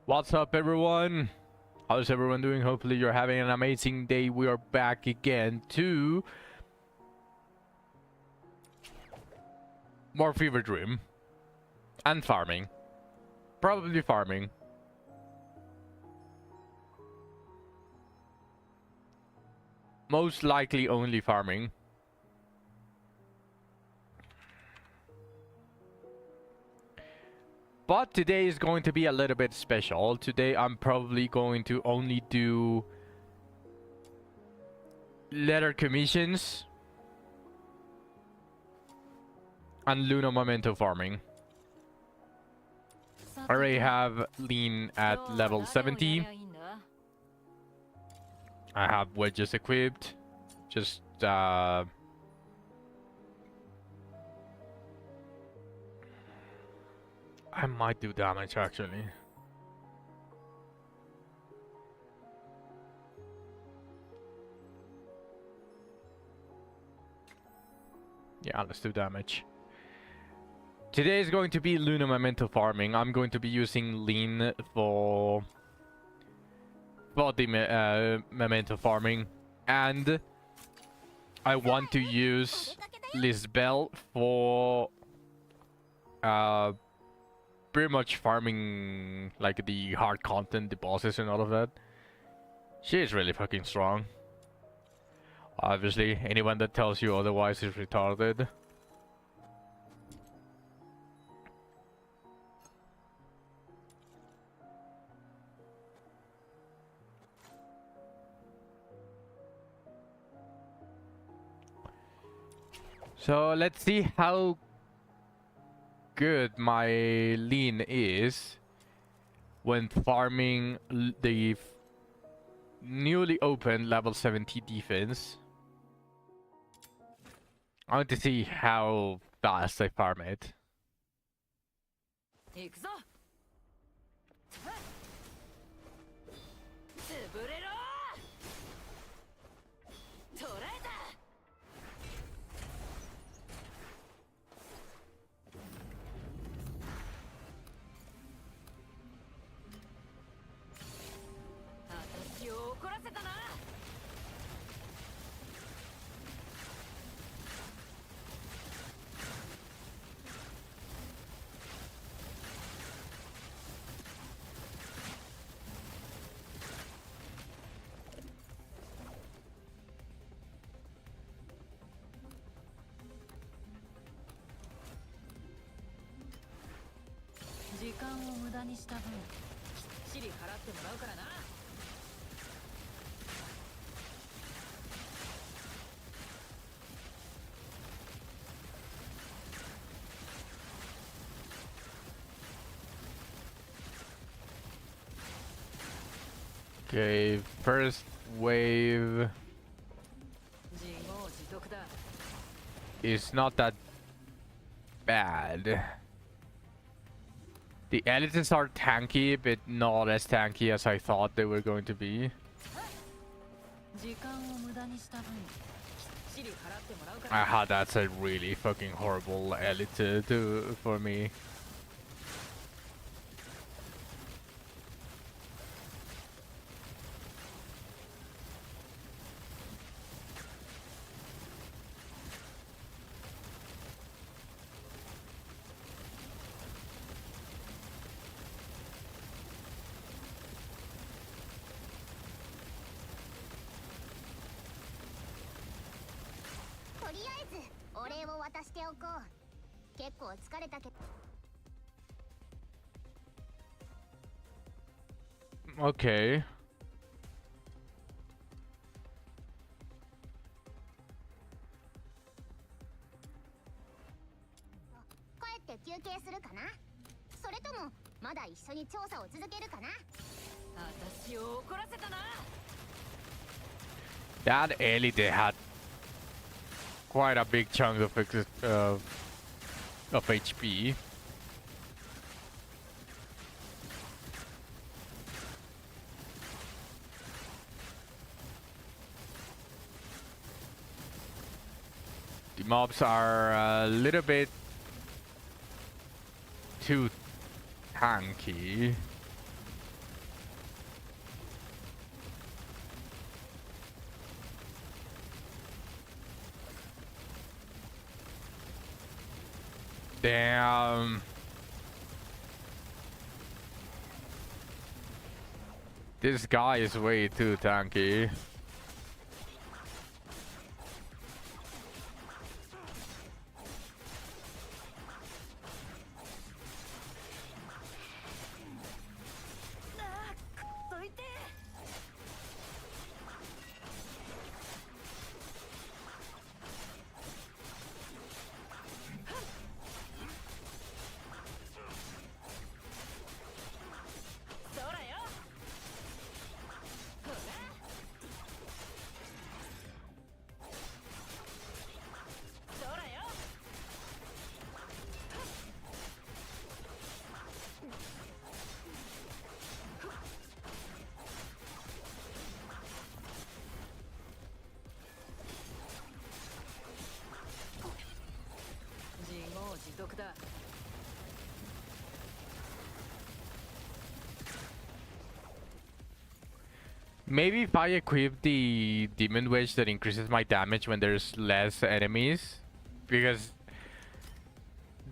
What's up, everyone? How's everyone doing? Hopefully you're having an amazing day. We are back again to more Fever Dream and farming. Probably farming. Most likely only farming. But today is going to be a little bit special. Today I'm probably going to only do letter commissions and LUNO memento farming. I already have lean at level 70. I have wedges equipped. Just I might do damage actually. Yeah, let's do damage. Today is going to be LUNO memento farming. I'm going to be using lean for the memento farming, and I want to use Lisbel for pretty much farming like the hard content, the bosses and all of that. She is really fucking strong. Obviously, anyone that tells you otherwise is retarded. So let's see how good my lean is when farming the newly opened level 70 defense. I want to see how fast I farm it. Okay, first wave is not that bad. The elites are tanky, but not as tanky as I thought they were going to be. Aha, that's a really fucking horrible elite for me. Okay. That elite had quite a big chunk of HP. The mobs are a little bit too tanky. Damn. This guy is way too tanky. Maybe if I equip the Demon Wedge that increases my damage when there's less enemies. Because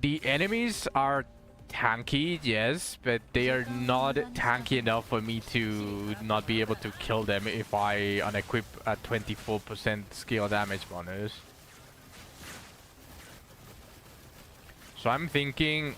the enemies are tanky, yes, but they are not tanky enough for me to not be able to kill them if I unequip a 24% skill damage bonus. So I'm thinking...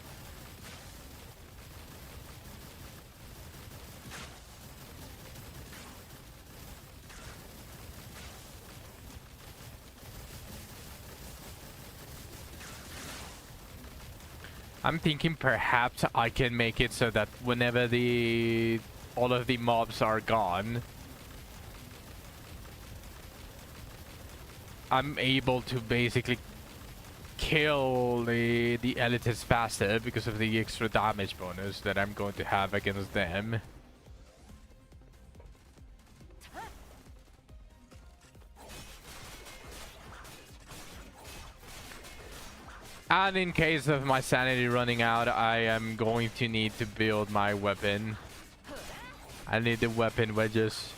I'm thinking perhaps I can make it so that whenever all of the mobs are gone, I'm able to basically kill the elites faster because of the extra damage bonus that I'm going to have against them. And in case of my sanity running out, I am going to need to build my weapon. I need the weapon wedges.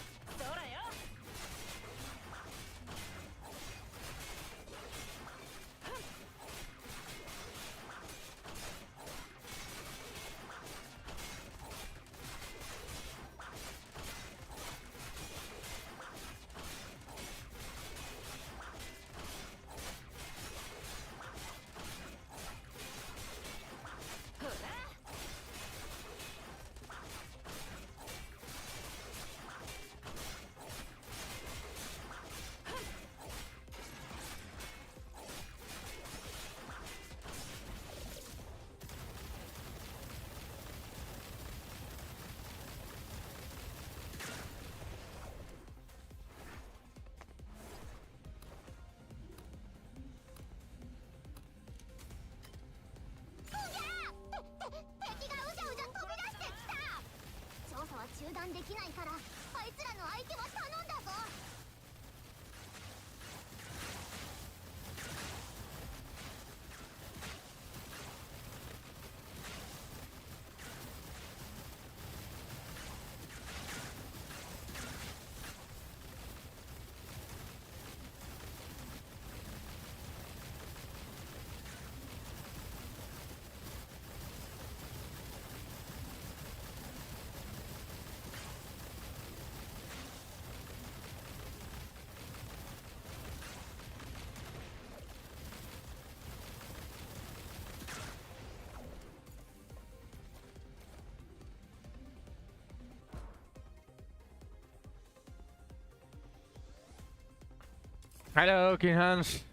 Hello, King Hans.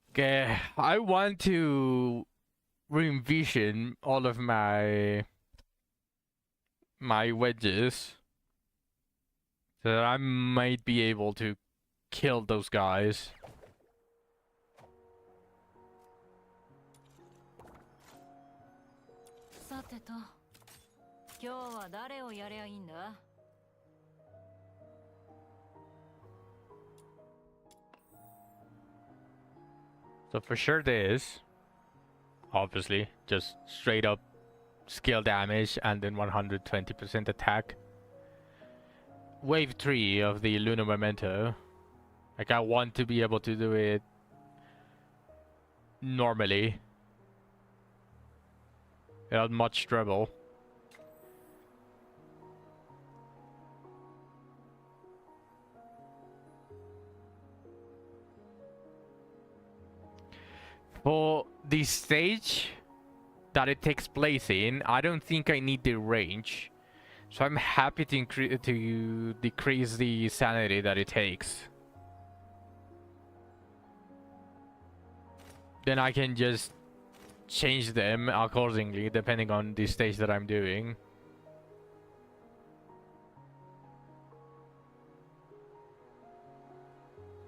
Okay, I want to re-envision all of my wedges so that I might be able to kill those guys. So for sure this, obviously, just straight up skill damage and then 120% attack. Wave 3 of the LUNO Memento. Like, I want to be able to do it normally without much trouble. For the stage that it takes place in, I don't think I need the range. So I'm happy to decrease the sanity that it takes. Then I can just change them accordingly depending on the stage that I'm doing.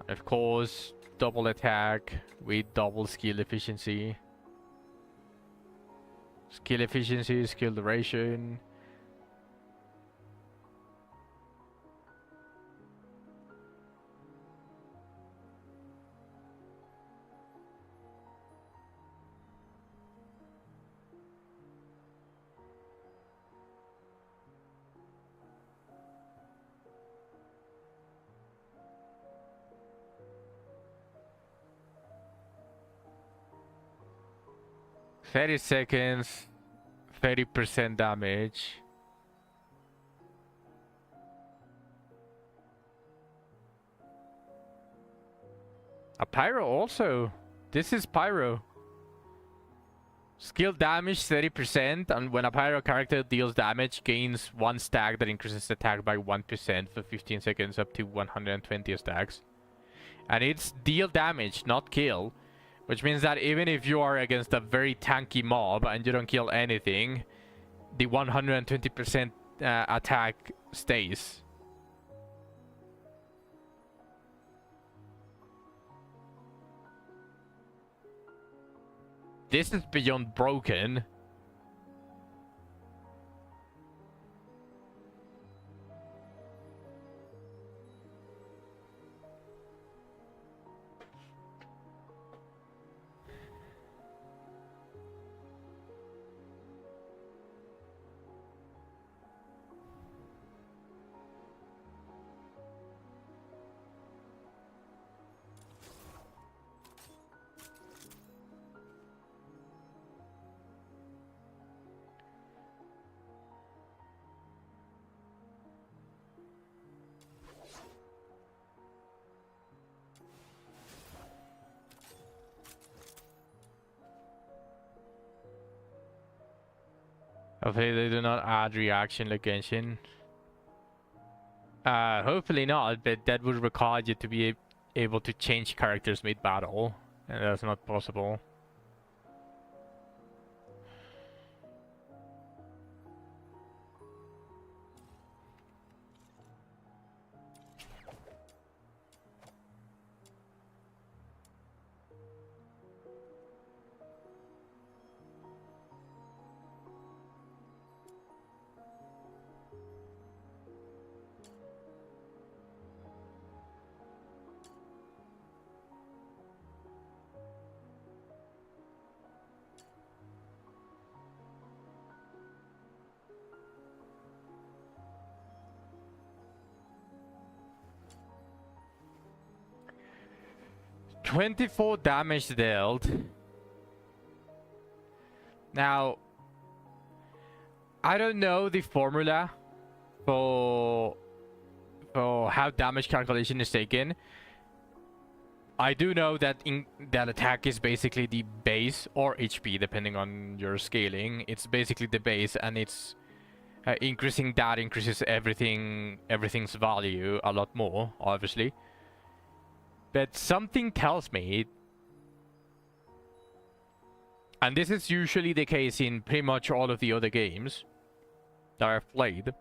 Of course, double attack with double skill efficiency. Skill efficiency, skill duration. "30 seconds, 30% damage." A pyro also. This is pyro. Skill damage 30%, and when a pyro character deals damage, gains 1 stack that increases attack by 1% for 15 seconds up to 120 stacks. And it's deal damage, not kill. Which means that even if you are against a very tanky mob and you don't kill anything, the 120% attack stays. This is beyond broken. Hopefully they do not add reaction like Genshin. Hopefully not, but that would require you to be able to change characters mid-battle, and that's not possible. "24 damage dealt." Now, I don't know the formula for how damage calculation is taken. I do know that that attack is basically the base, or HP depending on your scaling. It's basically the base, and it's increasing that increases everything's value a lot more, obviously. But something tells me, and this is usually the case in pretty much all of the other games that I've played,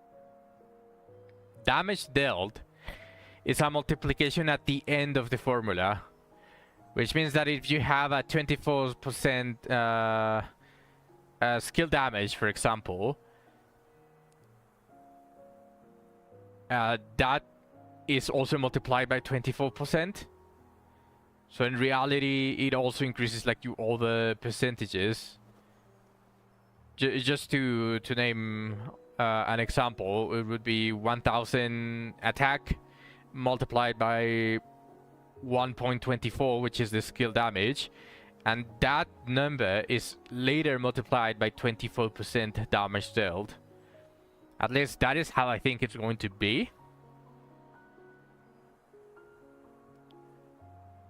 damage dealt is a multiplication at the end of the formula. Which means that if you have a 24% skill damage, for example, that is also multiplied by 24%. So in reality, it also increases like all the percentages. Just to name an example, it would be 1000 attack multiplied by 1.24, which is the skill damage, and that number is later multiplied by 24% damage dealt. At least that is how I think it's going to be.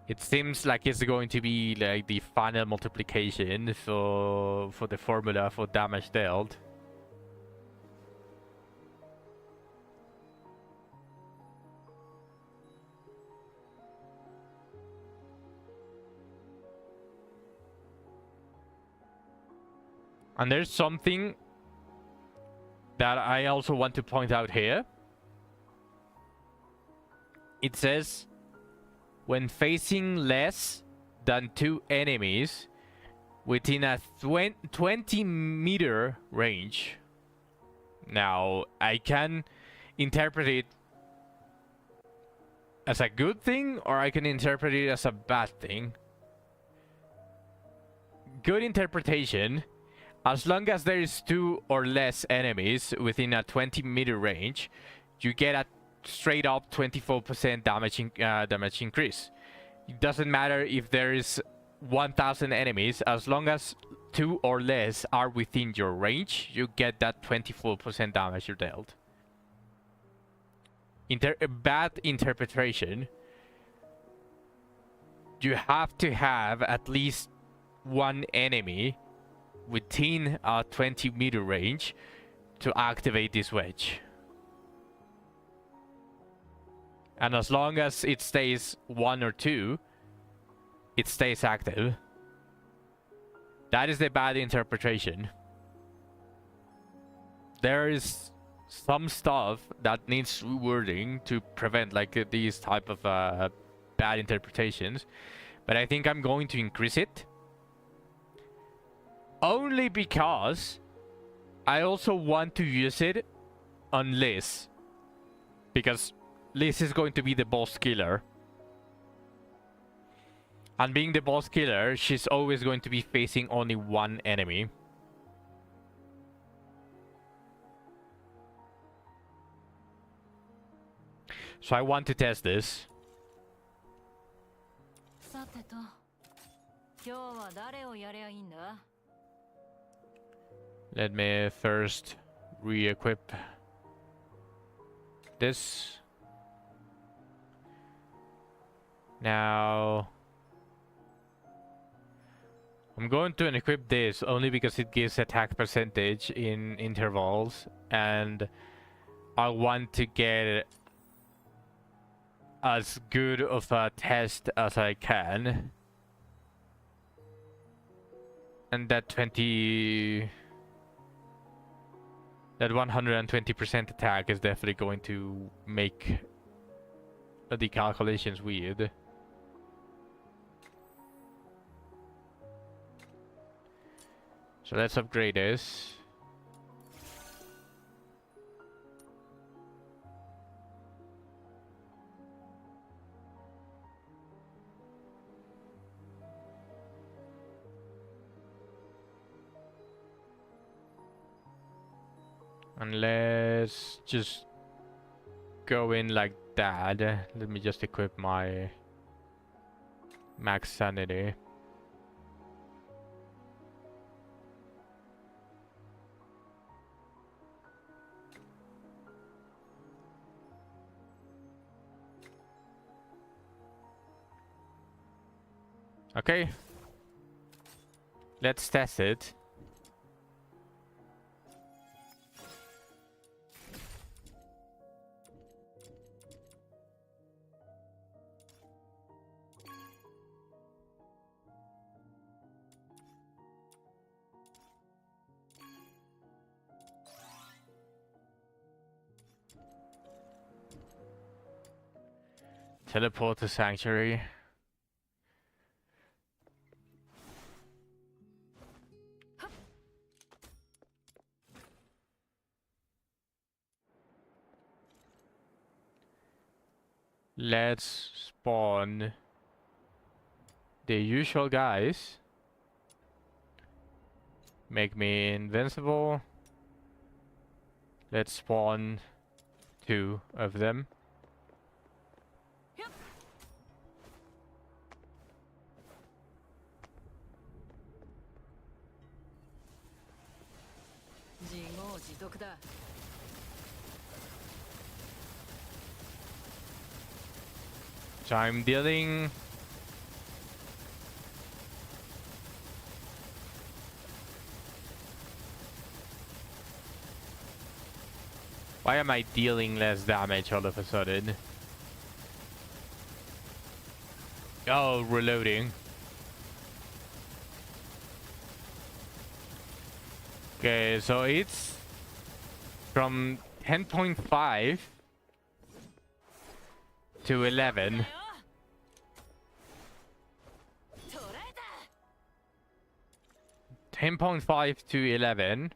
It seems like it's going to be like the final multiplication for the formula for damage dealt. And there's something that I also want to point out here. It says, when facing less than 2 enemies within a 20-meter range. Now, I can interpret it as a good thing, or I can interpret it as a bad thing. Good interpretation: as long as there is 2 or less enemies within a 20-meter range, you get a straight up 24% damage increase. It doesn't matter if there is 1,000 enemies, as long as 2 or less are within your range, you get that 24% damage you're dealt. Bad interpretation: you have to have at least 1 enemy within a 20-meter range to activate this wedge. And as long as it stays 1 or 2, it stays active. That is the bad interpretation. There is some stuff that needs rewording to prevent like these type of bad interpretations, but I think I'm going to increase it. Only because I also want to use it on Liz. Because Liz is going to be the boss killer. And being the boss killer, she's always going to be facing only 1 enemy. So I want to test this. Let me first re-equip this. Now I'm going to unequip this only because it gives attack percentage in intervals, and I want to get as good of a test as I can. And that 120% attack is definitely going to make the calculations weird. So let's upgrade this. And let's just go in like that. Let me just equip my max sanity. Okay. Let's test it. Teleport to Sanctuary. Let's spawn the usual guys. Make me invincible. Let's spawn 2 of them. So I'm dealing... Why am I dealing less damage all of a sudden? Oh, reloading. Okay, so it's from 10.5 to 11. 10.5 to 11.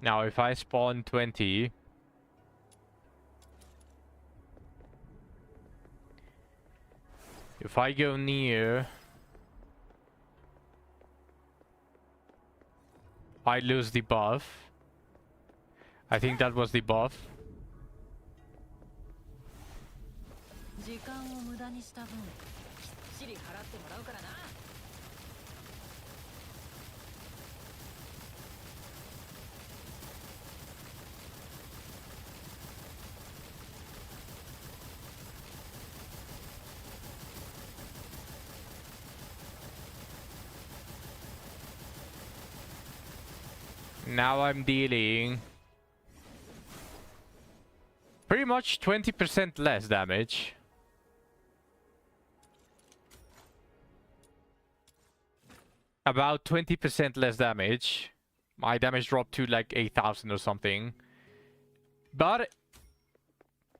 Now if I spawn 20, if I go near, I lose the buff. I think that was the buff. Now I'm dealing pretty much 20% less damage. About 20% less damage. My damage dropped to like 8,000 or something. But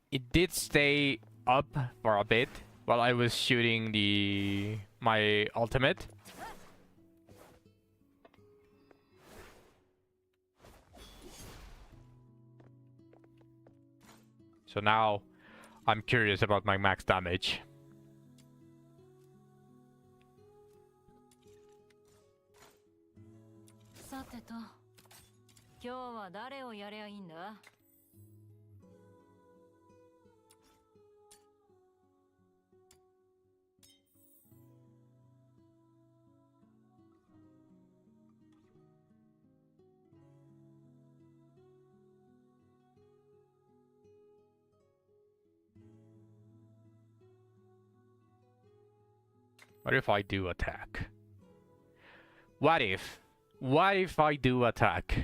it did stay up for a bit while I was shooting my ultimate. So now I'm curious about my max damage. What if I do attack? What if? What if I do attack?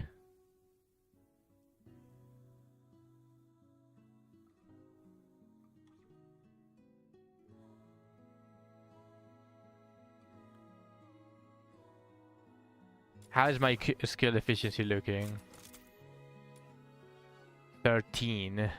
How is my skill efficiency looking? 13.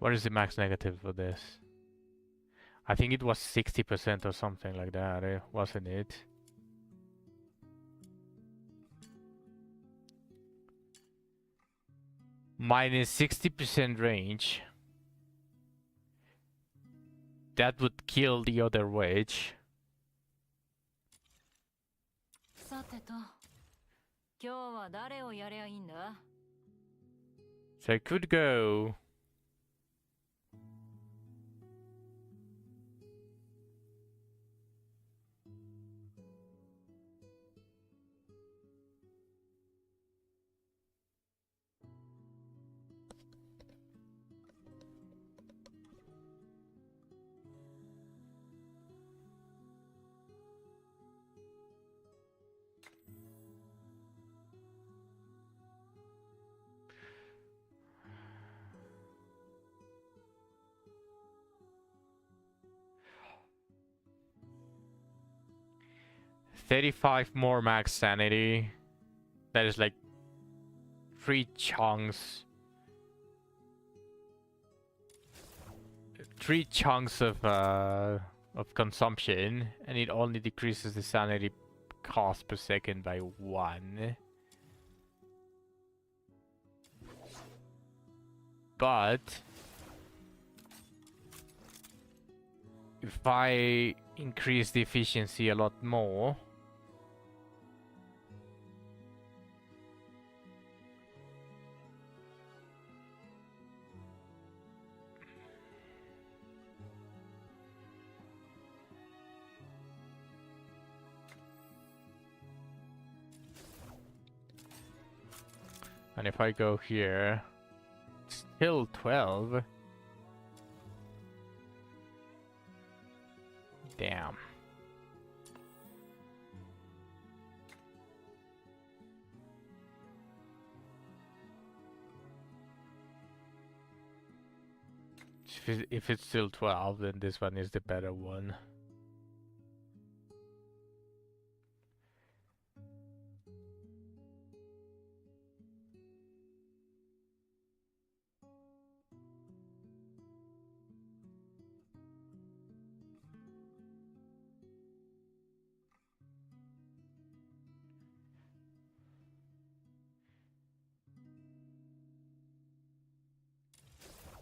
What is the max negative for this? I think it was 60% or something like that, wasn't it? Minus 60% range. That would kill the other wage. So I could go... 35 more max sanity. That is like 3 chunks. 3 chunks of consumption, and it only decreases the sanity cost per second by 1. But if I increase the efficiency a lot more, and if I go here, still 12. Damn. If it's still 12, then this one is the better one.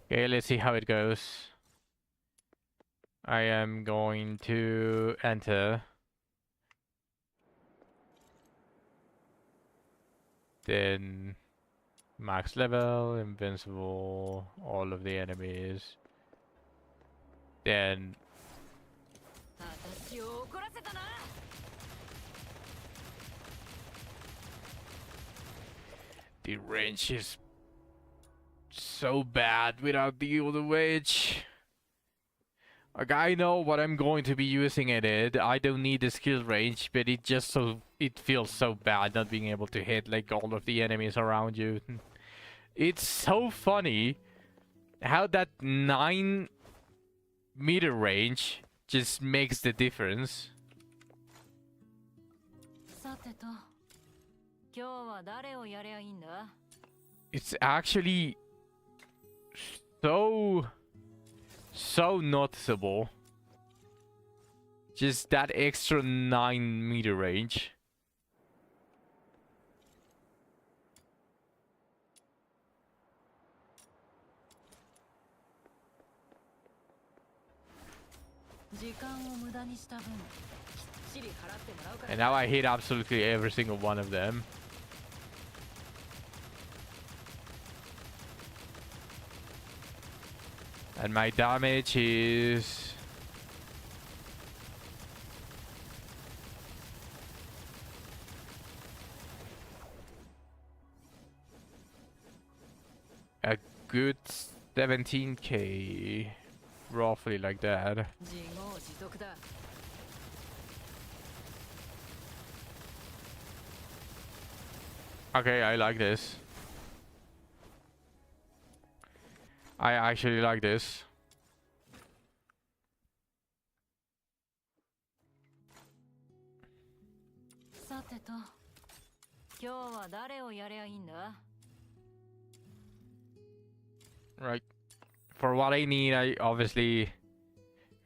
Okay, let's see how it goes. I am going to enter. Then max level, invincible, all of the enemies. Then the range is so bad without the other wage. Like, I know what I'm going to be using in it. I don't need the skill range, but it feels so bad not being able to hit like all of the enemies around you. It's so funny how that 9-meter range just makes the difference. It's actually so noticeable. Just that extra 9-meter range. And now I hit absolutely every single one of them. And my damage is a good 17k, roughly like that. Okay, I like this. I actually like this. Right. For what I need, I obviously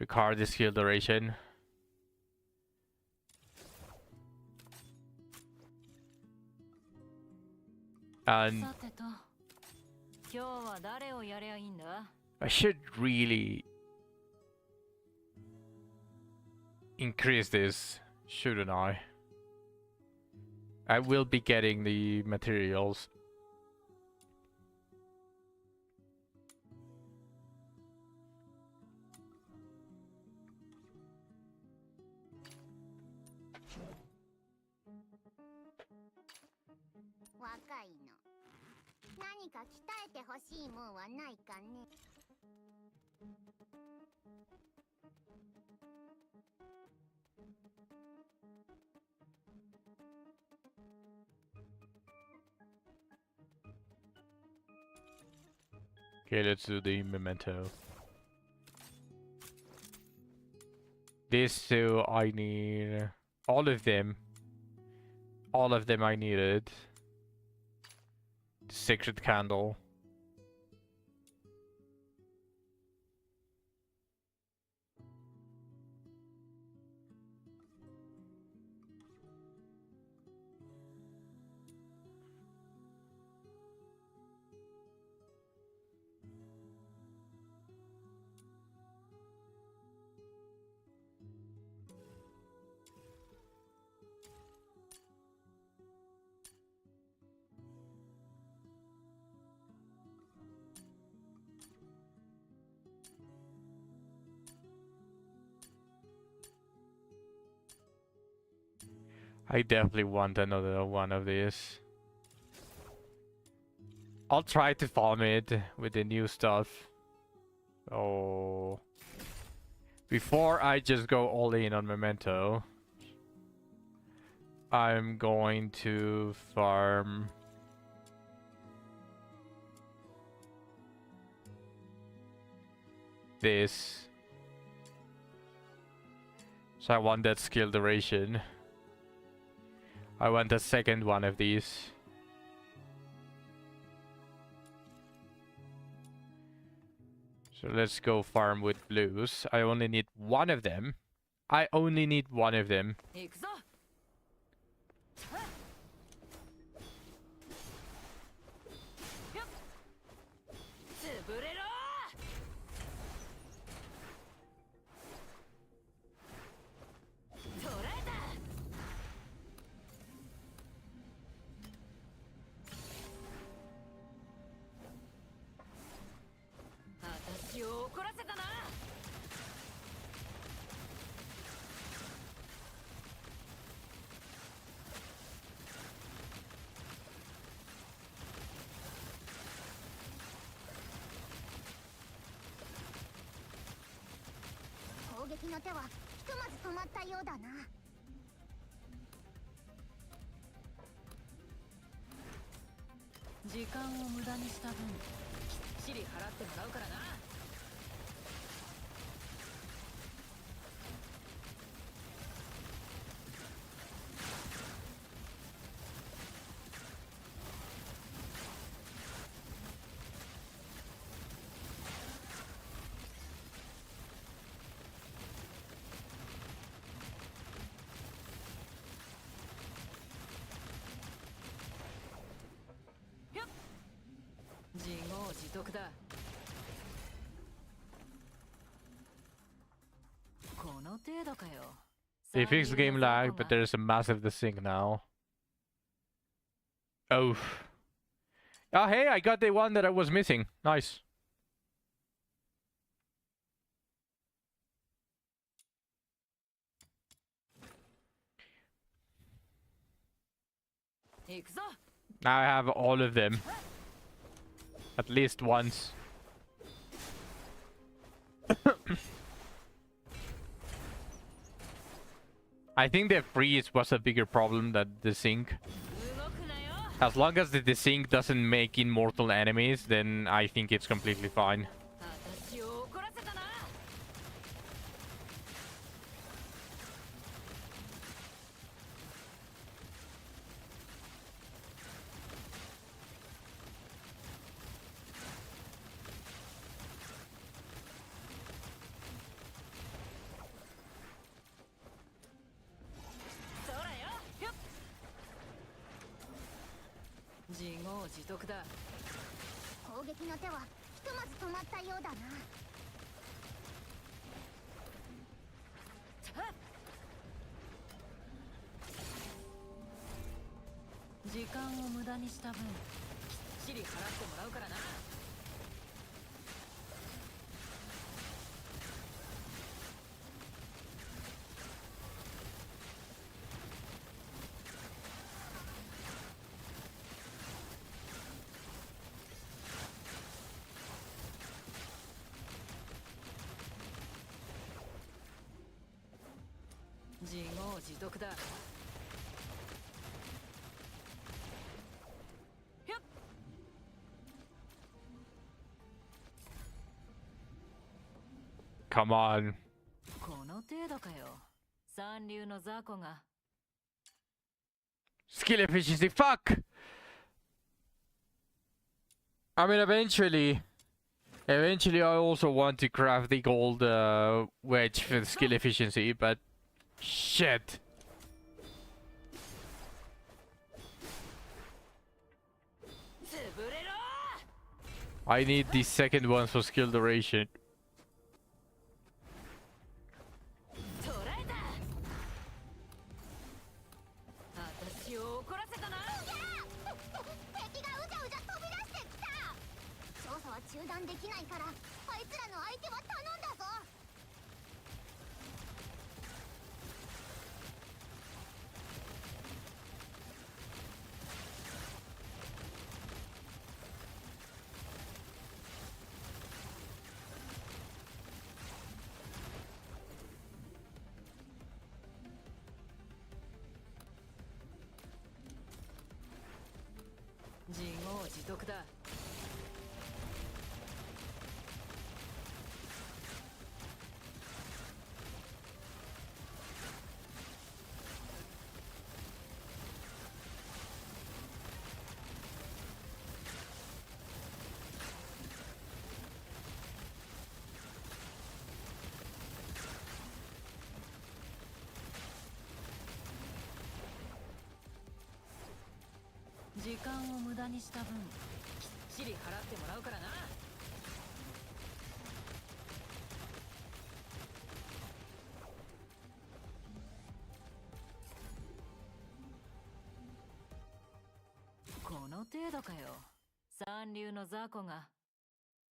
require the skill duration. And I should really increase this, shouldn't I? I will be getting the materials. Okay, let's do the memento. This too, I need All of them. All of them I needed. Sacred candle. I definitely want another one of these. I'll try to farm it with the new stuff. Oh. Before I just go all in on Memento, I'm going to farm this. So I want that skill duration. I want the second one of these. So let's go farm with blues. I only need one of them. I only need one of them. They fixed game lag, but there's a massive desync now. Oh. Oh, hey, I got the one that I was missing. Nice. Now I have all of them. At least once. I think the freeze was a bigger problem than the sync. As long as the desync doesn't make immortal enemies, then I think it's completely fine. Come on. Skill efficiency, fuck! I mean, eventually I also want to craft the gold wedge for skill efficiency, but shit. I need the second one for skill duration.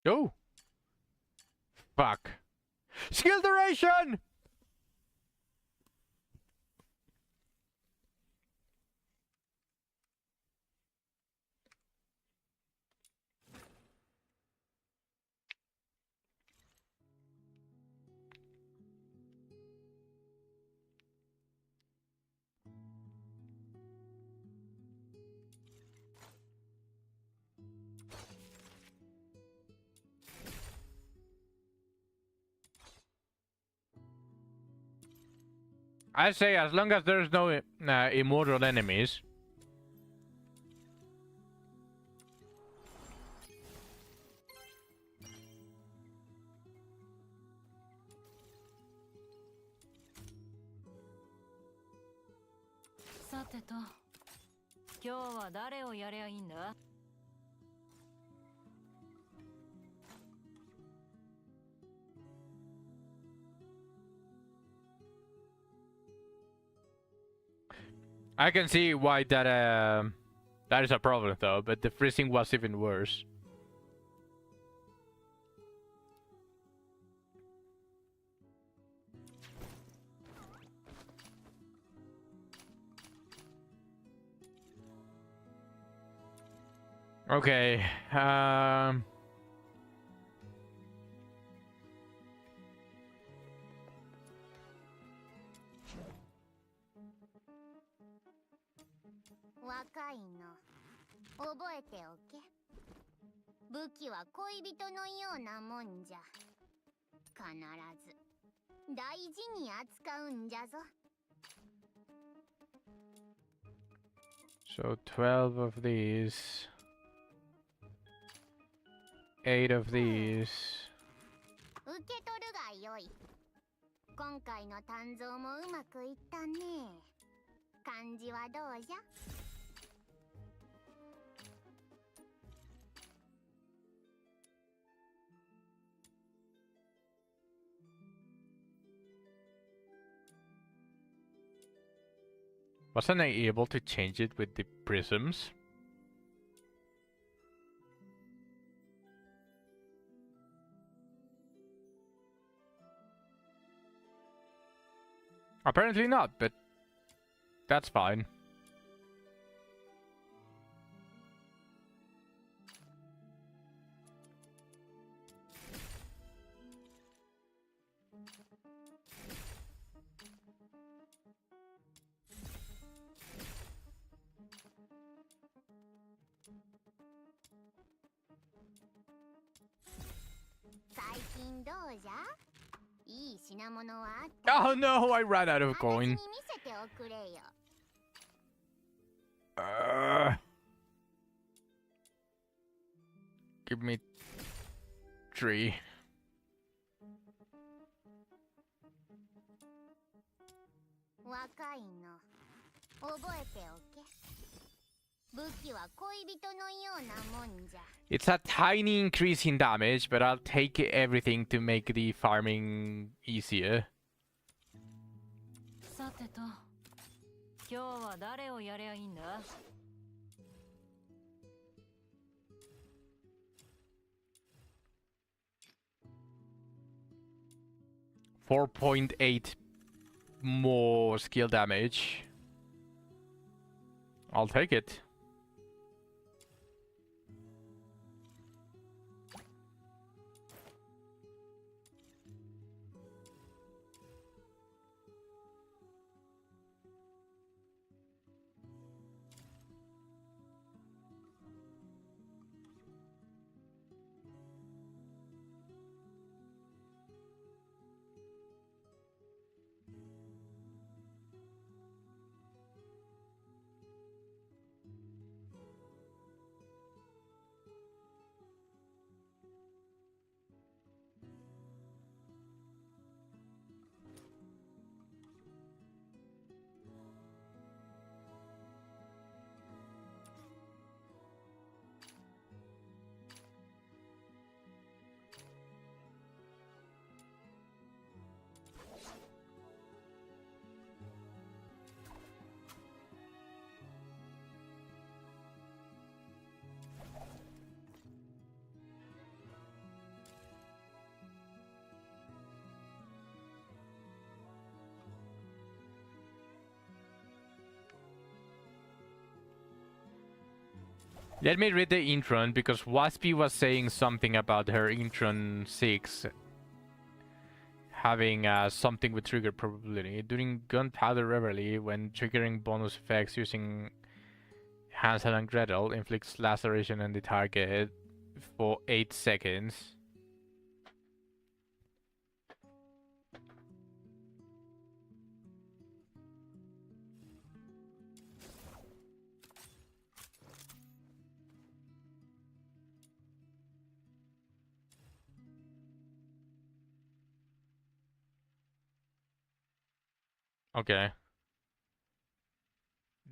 Oh! Fuck. Skill duration! I say as long as there's no immortal enemies. I can see why that is a problem though, but the freezing was even worse. Okay, so 12 of these. 8 of these. Wasn't I able to change it with the prisms? Apparently not, but that's fine. Oh no, I ran out of coin. Give me 3. 若いの覚えておけ。武器は恋人のようなもんじゃ。 It's a tiny increase in damage, but I'll take everything to make the farming easier. さてと、今日は誰をやりゃいいんだ？4.8 more skill damage. I'll take it. Let me read the intron because Waspy was saying something about her intron 6 having something with trigger probability. During Gunpowder Reverie, when triggering bonus effects using Hansel and Gretel inflicts laceration on the target for 8 seconds. Okay.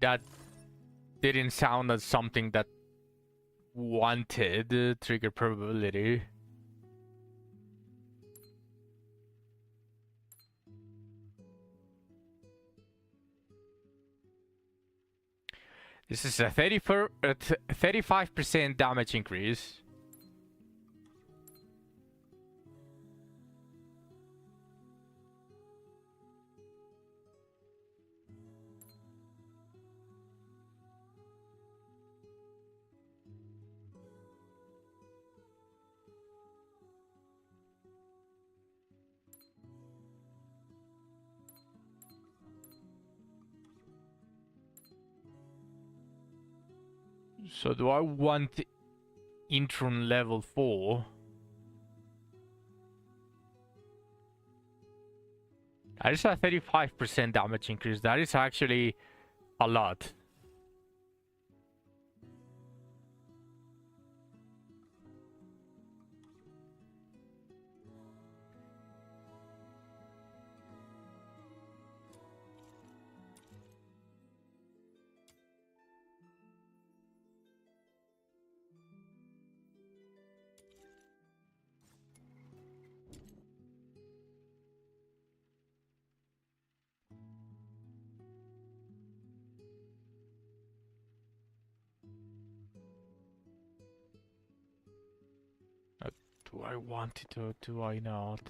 That didn't sound as something that wanted trigger probability. This is a 35% damage increase. So do I want Intron level 4? That is a 35% damage increase. That is actually a lot. Do I want it or do I not?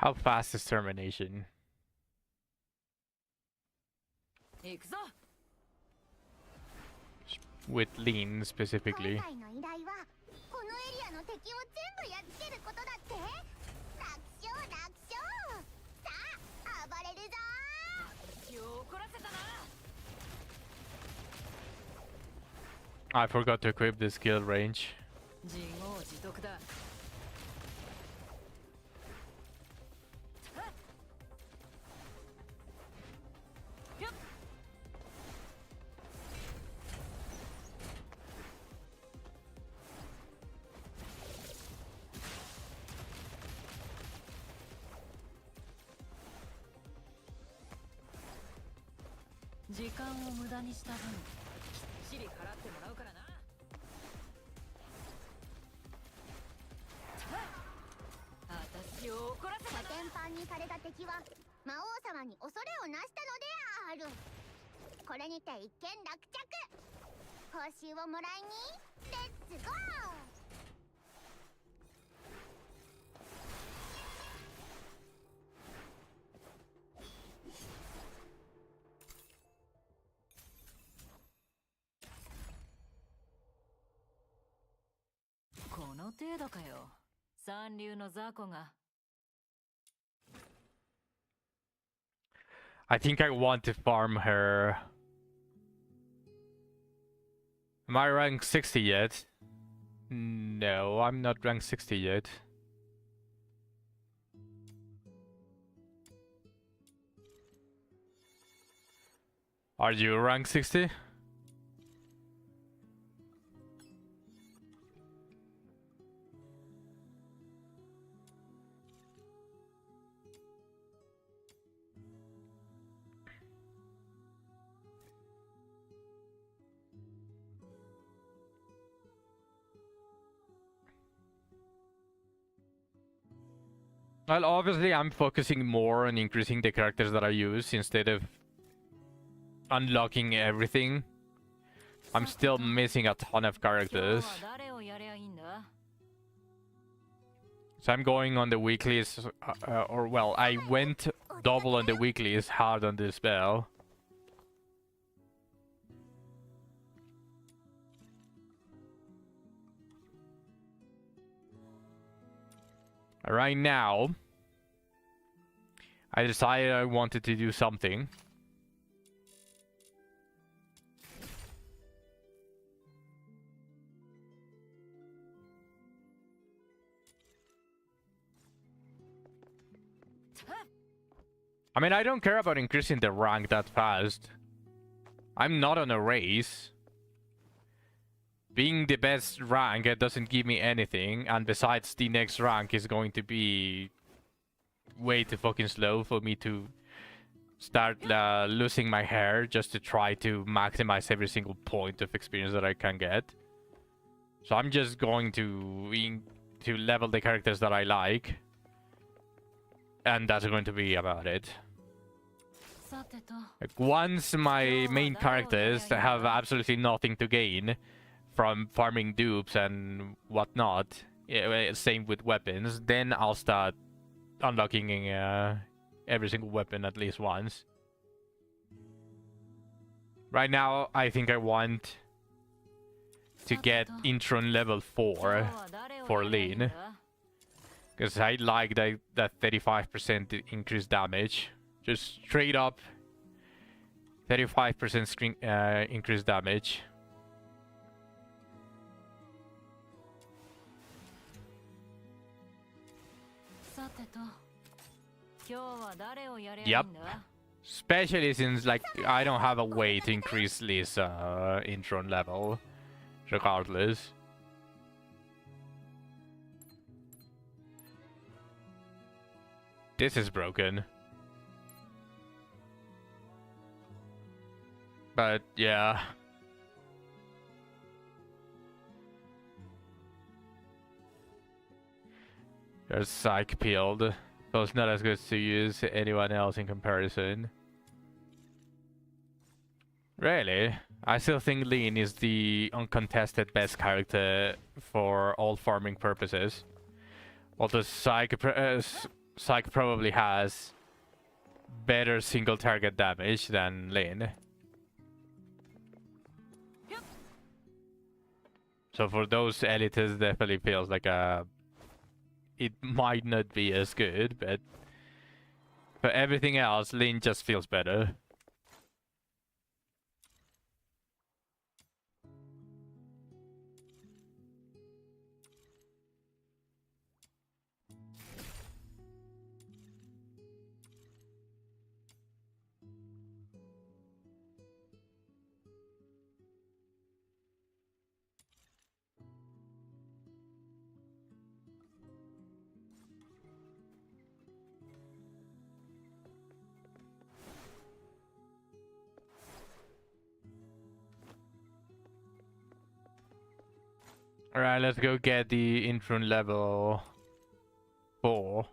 How fast is termination? 行くぞ。 With lean 今 specifically. 回の依頼はこのエリアの敵を全部やっつけることだって。楽勝楽勝。さあ暴れるぞ気を怒らせたな。 I forgot to equip the skill range. 自業自得だ。 時間を無駄にした分、きっちり払ってもらうからな。私を怒らせたコテンパンにされた敵は魔王様に恐れをなしたのである。これにて一件落着。報酬をもらいにレッツゴー。この程度かよ。三流の雑魚が。 I think I want to farm her. Am I rank 60 yet? No, I'm not rank 60 yet. Are you rank 60? Well, obviously I'm focusing more on increasing the characters that I use instead of unlocking everything. I'm still missing a ton of 今日 characters. は誰をやりゃいいんだ。 So I'm going on the weeklies, or well, I went double on the weeklies, hard on the spell. Right now, I decided I wanted to do something. I mean, I don't care about increasing the rank that fast. I'm not on a race. Being the best rank, it doesn't give me anything, and besides, the next rank is going to be way too fucking slow for me to start losing my hair just to try to maximize every single point of experience that I can get. So I'm just going to level the characters that I like, and that's going to be about it. さてと。 Like, once my main characters have absolutely nothing to gain from farming dupes and whatnot, yeah, same with weapons, then I'll start unlocking every single weapon at least once. Right now, I think I want to get Intron level 4 for lean, because I like that 35% increased damage. Just straight up 35% increased damage. Yep. Especially since, like, I don't have a way to increase this Intron level, regardless. This is broken. But, yeah. There's Psych peeled. So it's not as good to use anyone else in comparison. Really? I still think Lean is the uncontested best character for all farming purposes. Although Psych Psych probably has better single target damage than Lane. So for those elites, definitely feels like it might not be as good, but for everything else, Lane just feels better. Alright, let's go get the intron level 4.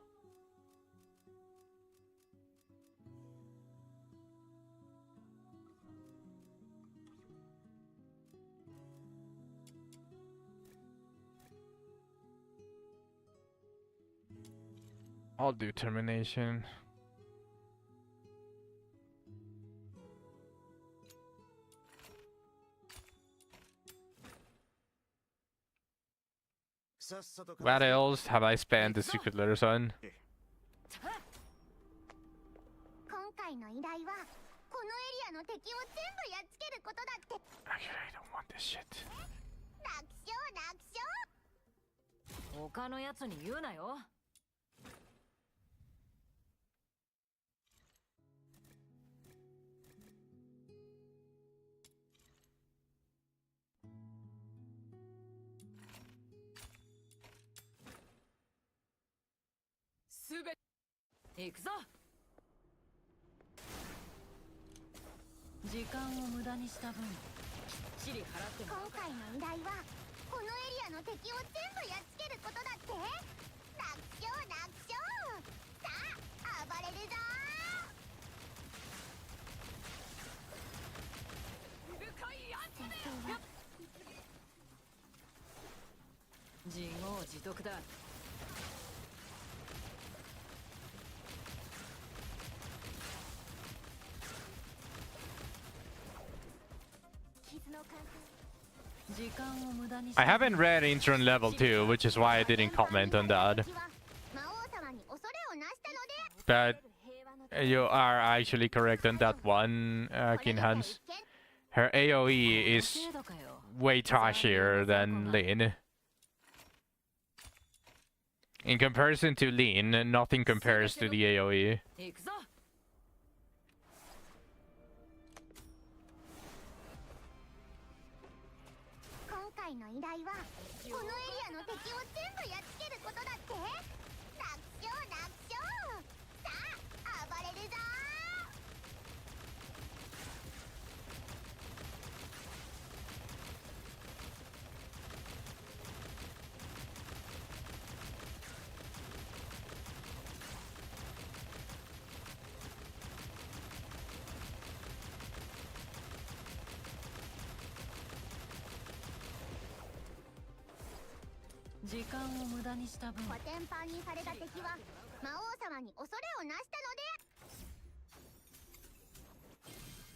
I'll do termination. What else have I spent the secret letters on? 今回の依頼はこのエリアの敵を全部やっつけることだって。 Actually, I don't want this shit. 楽勝楽勝。他のやつに言うなよ。すべて行くぞ。時間を無駄にした分、きっちり払ってもらう。今回の依頼はこのエリアの敵を全部やっつけることだって。楽勝楽勝。さあ暴れるぞ。先生は自業自得だ。傷の感覚。 I haven't read intron level 2, which is why I didn't comment on that. But you are actually correct on that one, Kinhans. Her AoE is way trashier than Lin. In comparison to Lin, nothing compares to the AoE. 今回の依頼はこのエリアの敵を全部やっつけることだって。楽勝楽勝。さあ暴れるぞ。時間を無駄にした分、コテンパンにされた敵は魔王様に恐れをなした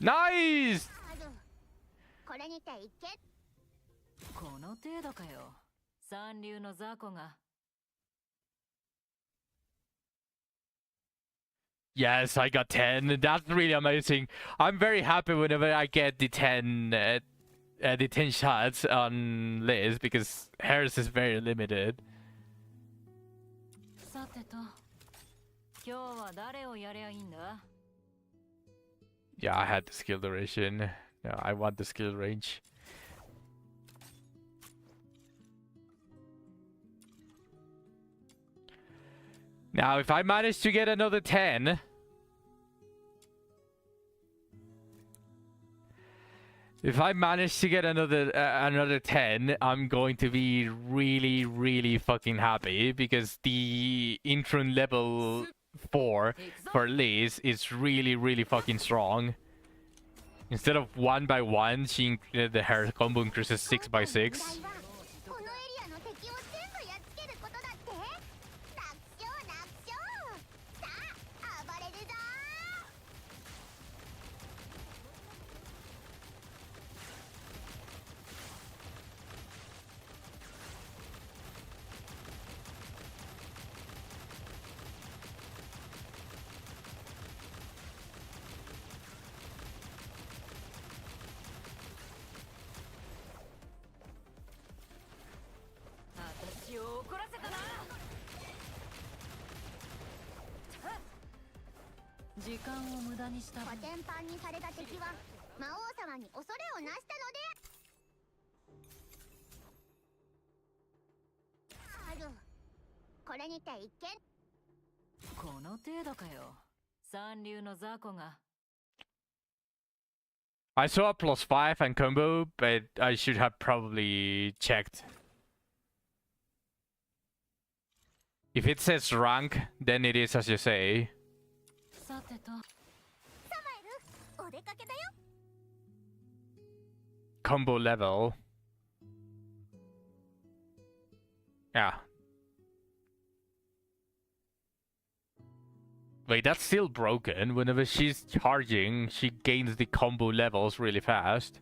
ので。 Nice! これにて一見。この程度かよ。三流の雑魚が。 Yes, I got 10. That's really amazing. I'm very happy whenever I get the 10 shots on Liz because hers is very limited. さてと、今日は誰をやりゃいいんだ? Yeah, I had the skill duration. Yeah, I want the skill range. Now, if I manage to get another 10... If I manage to get another 10, I'm going to be really, really fucking happy because the intron level 4 for Liz is really, really fucking strong. Instead of 1 by 1, her combo increases 6 by 6. 時間を無駄にした分コテンパンにされた敵は魔王様に恐れをなしたのである。これにて一見。この程度かよ。三流の雑魚が。 I saw a +5 and combo, but I should have probably checked. If it says rank, then it is as you say. さてと。サマエル、お出かけだよ。 Combo level. Yeah. Wait, that's still broken. Whenever she's charging, she gains the combo levels really fast.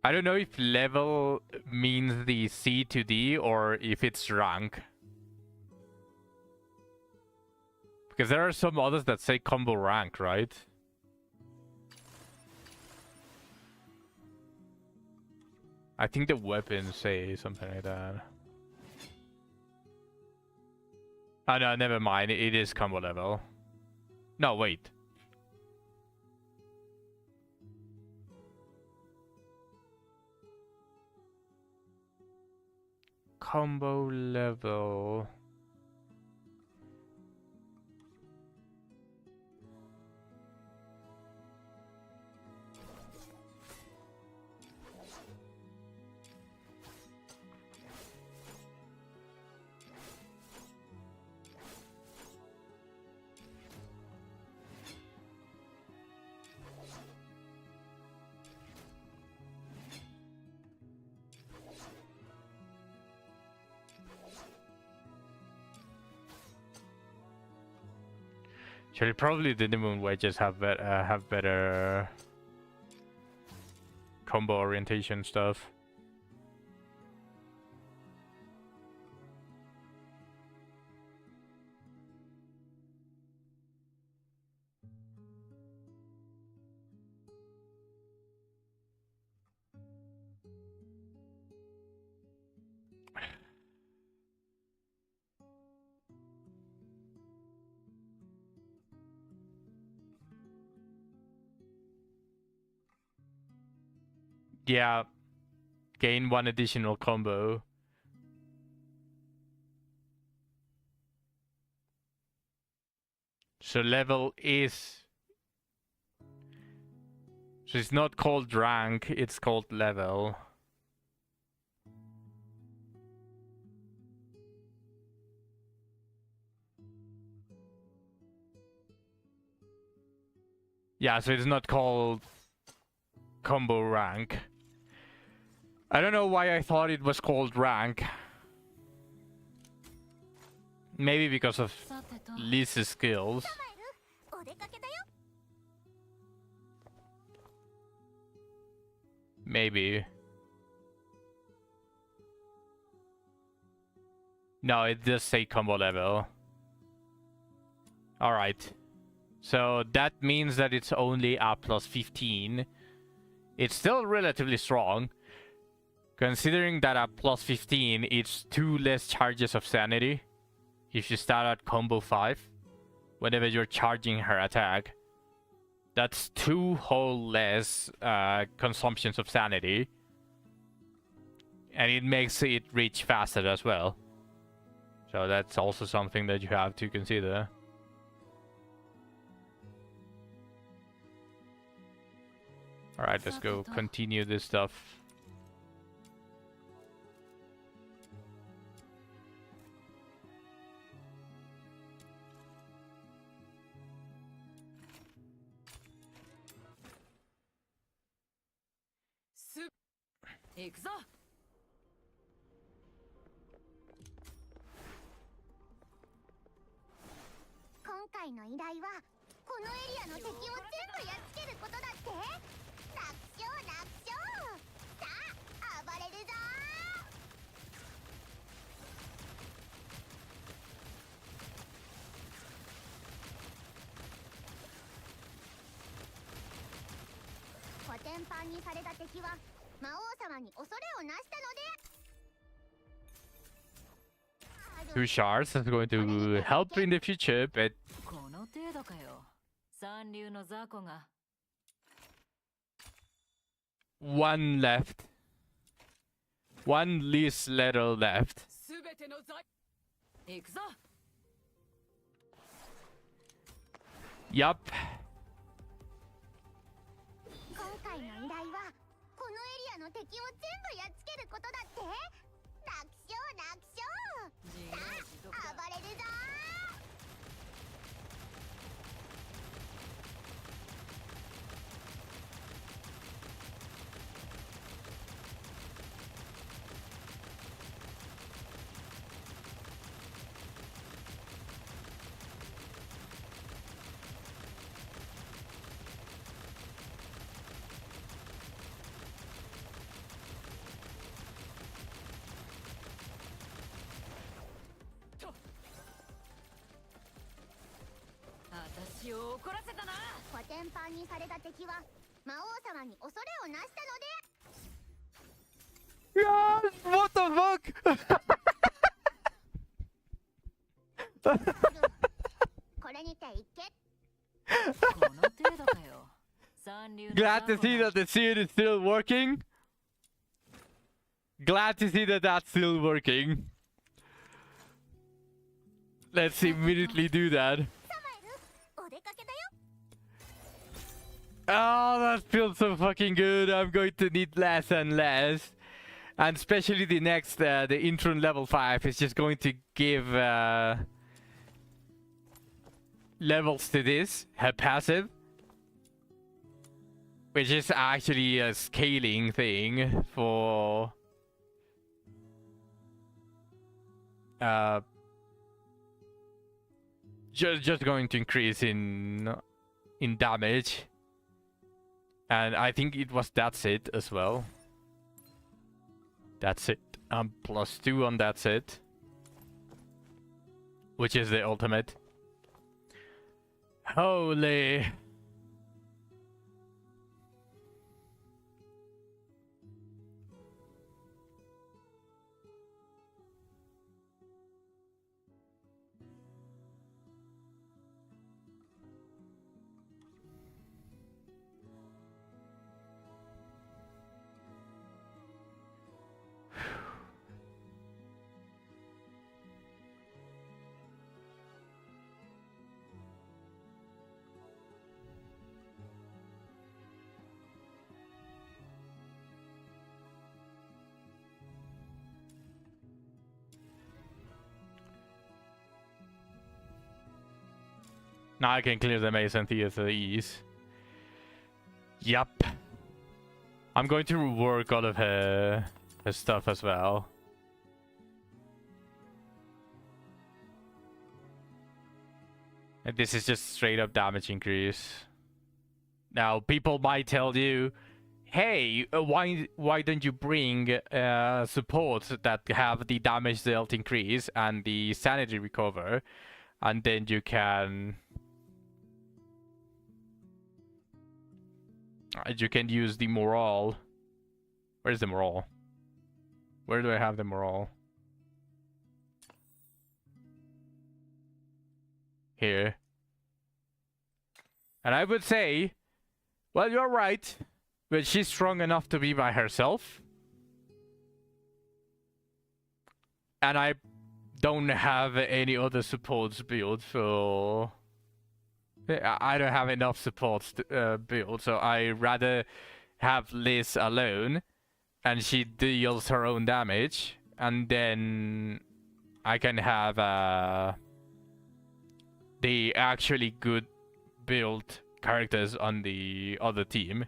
I don't know if level means the C to D or if it's rank. Because there are some others that say combo rank, right? I think the weapons say something like that. Oh no, never mind. It is combo level. No, wait. Combo level. Actually, probably the moon wedges have better combo orientation stuff. Yeah, gain one additional combo. So level is... So it's not called rank, it's called level. Yeah, so it's not called combo rank. I don't know why I thought it was called rank. Maybe because of Liz's skills. サマエル、お出かけだよ。 Maybe. No, it does say combo level. Alright. So that means that it's only a +15. It's still relatively strong. Considering that at +15, it's 2 less charges of sanity. If you start at combo 5, whenever you're charging her attack. That's 2 whole less consumptions of sanity. And it makes it reach faster as well. So that's also something that you have to consider. Alright, let's go continue this stuff. 2 shards. That's going to help in the future, but この程度かよ。三流の雑魚が 1 left. 1 least letter left. すべての財行くぞ。 Yup. 今回の依頼はこのエリアの敵を全部やっつけることだって。楽勝楽勝。自業自得だ。暴れるぞ私を怒らせたな。コテンパンにされた敵は魔王様に恐れをなしたので Yes! What the fuck? これにて一見この程度かよ。三流の Glad to 雑 see 魚が that the suit is still working. Glad to see that that's still working. Let's immediately do that. サマエルお出かけだよ。 Oh, that feels so fucking good. I'm going to need less and less. And especially the next, the intro level 5 is just going to give levels to this, her passive. Which is actually a scaling thing for... just going to increase in damage. And I think it was that's it as well. That's it. +2 on that's it. Which is the ultimate. Holy. Now I can clear the maze and theater ease. Yup. I'm going to rework all of her stuff as well. And this is just straight up damage increase. Now people might tell you, hey, why don't you bring supports that have the damage dealt increase and the sanity recover, and then you can use the morale. Where's the morale? Where do I have the morale? Here. And I would say, well, you're right, but she's strong enough to be by herself. And I don't have any other supports built, so I don't have enough supports to build, so I rather have Liz alone, and she deals her own damage, and then I can have the actually good built characters on the other team.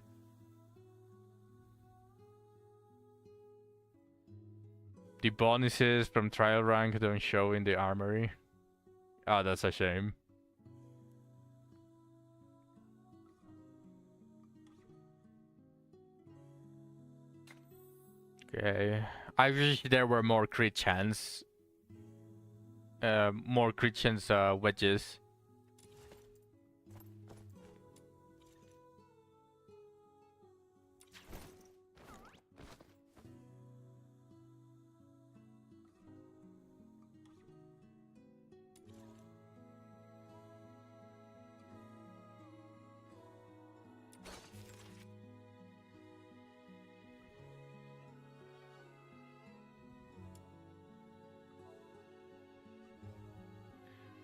The bonuses from trial rank don't show in the armory. Oh, that's a shame. Okay, I wish there were more crit chance. More crit chance wedges.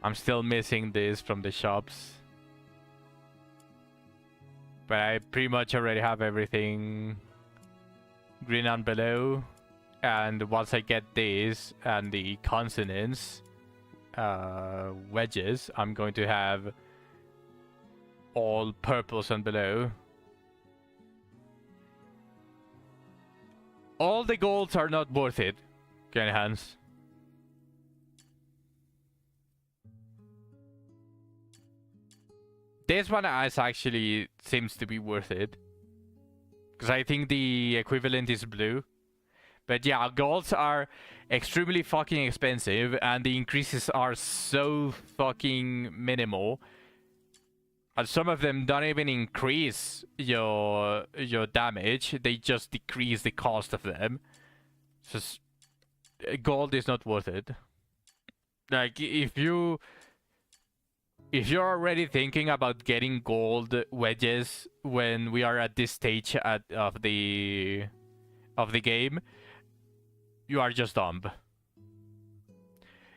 I'm still missing this from the shops. But I pretty much already have everything green and below. And once I get this and the consonants wedges, I'm going to have all purples and below. All the golds are not worth it, Kenny Hans. This one is actually seems to be worth it. Because I think the equivalent is blue. But yeah, golds are extremely fucking expensive and the increases are so fucking minimal. And some of them don't even increase your damage, they just decrease the cost of them. So gold is not worth it. Like if you're already thinking about getting gold wedges when we are at this stage of the game, you are just dumb.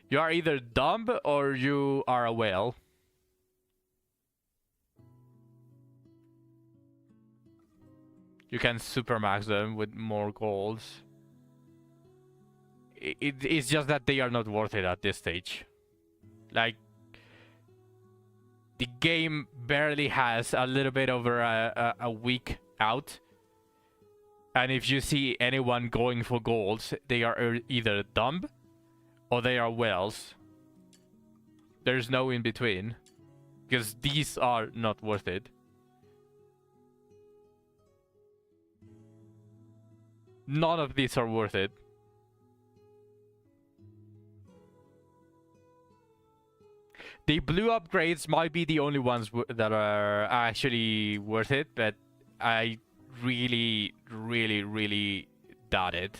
You are either dumb or you are a whale. You can supermax them with more golds. It's just that they are not worth it at this stage. Like, the game barely has a little bit over a week out. And if you see anyone going for golds, they are either dumb or they are whales. There's no in between. Because these are not worth it. None of these are worth it. The blue upgrades might be the only ones that are actually worth it, but I really doubt it.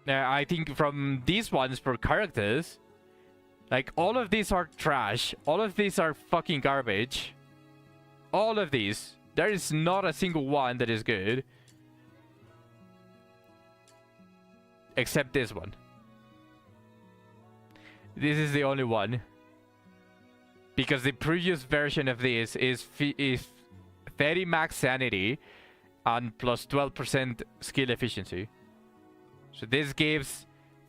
Now, I think from these ones for characters, like all of these are trash. All of these are fucking garbage. All of these. There is not a single one that is good. Except this one. This is the only one. Because the previous version of this is 30 max sanity and plus 12% skill efficiency. So this gives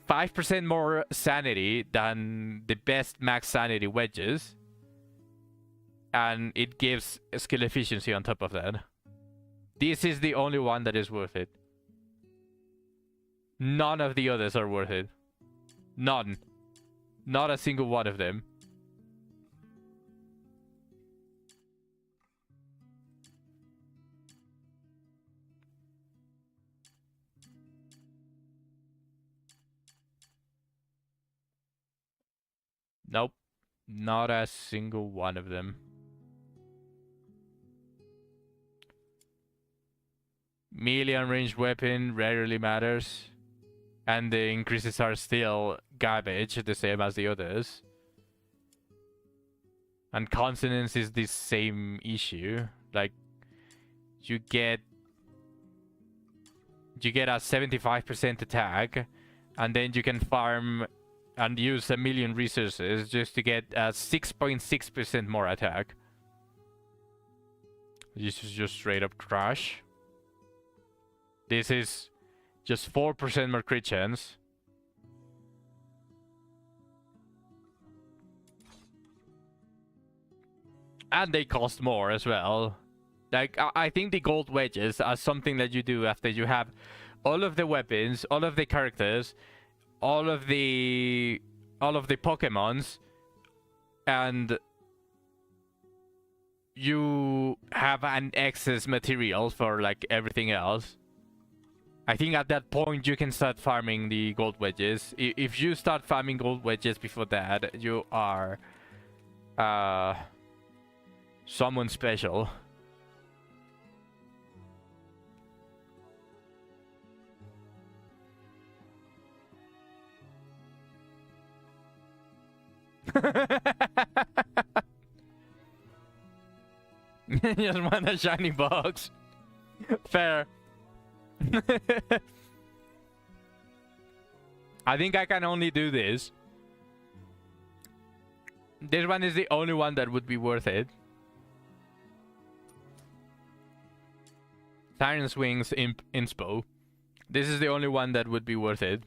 5% more sanity than the best max sanity wedges. And it gives skill efficiency on top of that. This is the only one that is worth it. None of the others are worth it. None. Not a single one of them. Nope. Not a single one of them. Melee and ranged weapon rarely matters. And the increases are still garbage, the same as the others. And consonance is the same issue. Like, you get a 75% attack, and then you can farm and use 1 million resources just to get a 6.6% more attack. This is just straight up trash. This is just 4% more crit chance. And they cost more as well. Like, I think the gold wedges are something that you do after you have all of the weapons, all of the characters, all of the Pokemons, and you have an excess material for like everything else. I think at that point you can start farming the gold wedges. If you start farming gold wedges before that, you are someone special. Just want a shiny box. Fair. I think I can only do this. This one is the only one that would be worth it. Siren's Wings Inspo. This is the only one that would be worth it.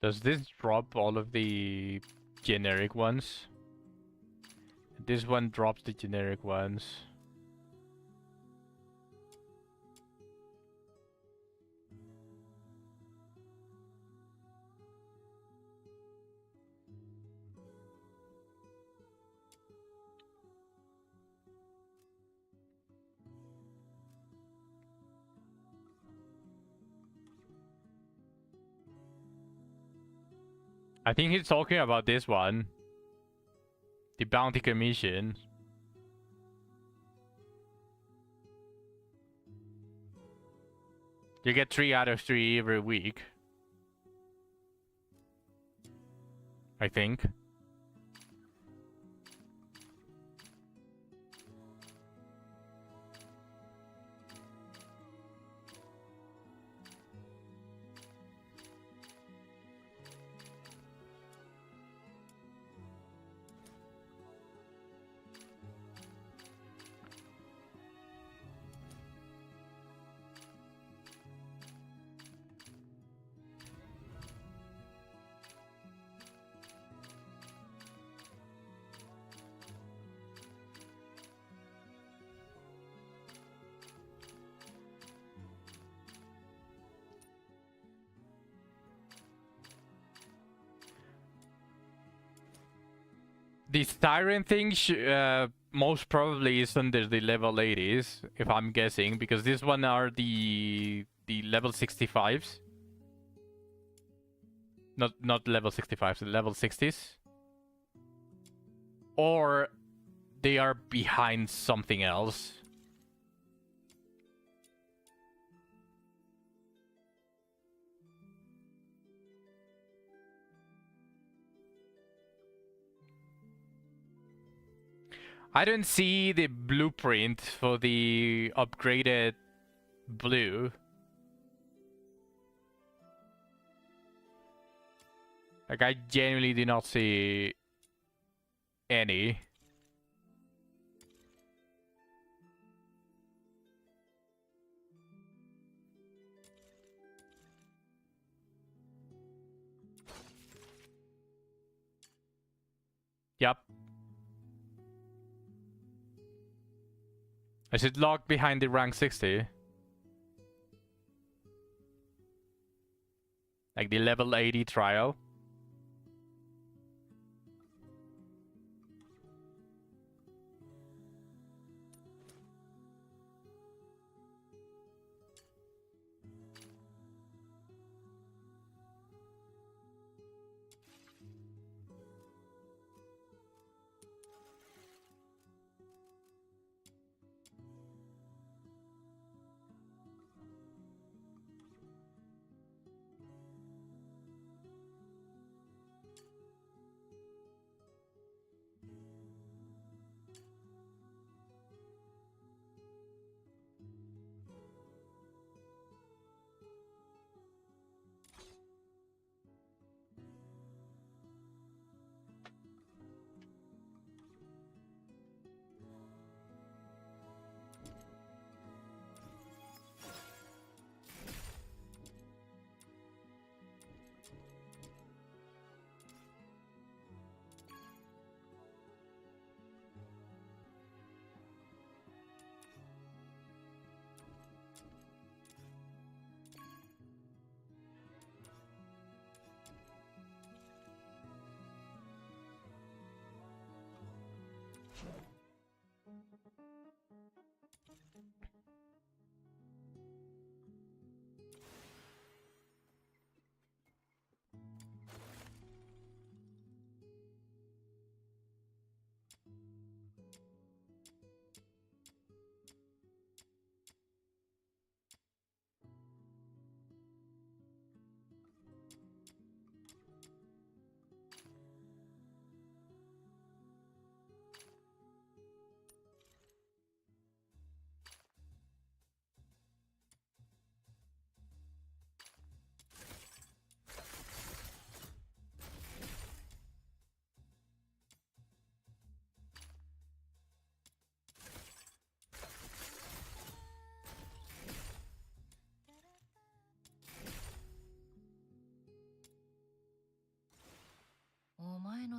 Does this drop all of the generic ones? This one drops the generic ones. I think he's talking about this one. The bounty commission. You get 3 out of 3 every week. I think. The siren thing most probably is under the level 80s, if I'm guessing, because this one are the level 65s. Not level 65s, the level 60s. Or they are behind something else. I don't see the blueprint for the upgraded blue. Like, I genuinely do not see any. Yep. Is it locked behind the rank 60? Like the level 80 trial?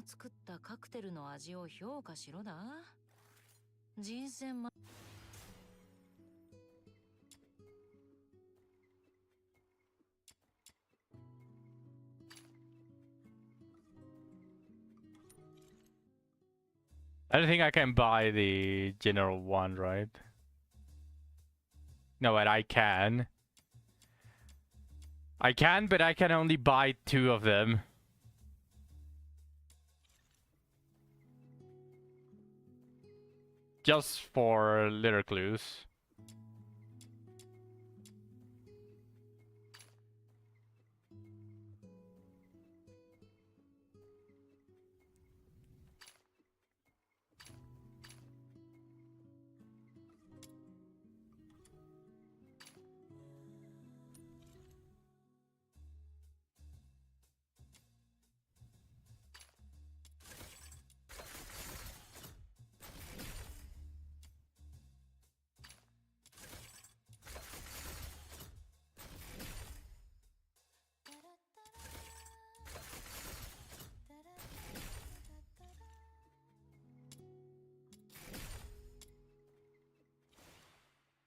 作ったカクテルの味を評価しろだ。人選ま。I don't think I can buy the general one, right? No, but I can. I can, but I can only buy 2 of them. Just for little clues.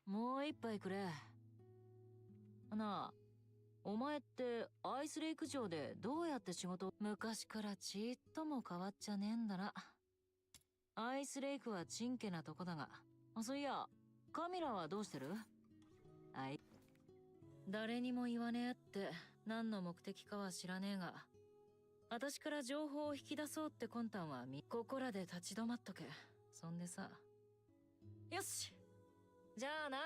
もう一杯くれ。なあ、お前ってアイスレイク城でどうやって仕事？昔からちっとも変わっちゃねえんだな。アイスレイクはちんけなとこだが、そういや、カミラはどうしてる？誰にも言わねえって何の目的かは知らねえが、私から情報を引き出そうって魂胆はここらで立ち止まっとけ。そんでさ。よし、じゃあな。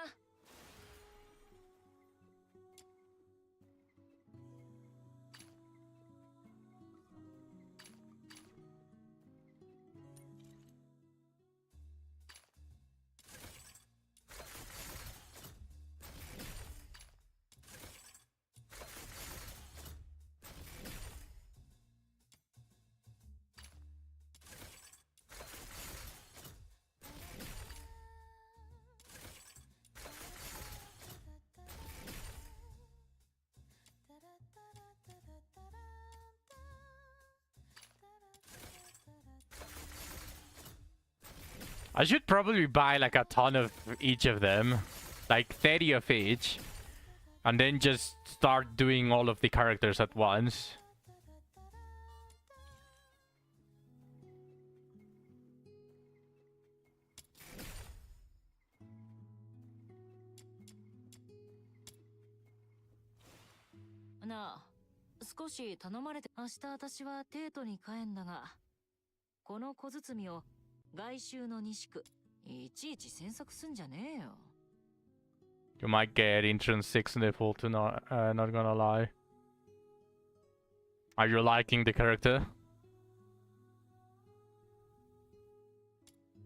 I should probably buy like a ton of each of them. Like 30 of each. And then just start doing all of the characters at once.なあ、少し頼まれて。明日私はテートに帰んだが、この小包を外周の西区いちいち詮索すんじゃねえよ。You might get entrance 6 nipple to not gonna lie. Are you liking the character?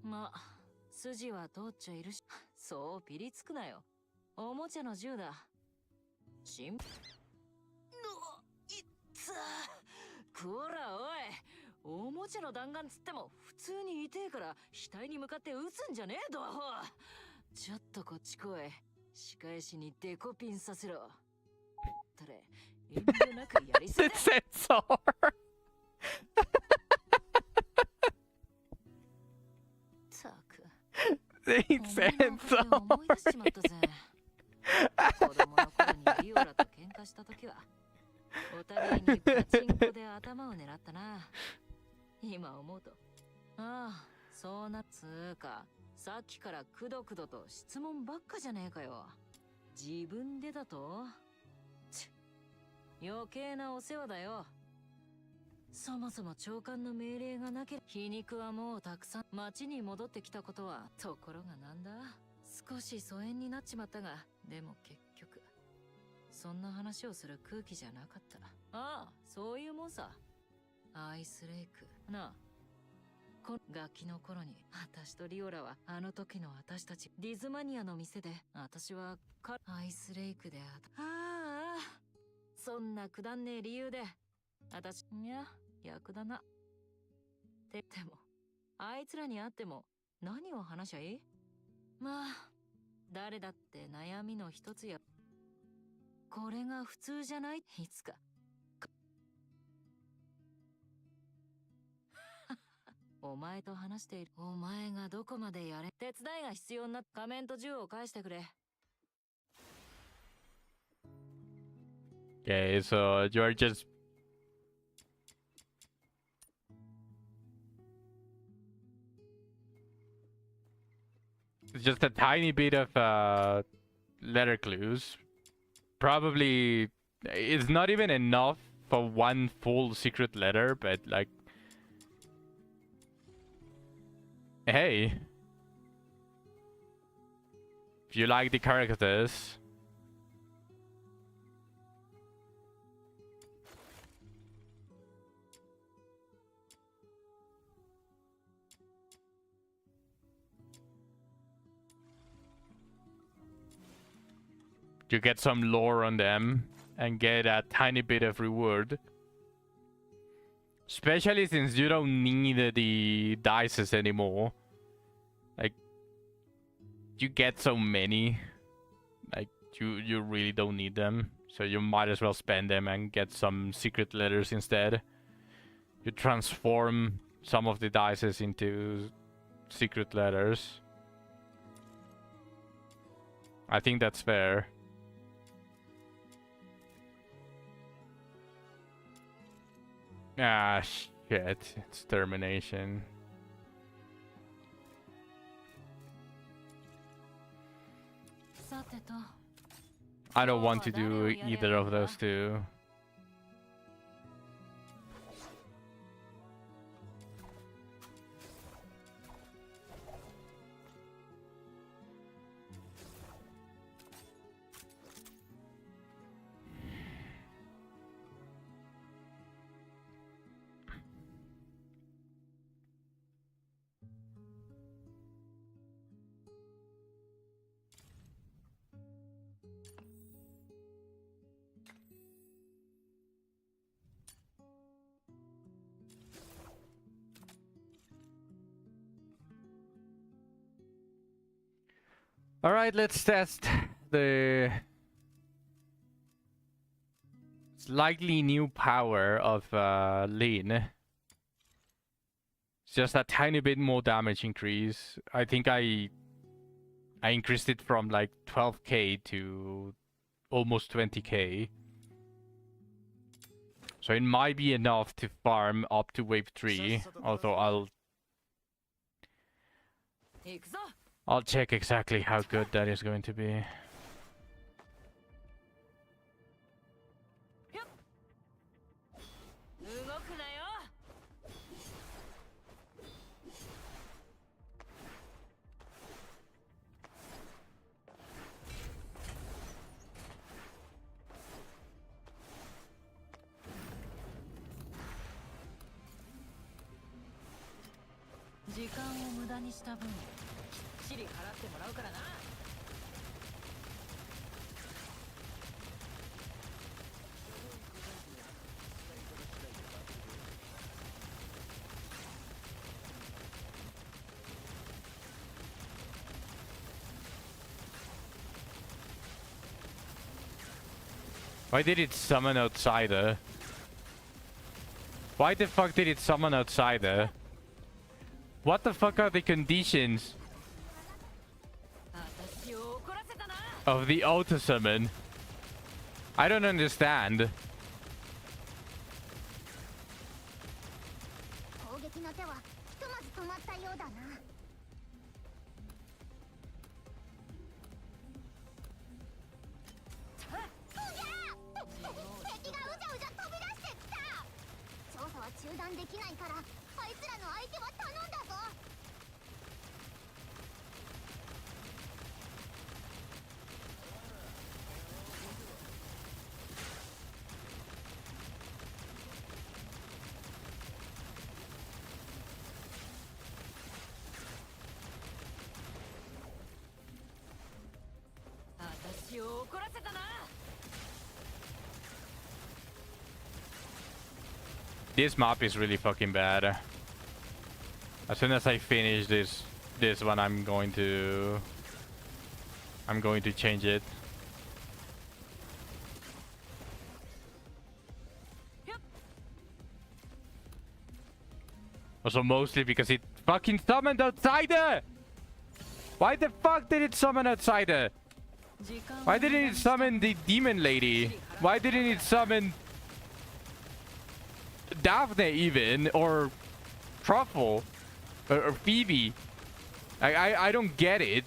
まあ、筋は通っちゃいるし、そうピリつくなよ。おもちゃの銃だ。しん。いっつー。こらおい。おもちゃの弾丸つっても普通に痛えから額に向かって撃つんじゃねえドアホ。ちょっとこっち来い。仕返しにデコピンさせろ。たれ、遠慮なくやりせ。Sensor! たく。Sensor! 思い出しちまったぜ。子供の頃にリオラと喧嘩した時は、お互いにパチンコで頭を狙ったな。今思うと、ああ、そうなっつうか、さっきからくどくどと質問ばっかじゃねえかよ。自分でだと？余計なお世話だよ。そもそも長官の命令がなければ、皮肉はもうたくさん。町に戻ってきたことは、ところがなんだ？少し疎遠になっちまったが、でも結局、そんな話をする空気じゃなかった。ああ、そういうもんさ。アイスレイク。なあ。ガキの頃に、私とリオラは、あの時の私たち、ディズマニアの店で、私は、アイスレイクでああ、そんなくだんねえ理由で、私、いや、逆だな。でも、あいつらに会っても、何を話しゃいい？まあ、誰だって悩みの一つや。これが普通じゃない？いつか。お前と話している。お前がどこまでやれ。手伝いが必要な仮面と銃を返してくれ。Okay, so you're just a tiny bit of letter clues. Probably it's not even enough for one full secret letter, but like, hey, if you like the characters, you get some lore on them and get a tiny bit of reward. Especially since you don't need the dices anymore. Like, you get so many. Like, you really don't need them. So you might as well spend them and get some secret letters instead. You transform some of the dices into secret letters. I think that's fair. Ah, shit. It's termination. I don't want to do either of those two. Alright, let's test the slightly new power of Lean. It's just a tiny bit more damage increase. I think I increased it from like 12k to almost 20k. So it might be enough to farm up to wave 3, although I'll check exactly how good that is going to be. Why did it summon Outsider? Why the fuck did it summon Outsider? What the fuck are the conditions of the auto summon? I don't understand. This map is really fucking bad. As soon as I finish this one, I'm going to change it. Also mostly because it fucking summoned Outsider! Why the fuck did it summon Outsider? Why didn't it summon the demon lady? Why didn't it summon Daphne even? Or Truffle? Or Phoebe? I don't get it.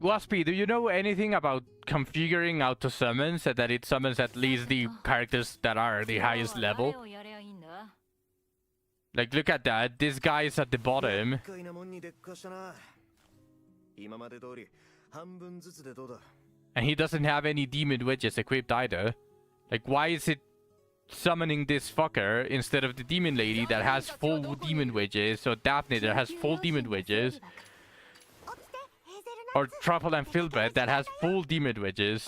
Waspy, do you know anything about configuring auto summons so that it summons at least the characters that are the highest level? Like, look at that. This guy is at the bottom. And he doesn't have any demon wedges equipped either. Like, why is it summoning this fucker instead of the demon lady that has full demon wedges, or Daphne that has full demon wedges, or Truffle and Filbert that has full demon wedges?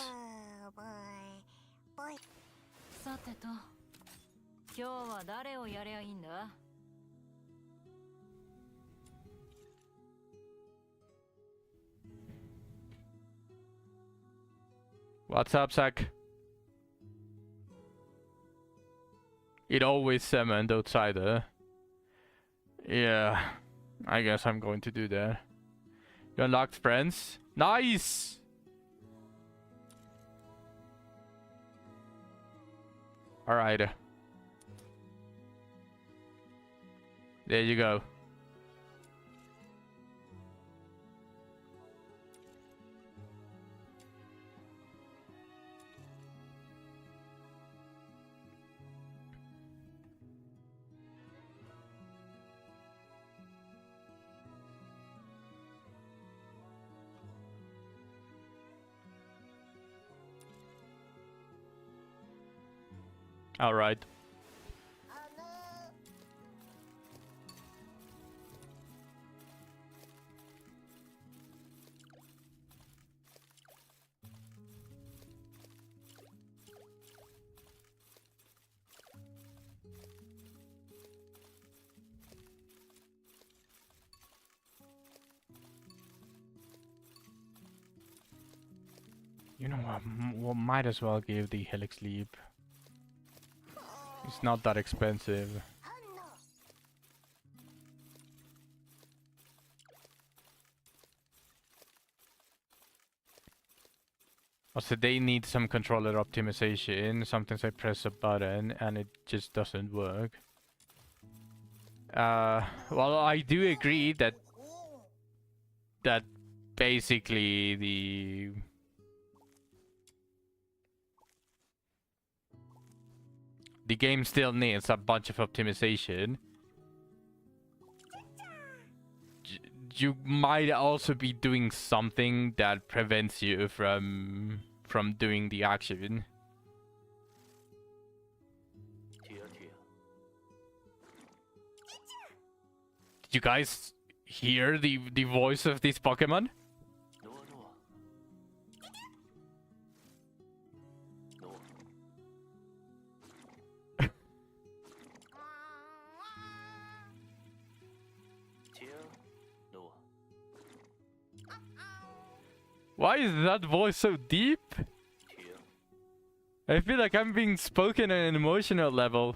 What's up, Zach? It always summoned Outsider. Yeah, I guess I'm going to do that. You unlocked friends? Nice! Alright. There you go. All right. You know what? We might as well give the Helix Leap. It's not that expensive. Also, they need some controller optimization. Sometimes I press a button and it just doesn't work. Well, I do agree that basically the game still needs a bunch of optimization. You might also be doing something that prevents you from doing the action. Did you guys hear the voice of this Pokemon? Why is that voice so deep? I feel like I'm being spoken on an emotional level.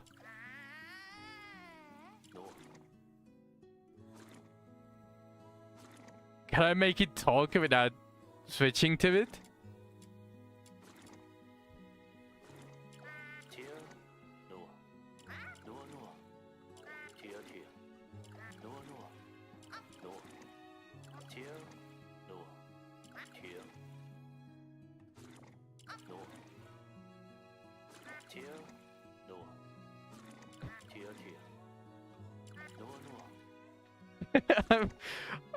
Can I make it talk without switching to it? Tear, Noah. Tear, Noah, Noah.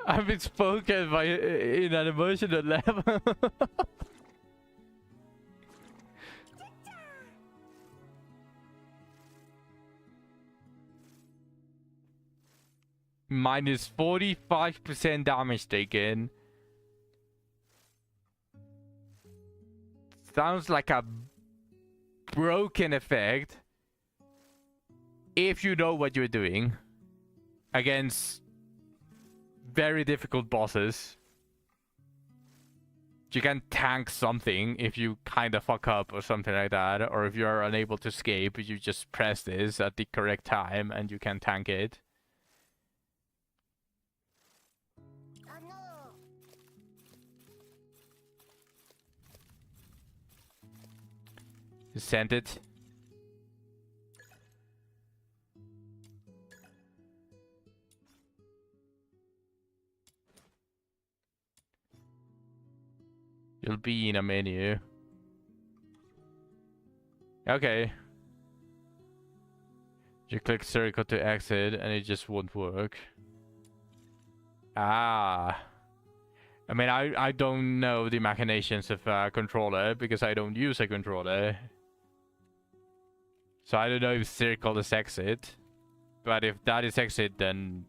I've been spoken by in an emotional level. Minus 45% damage taken. Sounds like a broken effect if you know what you're doing against very difficult bosses. You can tank something if you kind of fuck up or something like that, or if you're unable to escape, you just press this at the correct time and you can tank it. Send it. You'll be in a menu. Okay. You click circle to exit and it just won't work. Ah. I mean, I don't know the machinations of a controller because I don't use a controller. So I don't know if circle is exit. But if that is exit, then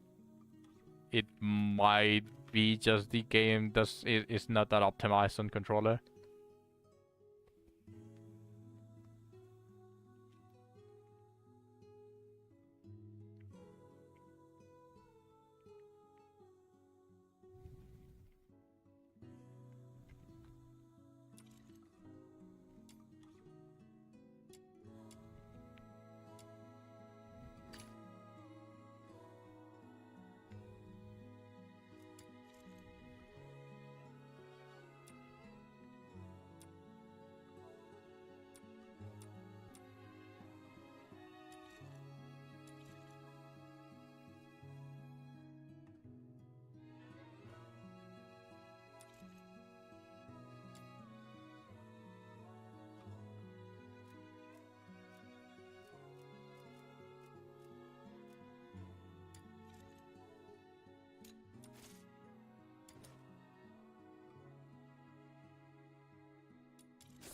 it might be just the game is not that optimized on controller.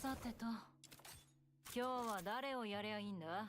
さてと、今日は誰をやりゃいいんだ？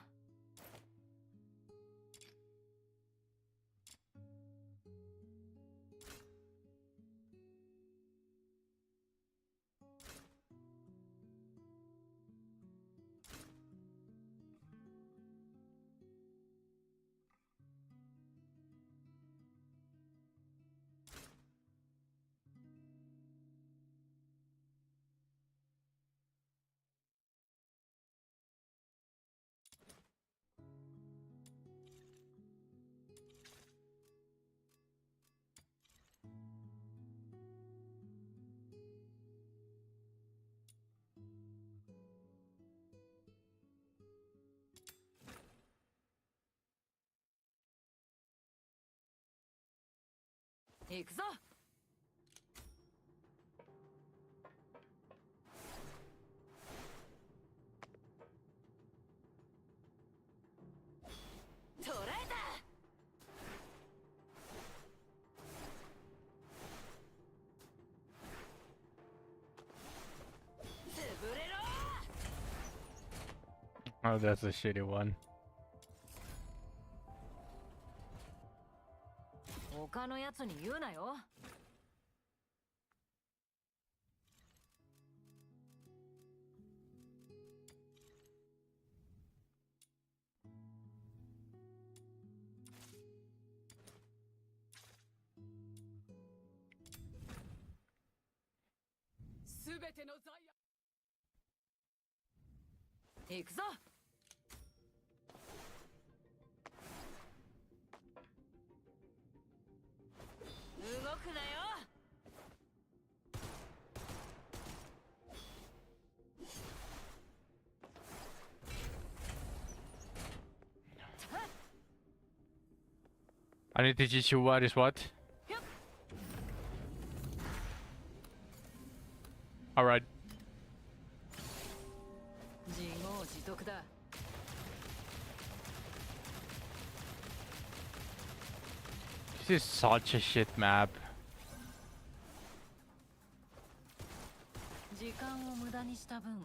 行くぞ。捕らえた。潰れろ。 Oh, that's a shitty one. 他のやつに言うなよ。すべての罪悪。行くぞ。動くなよ。I need to teach you what is what. Alright. 自業自得だ。This is such a shit map. 時間を無駄にした分きっ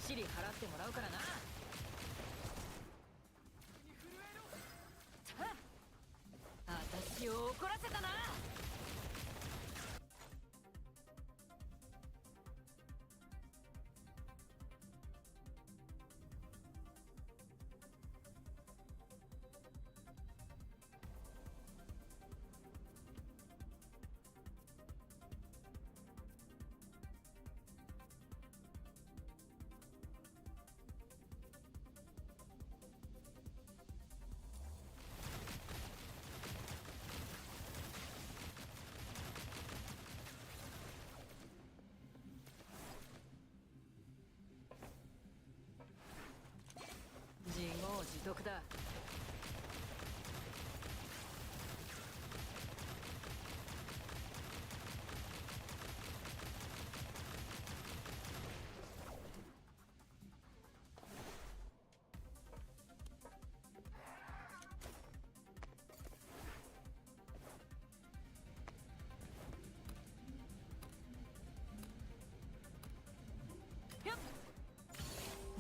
ちり払ってもらうからな。私を怒らせたな。自業自得だ。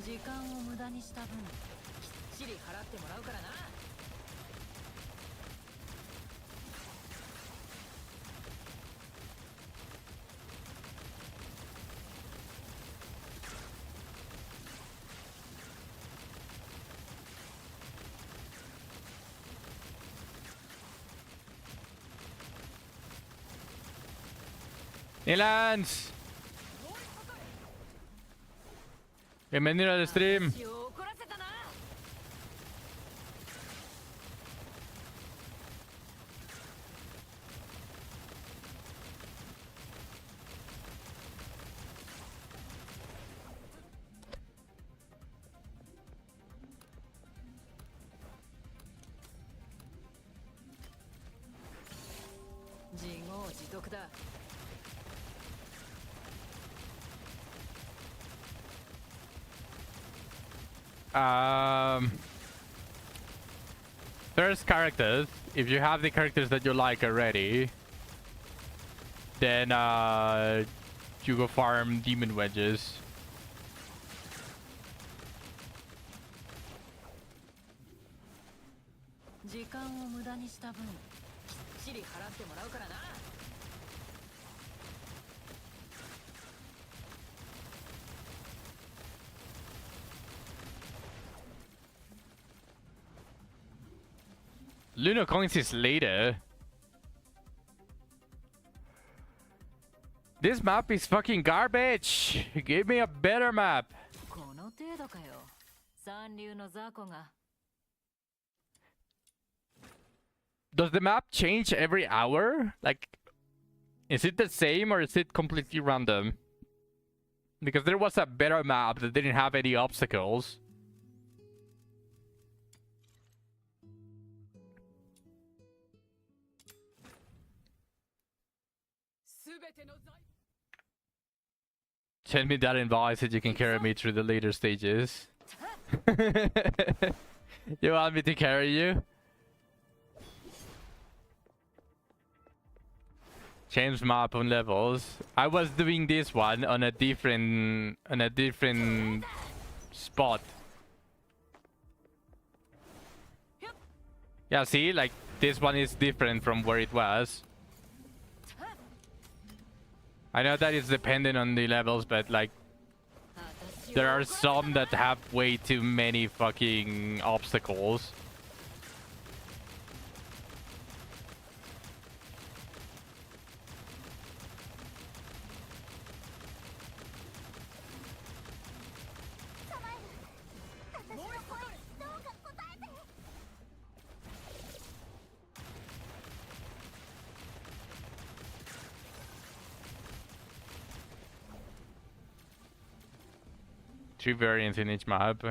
時間を無駄にした分きっちり払ってもらうからな。Nilans! Bienvenido al stream. 私を怒らせたな。自業自得だ。There's characters. If you have the characters that you like already, then you go farm demon wedges. 時間を無駄にした分きっちり払ってもらうからな。LUNO coins is later. This map is fucking garbage. Give me a better map. この程度かよ。三流の雑魚が。 Does the map change every hour? Like, is it the same or is it completely random? Because there was a better map that didn't have any obstacles. Send me that invite so you can carry me through the later stages. You want me to carry you? Change map on levels. I was doing this one on a different spot. Yeah, see, like this one is different from where it was. I know that it's dependent on the levels, but like there are some that have way too many fucking obstacles. Three variants in each map.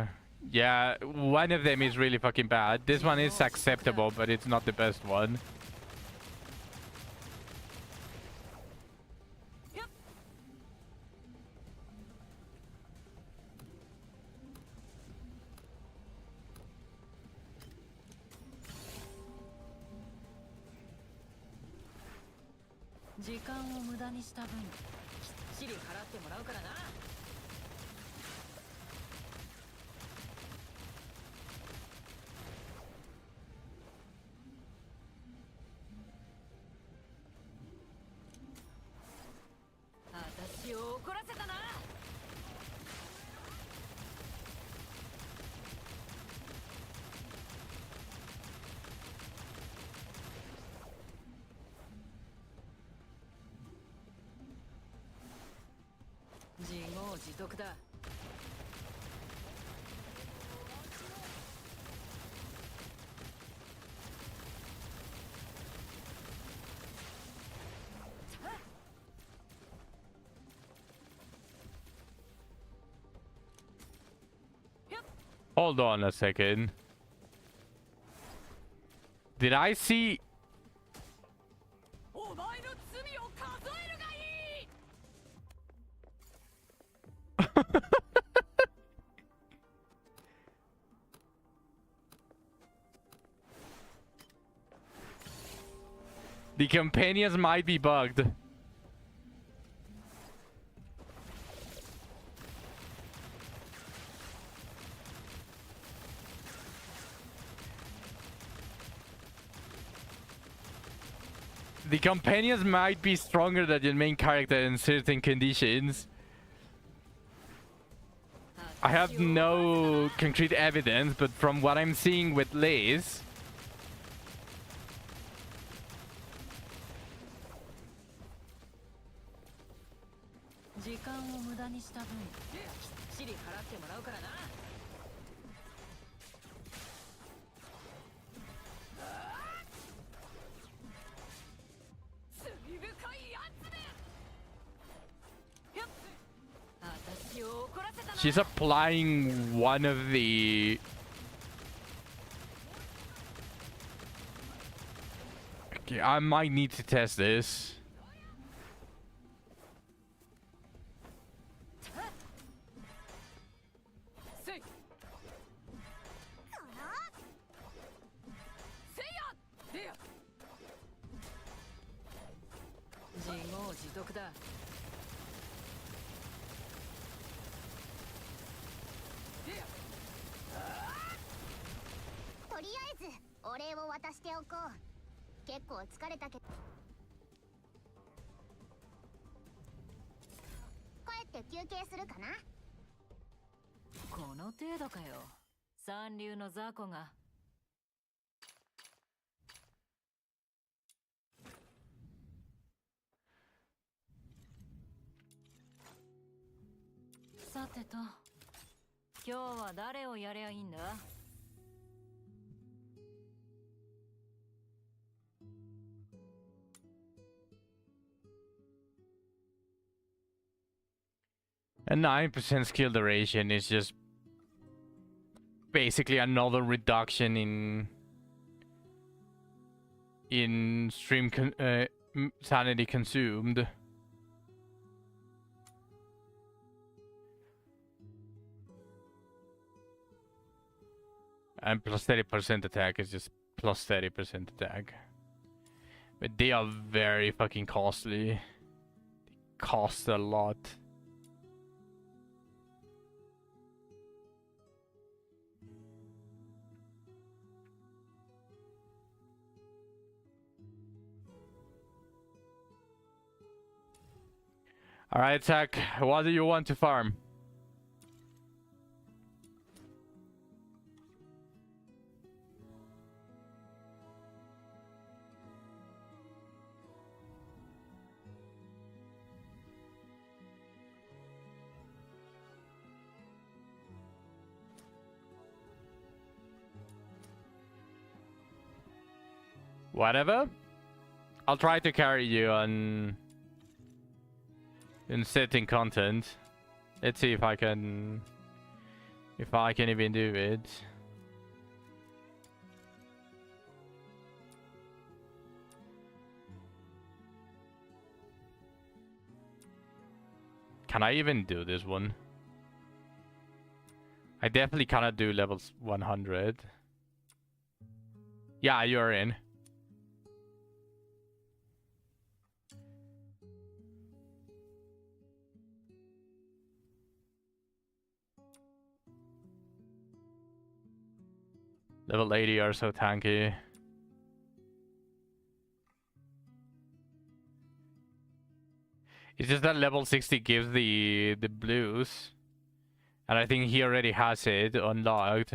Yeah, one of them is really fucking bad. This one is acceptable, but it's not the best one. 時間を無駄にした分きっちり払ってもらうからな。私を怒らせたな。自業自得だ。Hold on a second. Did I see? お前の罪を数えるがいい。 The companions might be bugged. The companions might be stronger than the main character in certain conditions. I have no concrete evidence, but from what I'm seeing with Liz,時間を無駄にした分きっちり払ってもらうからな。罪深いやつめ。私を怒らせたな。 she's applying one of the... Okay, I might need to test this. せい。せいや。せいや。自業自得だ。とりあえずお礼を渡しておこう。結構疲れたけど帰って休憩するかな。この程度かよ。三流の雑魚が。さてと、今日は誰をやりゃいいんだ。A 9% skill duration is just basically another reduction in sanity consumed. And plus 30% attack is just plus 30% attack. But they are very fucking costly. They cost a lot. Alright, Zach, what do you want to farm? Whatever. I'll try to carry you on in setting content. Let's see if I can even do it. Can I even do this one? I definitely cannot do levels 100. Yeah, you're in. Level 80 are so tanky. It's just that level 60 gives the blues. And I think he already has it unlocked.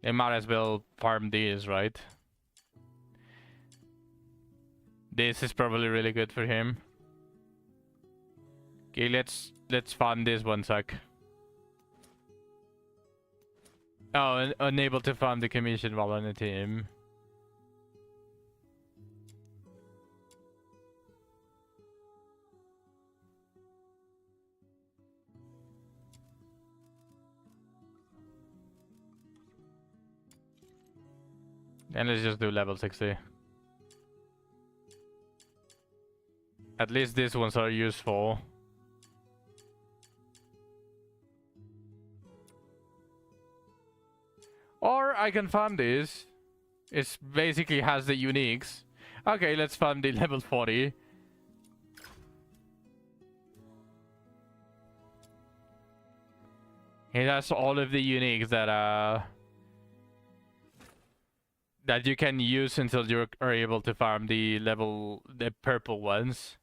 They might as well farm these, right? This is probably really good for him. Okay, let's farm this one sec. Oh, unable to farm the commission while on the team. And let's just do level 60. At least these ones are useful. Or I can farm this. It basically has the uniques. Okay, let's farm the level 40. It has all of the uniques that you can use until you are able to farm the purple ones.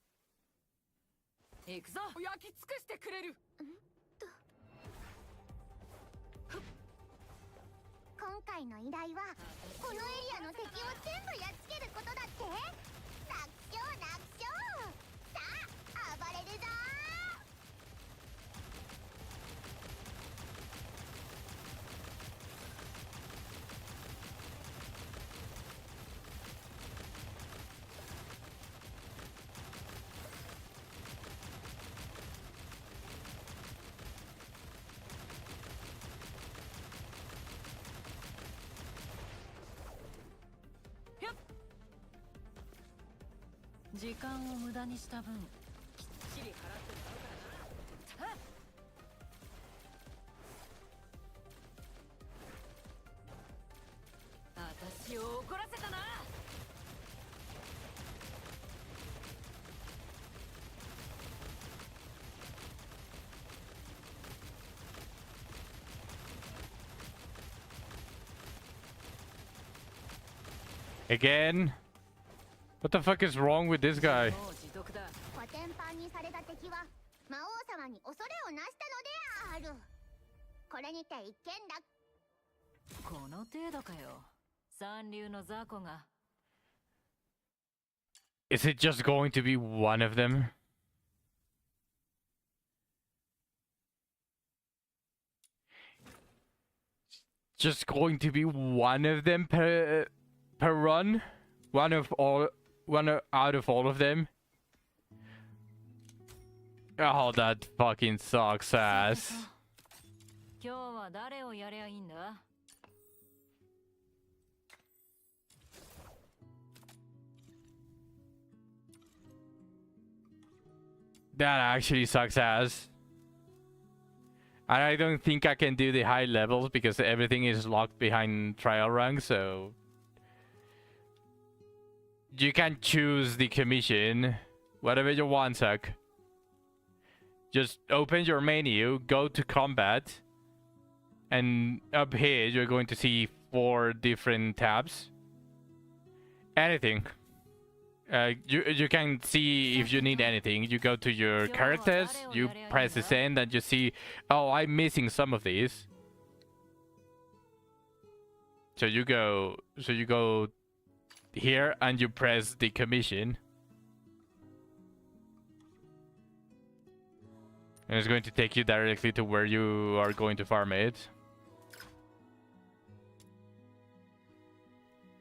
行くぞ焼き尽くしてくれる今回の依頼はこのエリアの敵を全部やっつけることだって楽勝楽勝さあ暴れるぞ時間を無駄にした分きっちり払ってもらうからな私を怒らせたな Again? What the fuck is wrong with this guy? コテンパンにされた敵は魔王様に恐れをなしたのであるこれにて一件落この程度かよ三流の雑魚が Is it just going to be one of them? Just going to be one of them per run? One out of all of them? Oh, that fucking sucks ass. 今日は誰をやりゃいいんだ That actually sucks ass. And I don't think I can do the high levels because everything is locked behind trial rank, so... You can choose the commission, whatever you want, Zach. Just open your menu, go to combat, and up here you're going to see 4 different tabs. Anything. You can see if you need anything. You go to your characters, you press the send, and you see, oh, I'm missing some of these. So you go here and you press the commission. And it's going to take you directly to where you are going to farm it.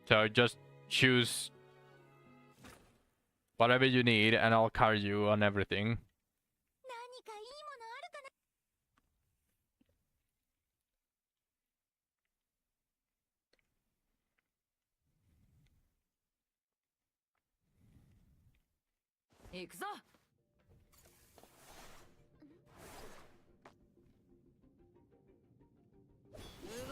So just choose whatever you need and I'll carry you on everything. 何かいいものあるかな行くぞ動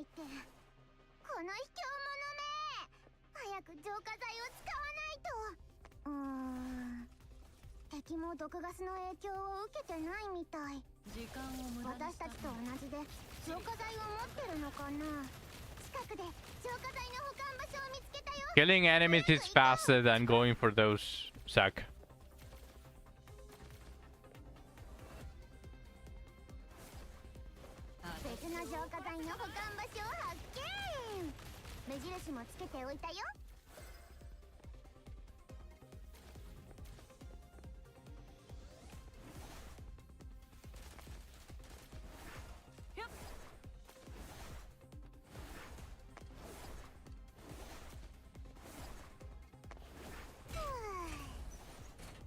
ないって。この卑怯者め、早く浄化剤を使わないと。敵も毒ガスの影響を受けてないみたい。時間を無駄にした私たちと同じで浄化剤を持ってるのかな。近くで浄化剤の保管場所を見つけたよ。 Killing enemies is faster than going for those sack. 別の浄化剤の保管場所を発見。目印もつけておいたよ。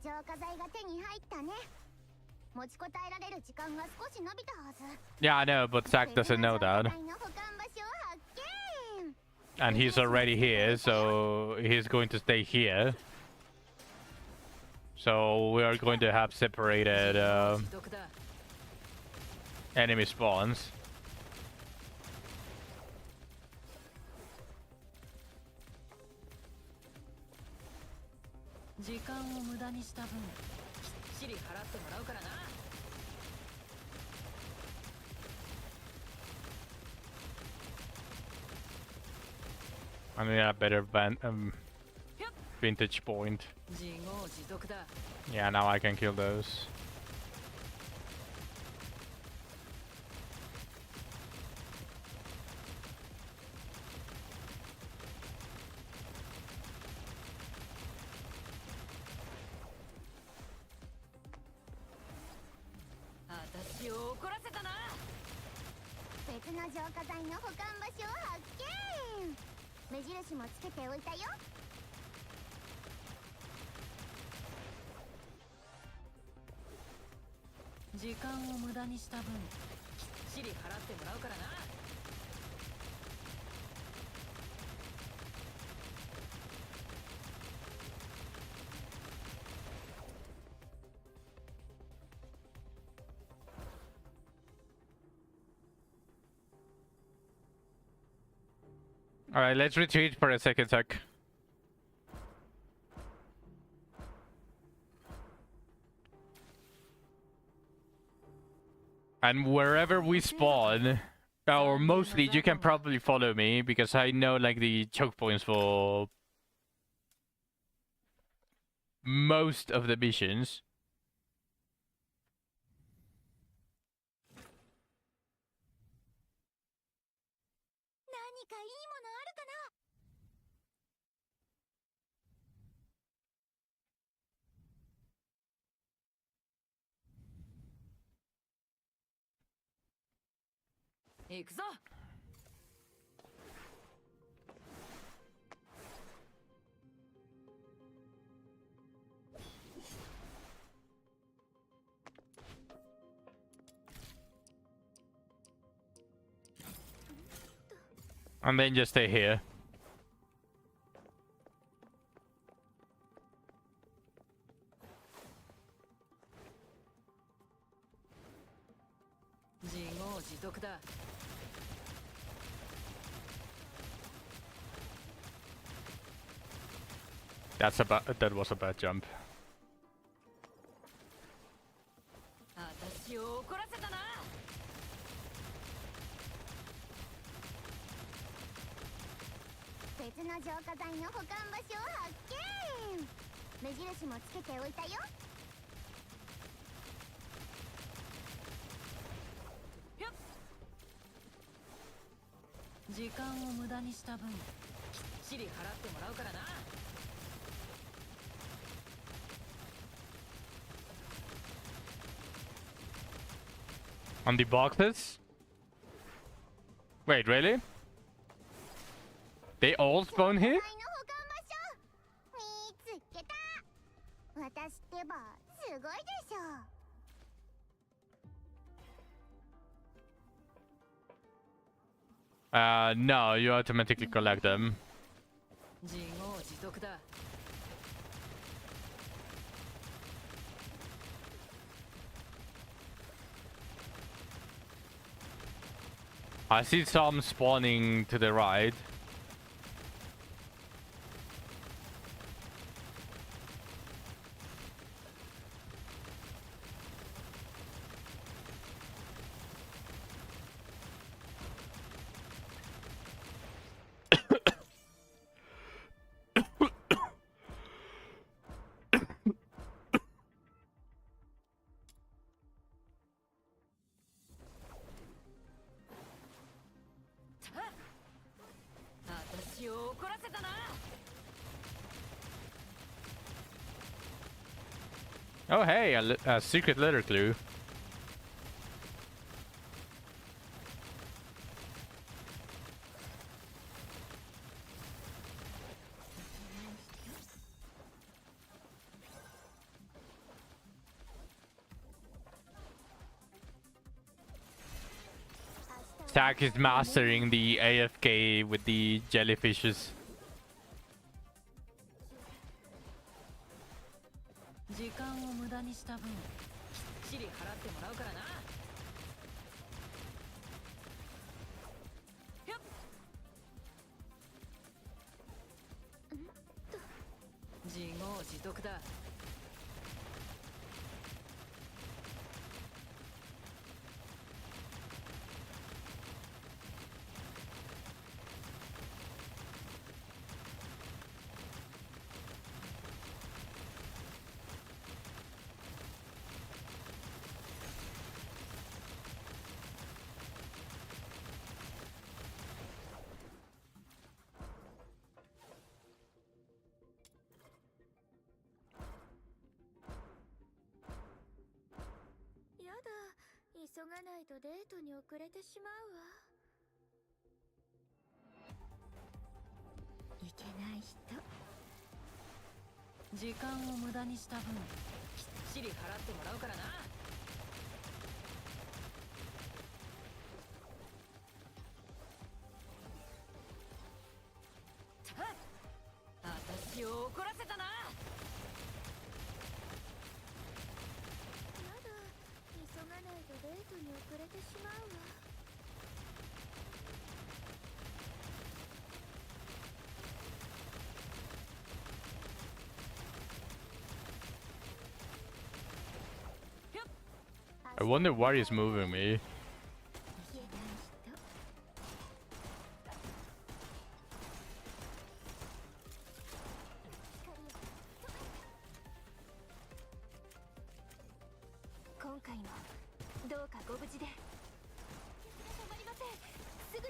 浄化剤が手に入ったね。持ちこたえられる時間が少し伸びたはず。 Yeah, I know, but Zack doesn't know that. And he's already here, so he's going to stay here. So we are going to have separated enemy spawns. 時間を無駄にした分きっちり払ってもらうからな。I need a better vintage point. 自業自得だ。 Yeah, now I can kill those.「別の浄化剤の保管場所を発見。目印もつけておいたよ。時間を無駄にした分きっちり払ってもらうからな。 Alright, let's retreat for a second, Zack. And wherever we spawn, or mostly you can probably follow me because I know like the choke points for most of the missions. 何かいいものあるかな。行くぞ。 And then just stay here. 自業自得だ。 That was a bad jump. 私を怒らせたな。 別の浄化剤の保管場所を発見。目印もつけておいたよ。時間を無駄にした分きっちり払ってもらうからな。 On the boxes? Wait, really? They all spawn here? 浄化剤の保管場所見つけた。私ってばすごいでしょ。 No, you automatically collect them. 自業自得だ。 「I see some spawning to the right. Oh hey, a secret letter clue. Tak is mastering the AFK with the jellyfishes. 時間を無駄にした分きっちり払ってもらうからな。よっ。自業自得だ。急がないとデートに遅れてしまうわ。いけない人。時間を無駄にした分きっちり払ってもらうからな。私を怒らせたな。急がないとデートに遅れてしまうわ。I wonder what is moving me. 今回もどうかご無事で。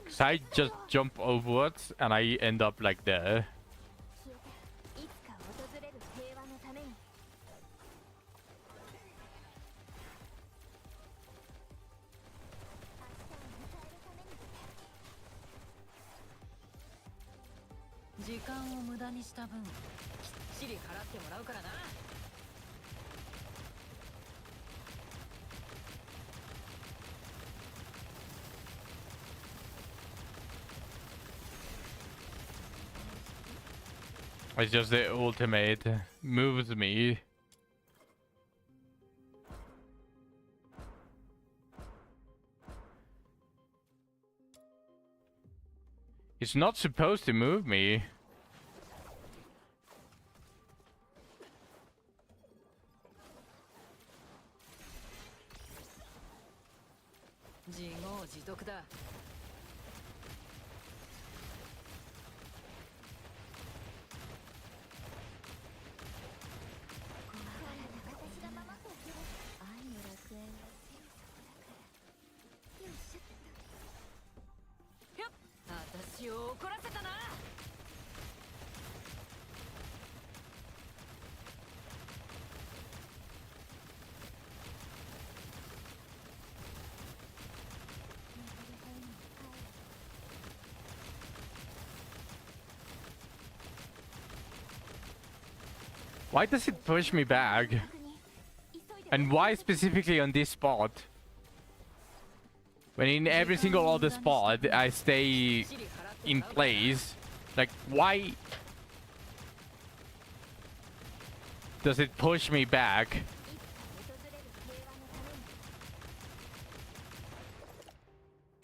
Cause I just jump overwards and I end up like there. いつか訪れる平和のために。時間を無駄にした分きっちり払ってもらうからな。It's just the ultimate moves me. It's not supposed to move me. 自業自得だ。私を怒らせたな。Why does it push me back? And why specifically on this spot? When in every single other spot I stay in place. Like, why does it push me back?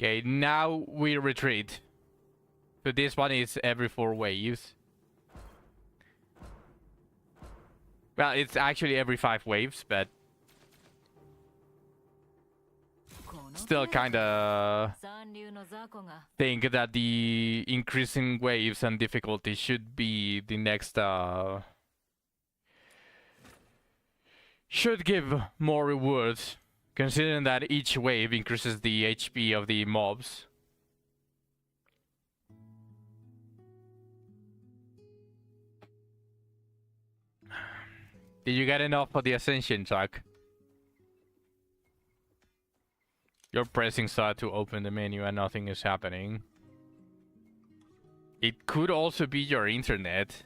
Okay, now we retreat. So this one is every 4 waves. Well, it's actually every 5 waves, but still kinda think that the increasing waves and difficulty should be the next should give more rewards, considering that each wave increases the HP of the mobs. Did you get enough for the Ascension, Chuck? You're pressing start to open the menu and nothing is happening. It could also be your internet.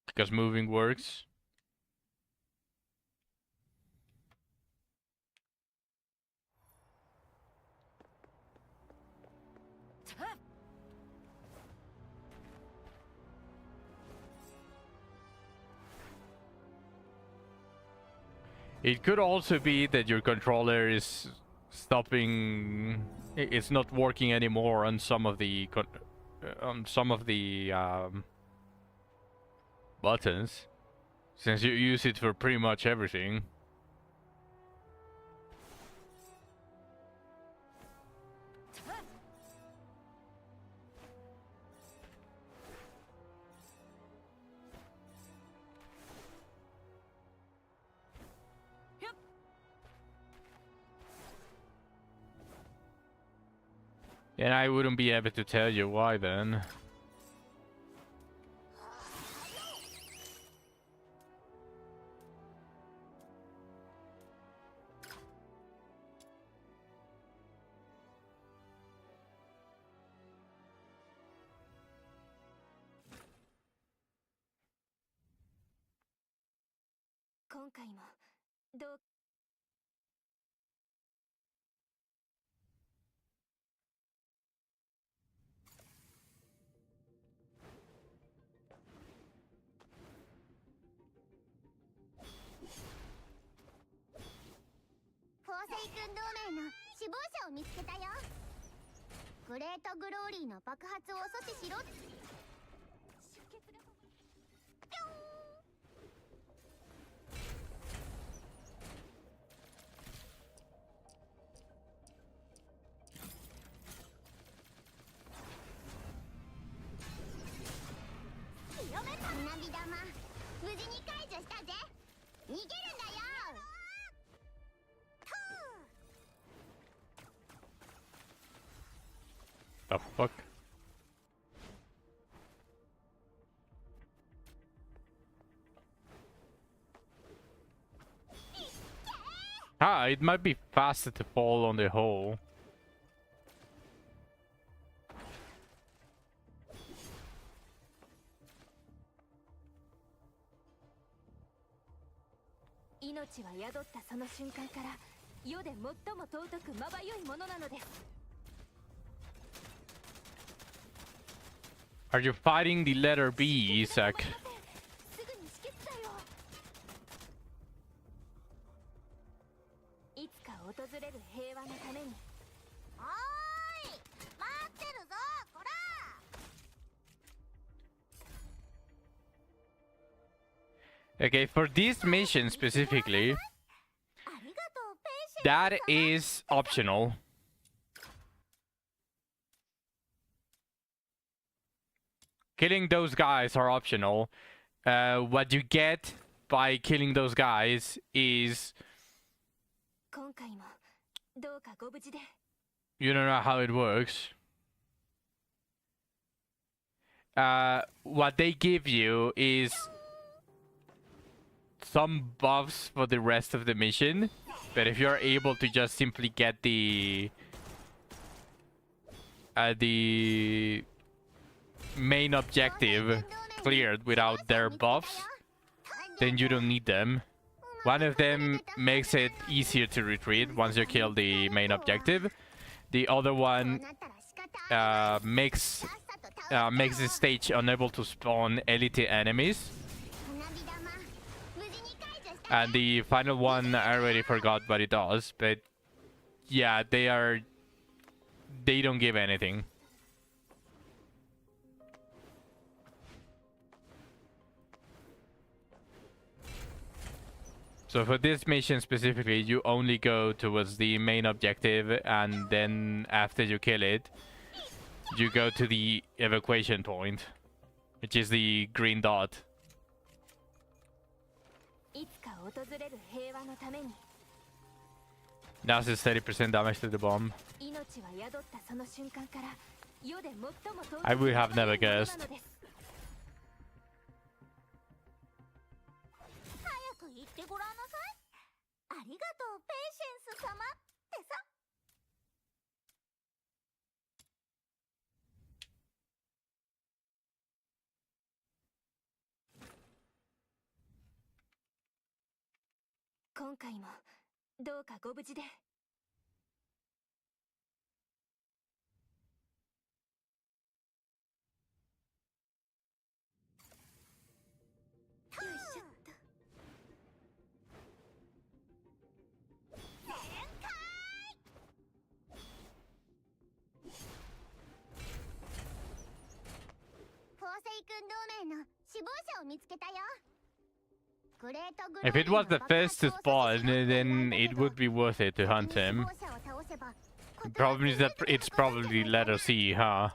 Because moving works. It could also be that your controller is stopping. It's not working anymore on some of the buttons, since you use it for pretty much everything. And I wouldn't be able to tell you why then. The fuck? Ah, it might be faster to fall on the hole. Are you fighting the letter B, Isaac? Okay, for this mission specifically, that is optional. Killing those guys are optional. What you get by killing those guys is... You don't know how it works. What they give you is some buffs for the rest of the mission, but if you're able to just simply get the main objective cleared without their buffs, then you don't need them. One of them makes it easier to retreat once you kill the main objective. The other one makes makes the stage unable to spawn elite enemies. 花火玉無事に解除した And the final one, I already forgot what it does, but yeah, they don't give anything. So for this mission specifically, you only go towards the main objective, and then after you kill it, you go to the evacuation point, which is the green dot. いつか訪れる平和のために That's his 30% damage to the bomb. 命は宿ったその瞬間から世で最も尊い I would have never ものな guessed. のです早く言ってごらんなさいありがとうペイシェンス様ってさ今回もどうかご無事でよいしょっとフォーセイ君同盟の死亡者を見つけたよ If it was the first to spawn, then it would be worth it to hunt him. The problem is that it's probably letter C, huh?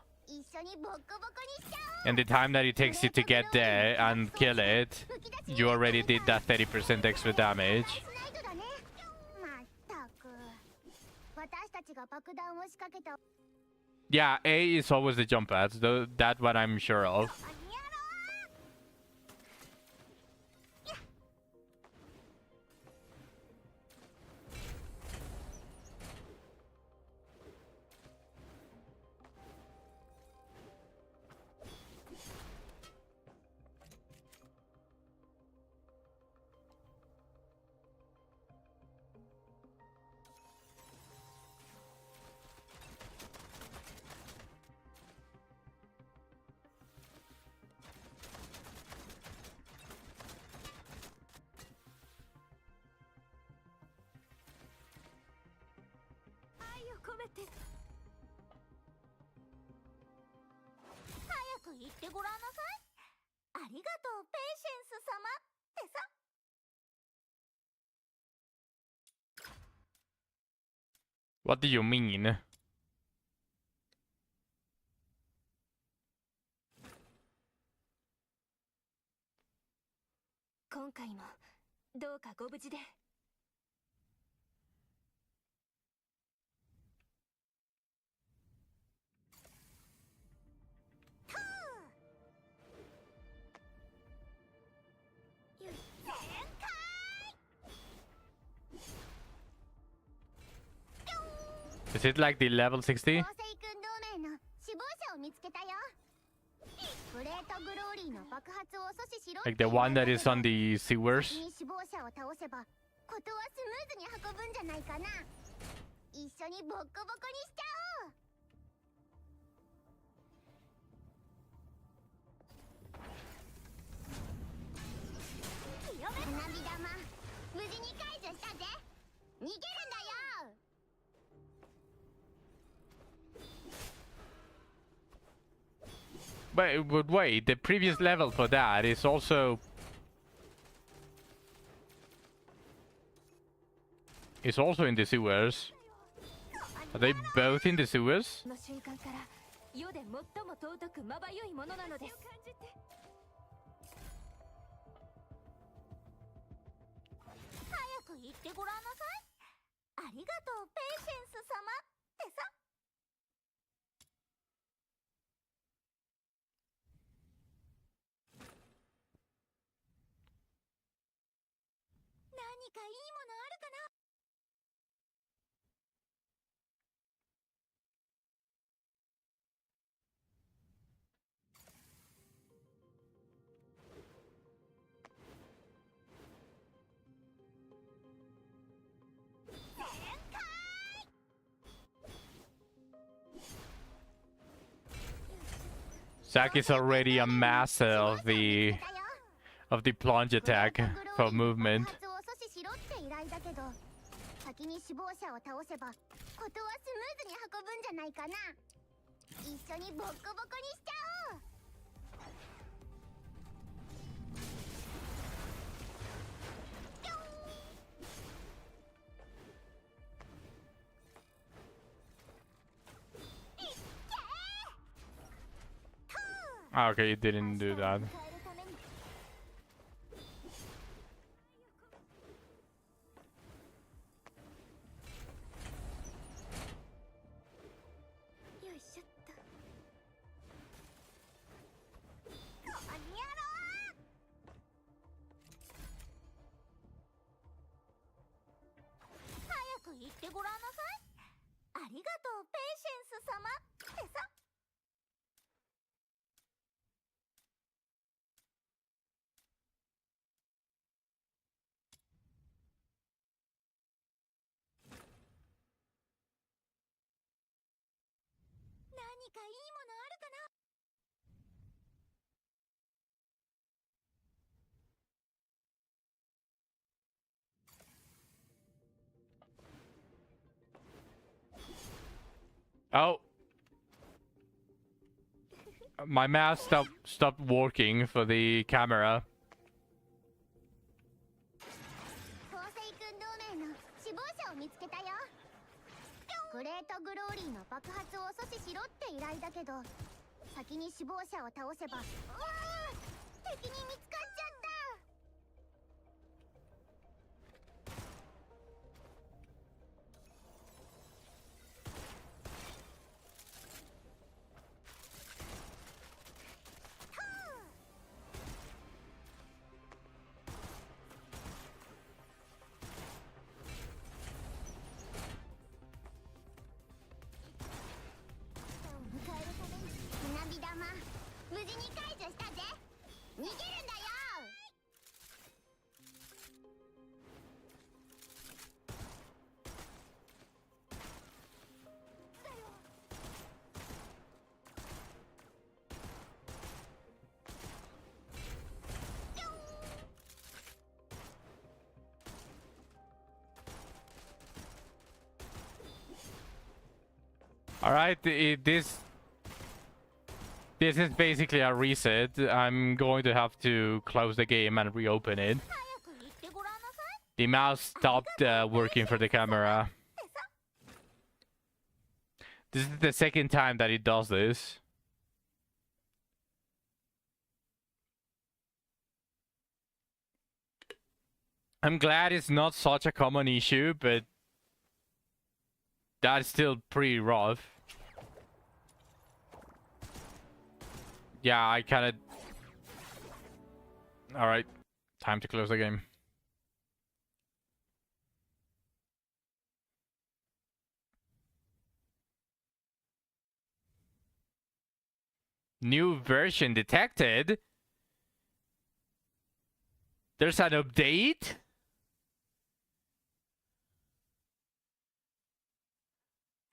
And the time that it takes you to get there and kill it, you already did that 30% extra damage. Yeah, A is always the jump pad, though that one I'm sure of. What do you mean? 今回もどうかご無事で Is it like the level 60? フォーセイ君同盟の死亡者を見つけたよグレートグローリーの爆発を阻止しろ Like the one that is on the sewers? 先に死亡者を倒せばことはスムーズに運ぶんじゃないかな一緒にボッコボコにしちゃおう花火玉無事に解除したぜ逃げるんだよ But wait, the previous level for that is also... Is also in the sewers. Are they both in the sewers? この瞬間から世で最も尊くまばゆいものなのです早く言ってごらんなさいありがとうペイシェンス様ってさ何かいいものあるかな Zack is already a master of the plunge attack for movement. 先に死亡者を倒せば事はスムーズに運ぶんじゃないかな。一緒にボッコボコにしちゃおう。Okay, you didn't do that. Oh, my mouse stopped working for the camera. グレートグローリーの爆発を阻止しろって依頼だけど、先に死亡者を倒せば、うわー、敵に見つかっちゃった。無事に解除したぜ。逃げるんだよ。All right, this is basically a reset. I'm going to have to close the game and reopen it. The mouse stopped working for the camera. This is the second time that it does this. I'm glad it's not such a common issue, but that's still pretty rough. Yeah, I kinda... Alright, time to close the game. New version detected? There's an update?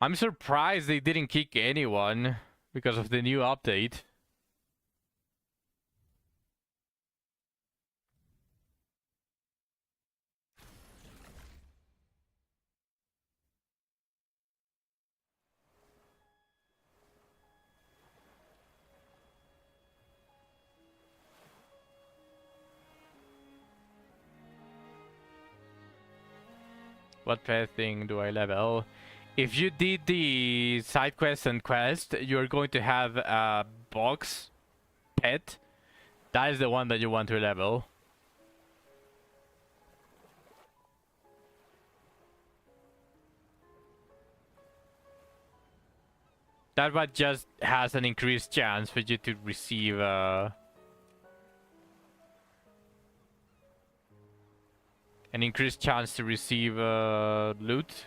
I'm surprised they didn't kick anyone because of the new update. What pet thing do I level? If you did the side quest and quest, you're going to have a box pet. That is the one that you want to level. That one just has an increased chance for you to receive an increased chance to receive loot.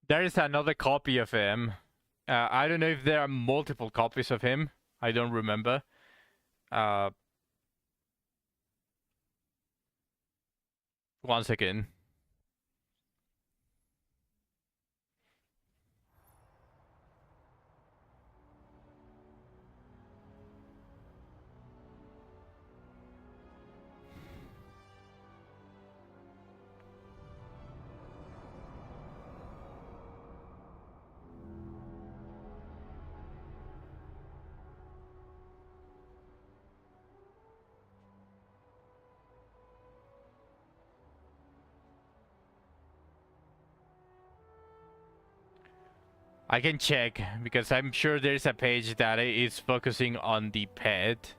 There is another copy of him. I don't know if there are multiple copies of him. I don't remember. One second. I can check because I'm sure there's a page that is focusing on the pet.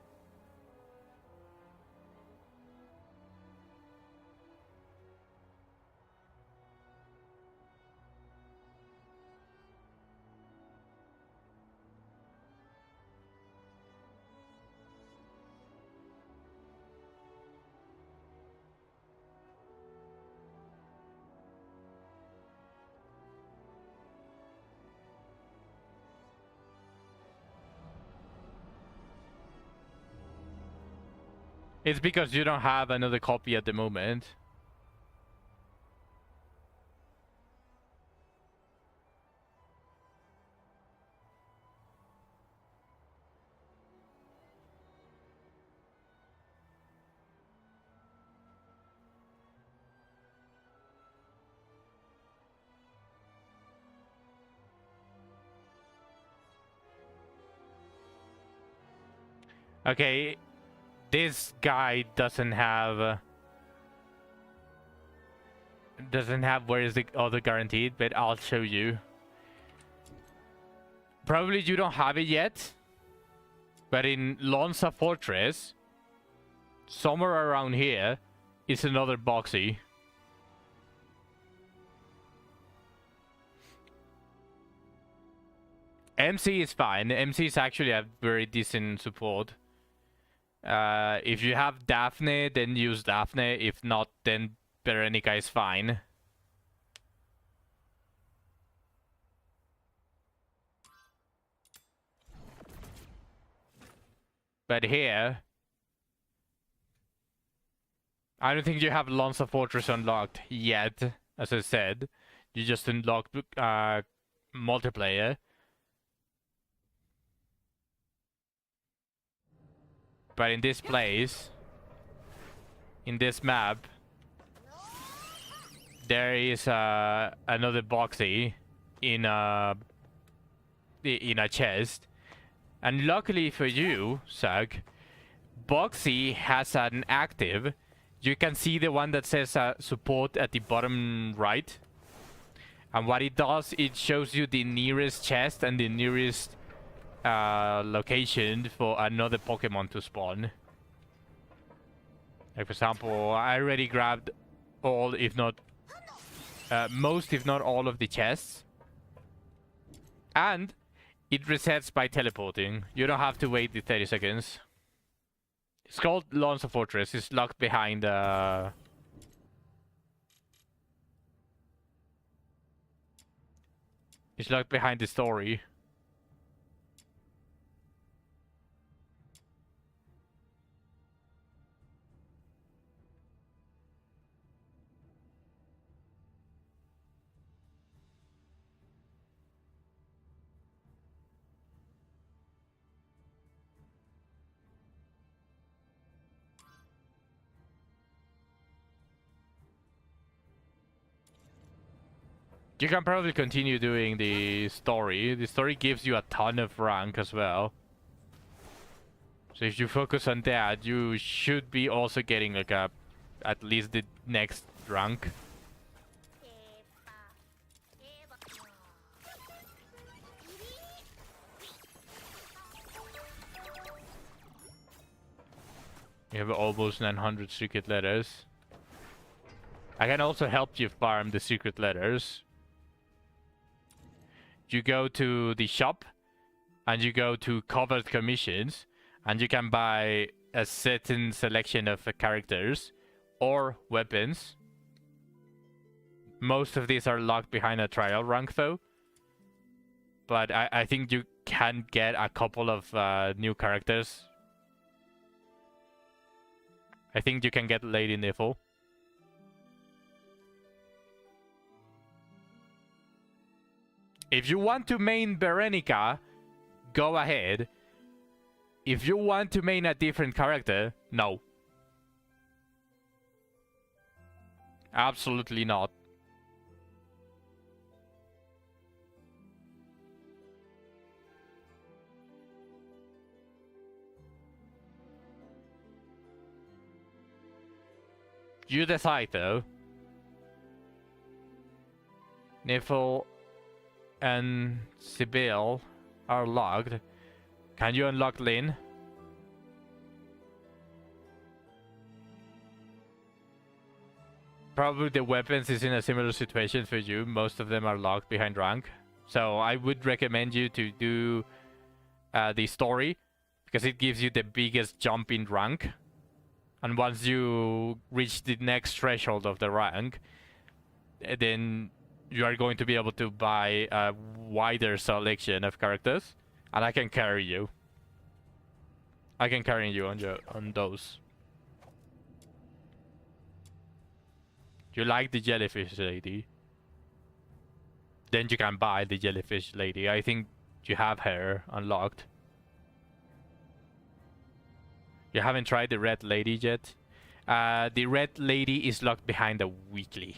It's because you don't have another copy at the moment. Okay, this guy doesn't have where is the other guaranteed, but I'll show you. Probably you don't have it yet, but in Lonsa Fortress, somewhere around here, is another boxy. MC is fine. MC is actually a very decent support. If you have Daphne, then use Daphne. If not, then Berenica is fine. But here, I don't think you have Lonsa Fortress unlocked yet. As I said, you just unlocked multiplayer. But in this place, in this map, there is another boxy in a chest, and luckily for you, Sug, boxy has an active. You can see the one that says support at the bottom right, and what it does, it shows you the nearest chest and the nearest location for another Pokemon to spawn. Like for example, I already grabbed all, if not most, if not all of the chests, and it resets by teleporting. You don't have to wait the 30 seconds. It's called Lonsa Fortress. It's locked behind it's locked behind the story. You can probably continue doing the story. The story gives you a ton of rank as well. So if you focus on that, you should be also getting like at least the next rank. You have almost 900 secret letters. I can also help you farm the secret letters. You go to the shop and you go to covered commissions and you can buy a certain selection of characters or weapons. Most of these are locked behind a trial rank though. But I think you can get a couple of new characters. I think you can get Lady Niffle. If you want to main Berenica, go ahead. If you want to main a different character, no. Absolutely not. You decide though. Niffle and Sibyl are locked. Can you unlock Lynn? Probably the weapons is in a similar situation for you. Most of them are locked behind rank. So I would recommend you to do the story, because it gives you the biggest jump in rank. And once you reach the next threshold of the rank, then you are going to be able to buy a wider selection of characters. And I can carry you. I can carry you on those. You like the jellyfish lady? Then you can buy the jellyfish lady. I think you have her unlocked. You haven't tried the red lady yet? The red lady is locked behind a weekly.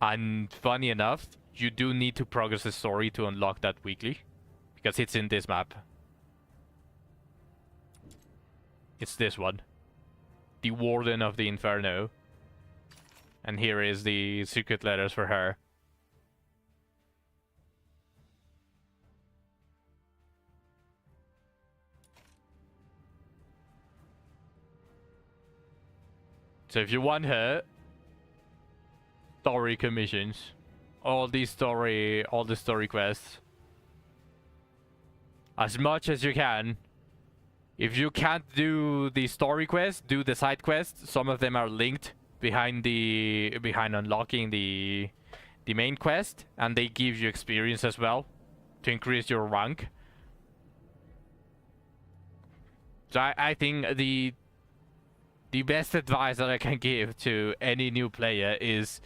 And funny enough, you do need to progress the story to unlock that weekly. Because it's in this map. It's this one. The Warden of the Inferno. And here is the secret letters for her. So if you want her, story commissions, all the story quests, as much as you can. If you can't do the story quests, do the side quests. Some of them are linked behind unlocking the main quest, and they give you experience as well to increase your rank. So I think the best advice that I can give to any new player is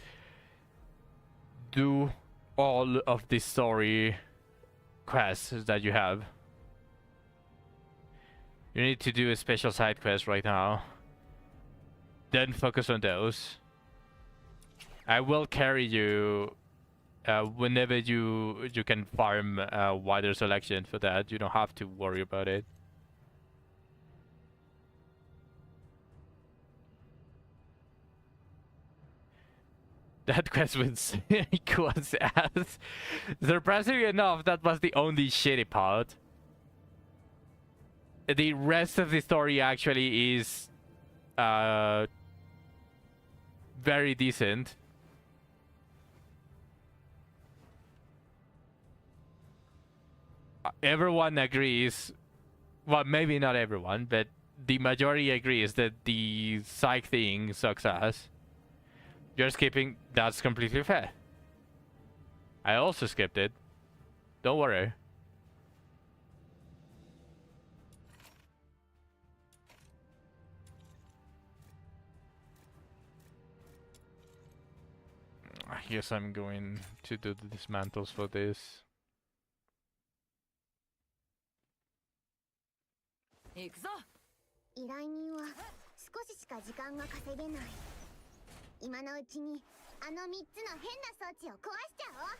do all of the story quests that you have. You need to do a special side quest right now. Then focus on those. I will carry you whenever you can farm a wider selection for that. You don't have to worry about it. That quest was equals ass. Surprisingly enough, that was the only shitty part. The rest of the story actually is very decent. Everyone agrees, well, maybe not everyone, but the majority agrees that the psych thing sucks ass. You're skipping, that's completely fair. I also skipped it. Don't worry. I guess I'm going to do the dismantles for this. 行くぞ。依頼人は少ししか時間が稼げない。今のうちにあの3つの変な装置を壊しちゃおう。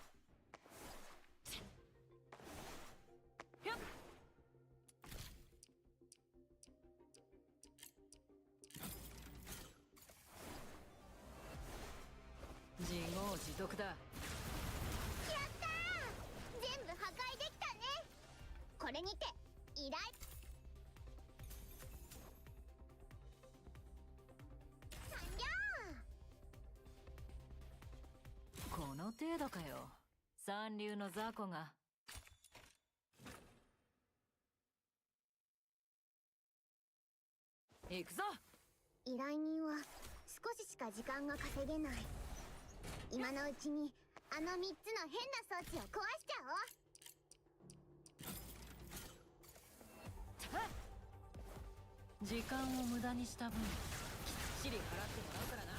自業自得だ。やったー！全部破壊できたね。これにて依頼完了。この程度かよ。三流の雑魚が。行くぞ。依頼人は少ししか時間が稼げない。今のうちにあの3つの変な装置を壊しちゃおう。時間を無駄にした分きっちり払ってもらうからな。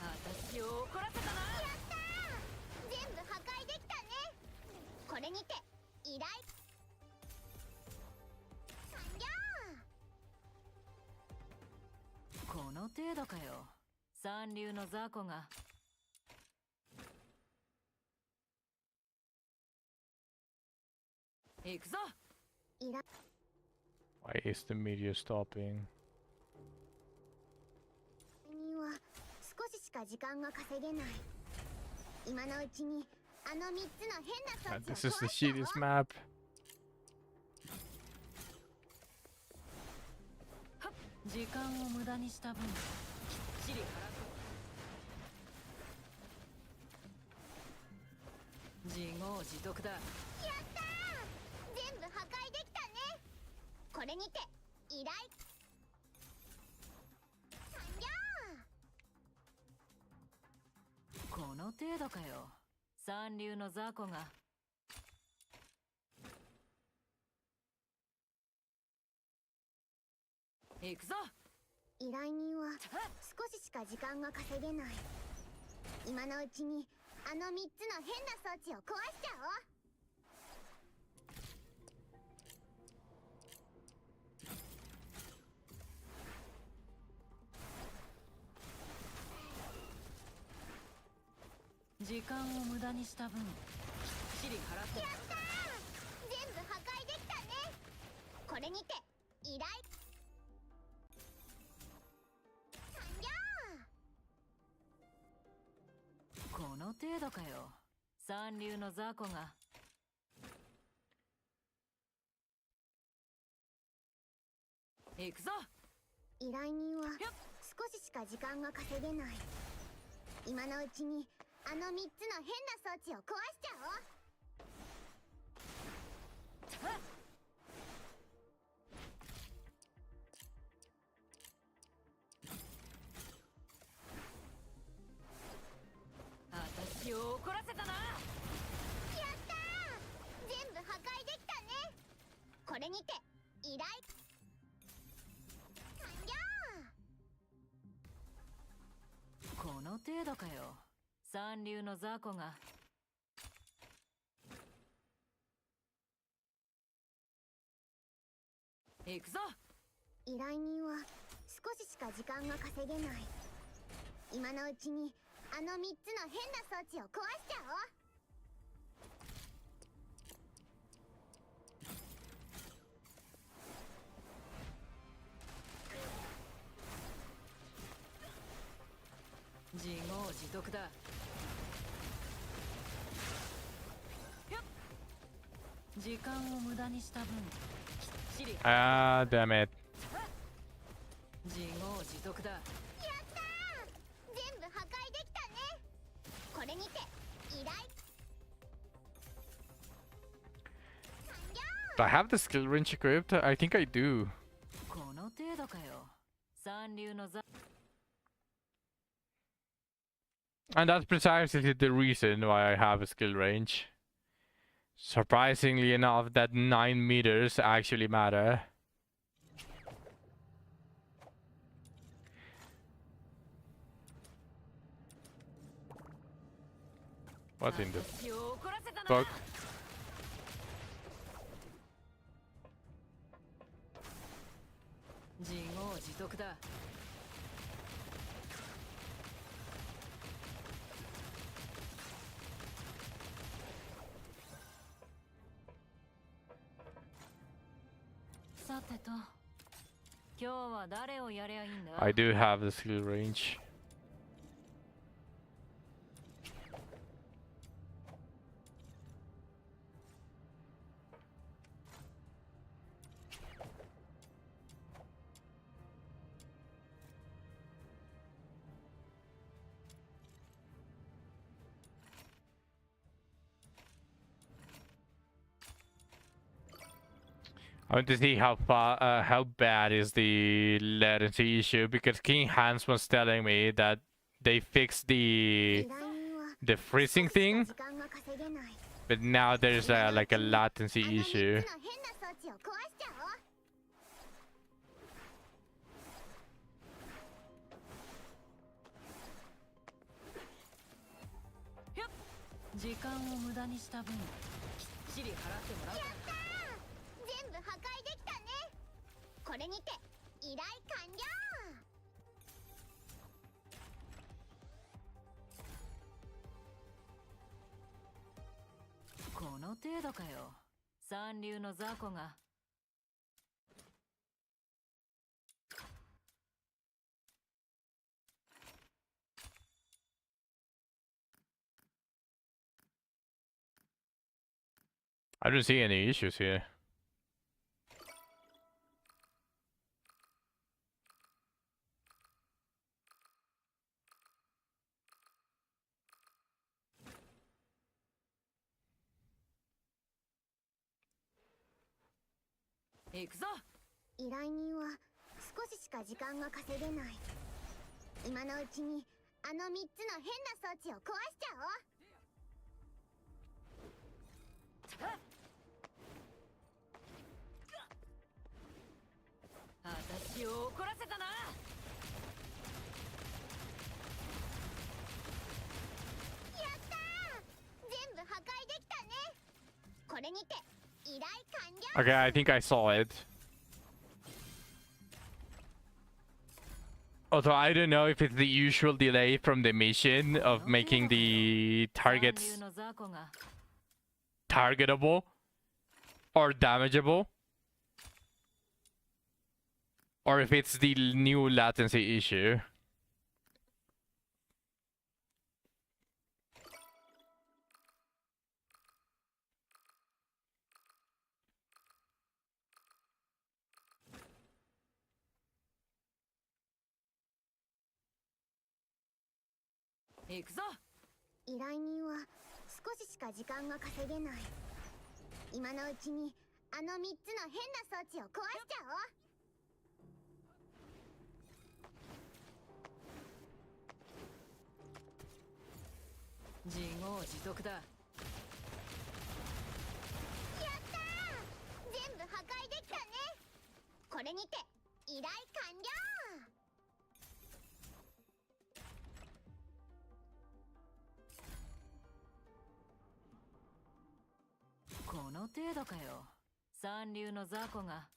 私を怒らせたな。やったー、全部破壊できたね。これにて依頼完了。この程度かよ。三流の雑魚が。行くぞ。依頼 Why is the media stopping? 人は少ししか時間が稼げない。今のうちにあの3つの変な God, 装 this 置を is the 壊しちゃお shittiest う。 map. 時間を無駄にした分きっちり払って自業自得だ。やったー、全部破壊できたね。これにて依頼完了。この程度かよ。三流の雑魚が。行くぞ。依頼人は少ししか時間が稼げない。今のうちにあの3つの変な装置を壊しちゃおう。時間を無駄にした分きっちり払ってやったー、全部破壊できたね。これにて依頼完了。この程度かよ。三流の雑魚が。行くぞ。依頼人は少ししか時間が稼げない。今のうちにあの3つの変な装置を壊しちゃおう。私を怒らせたな。やったー、全部破壊できたね。これにて依頼完了。この程度かよ。三流の雑魚が。行くぞ。依頼人は少ししか時間が稼げない。今のうちにあの3つの変な装置を壊しちゃおう。自業自得だ。時間を無駄にした分きっちり Ah, damn it. 自業自得だ。やったー、全部破壊できたね。これにて依頼完了。 Do I have the skill wrench equipped? I think I do. この程度かよ。三流の雑 And that's precisely the reason why I have a skill range. Surprisingly enough, that 9 meters actually matter. What in the 私を怒らせたな。 fuck? 自業自得だ。さてと、今日は誰をやりゃいいんだ。 I do have the skill range. I want to see how bad is the latency issue, because King Hans was telling me that they fixed 依頼人は the 少し freezing しか thing, 時間が稼げない but now there's 今のう like a ちに latency あの3つ issue. の変な装置を壊しちゃおう時間を無駄にした分きっちり払ってもらうから全部破壊できたねこれにて依頼完了この程度かよ三流の雑魚が I don't see any issues here.行くぞ依頼人は少ししか時間が稼げない今のうちにあの3つの変な装置を壊しちゃおう私を怒らせたなやったー全部破壊できたねこれにて依頼完了 Okay, I think I saw it. Although I don't know if it's the usual delay from the mission of making the 三流 targets の雑魚が targetable or damageable, or if it's the new latency issue.行くぞ依頼人は少ししか時間が稼げない今のうちにあの3つの変な装置を壊しちゃおう自業自得だやったー全部破壊できたねこれにて依頼完了 この程度かよ三流の雑魚が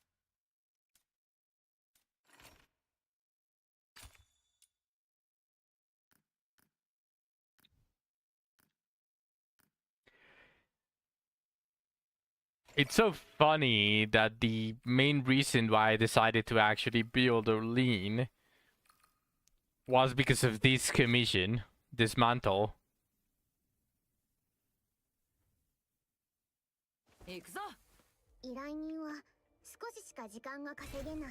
It's so funny that the main reason why I decided to actually build a lean was because of this commission, this mantle. 行くぞ依頼人は少ししか時間が稼げない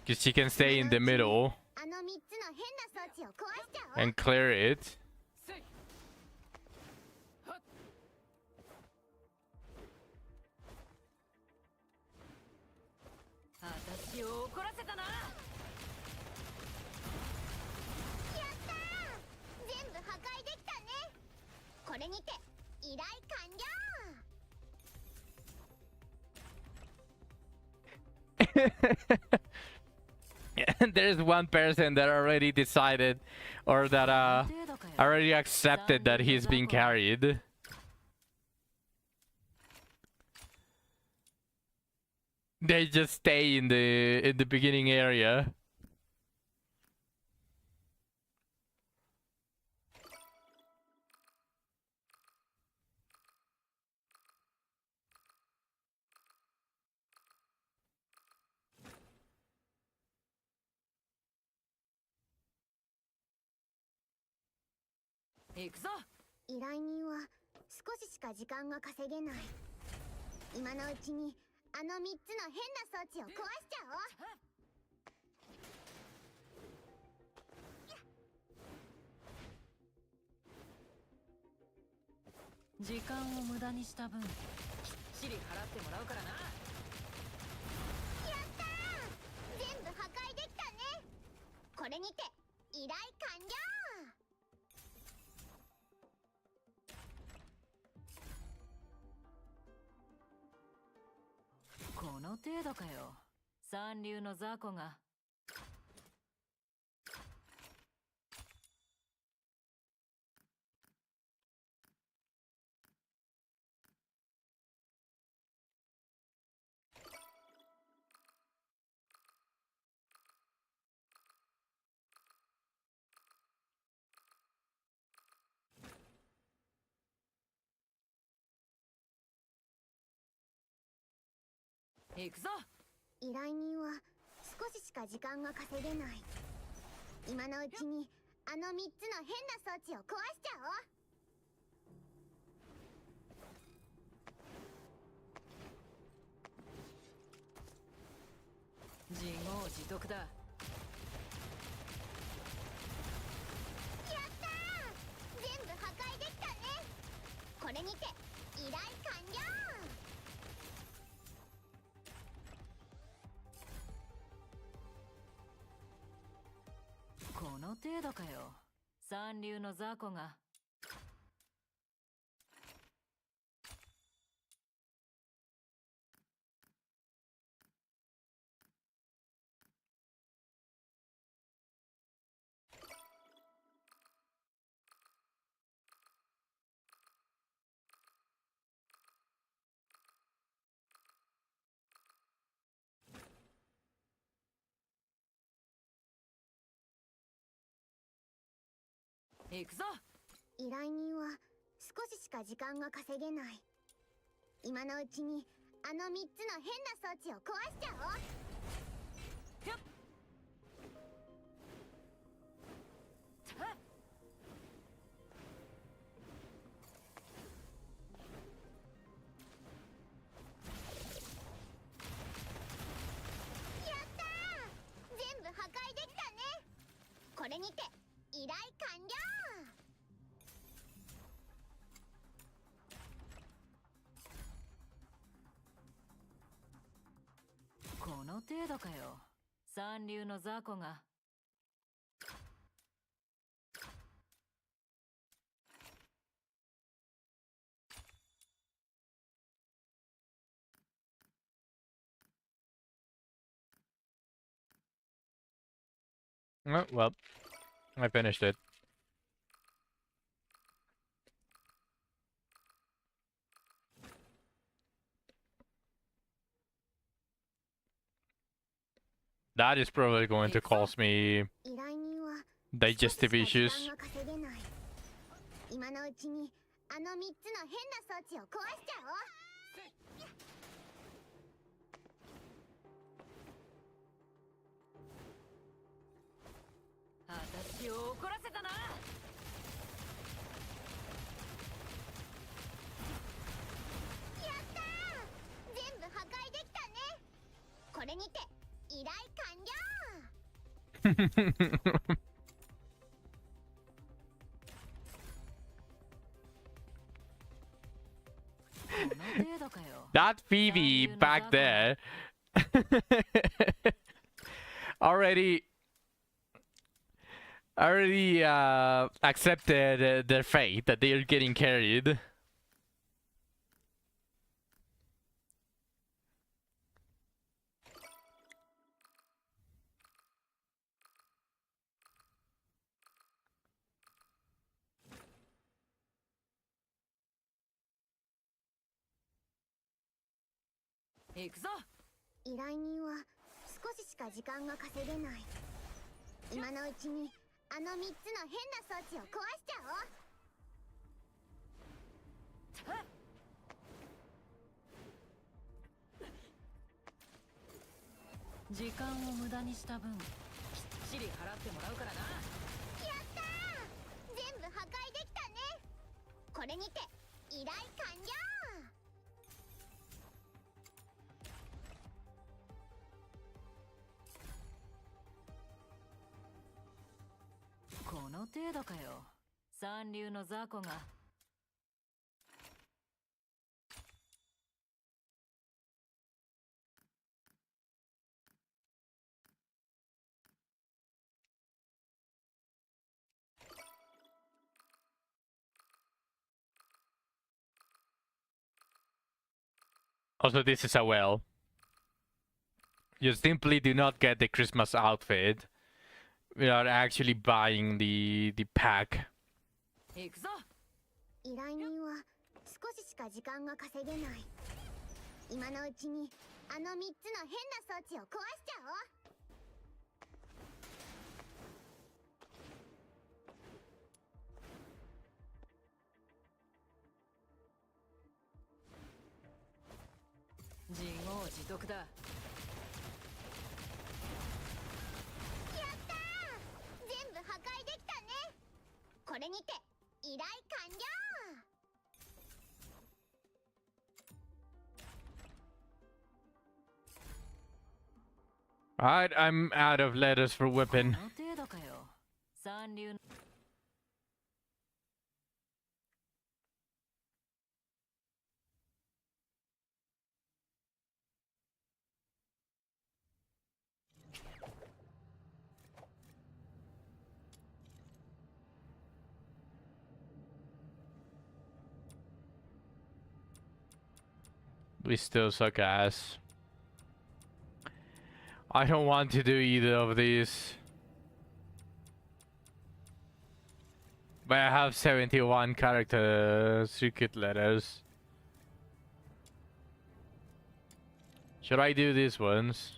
Because she can stay in the middle あの3つの変な装置を壊しちゃおう and clear it. せいはっ私を怒らせたなやったー全部破壊できたねこれにて依頼完了 And there's one person that already decided or that 程度かよ already accepted that he's being carried. They just stay in the beginning area.行くぞ依頼人は少ししか時間が稼げない今のうちにあの3つの変な装置を壊しちゃおう時間を無駄にした分きっちり払ってもらうからな程度かよ。三流の雑魚が。行くぞ。依頼人は少ししか時間が稼げない。今のうちにあの3つの変な装置を壊しちゃおう。自業自得だ。やったー、全部破壊できたね。これにて依頼完了。この程度かよ。三流の雑魚が。行くぞ。依頼人は少ししか時間が稼げない。今のうちにあの3つの変な装置を壊しちゃおう。やっやったー、全部破壊できたね。これにて依頼完了。この程度かよ。三流の雑魚が。Oh, well, I finished it. That is probably going to cause me 依頼人は digestive 少ししか issues. 時間が稼げない。今のうちにあの3つの変な装置を壊しちゃおう。私を怒らせたな。やったー、全部破壊できたね。これにて依頼完了。この程度かよ。 That Phoebe back there already accepted their fate, that they're getting carried.行くぞ。依頼人は少ししか時間が稼げない。今のうちにあの3つの変な装置を壊しちゃおう。時間を無駄にした分きっちり払ってもらうからな。やったー、全部破壊できたね。これにて依頼完了。この程度かよ。三流の雑魚が。Also, this is a well. You simply do not get the Christmas outfit without actually buying the pack. 行くぞ。依頼人は少ししか時間が稼げない。今のうちにあの3つの変な装置を壊しちゃおう。自業自得だ。やったー、全部破壊できたね。これにて依頼完了。Alright, I'm out of letters for こ whipping. の程度かよ。三流の We still suck ass. I don't want to do either of these. But I have 71 character secret letters. Should I do these ones?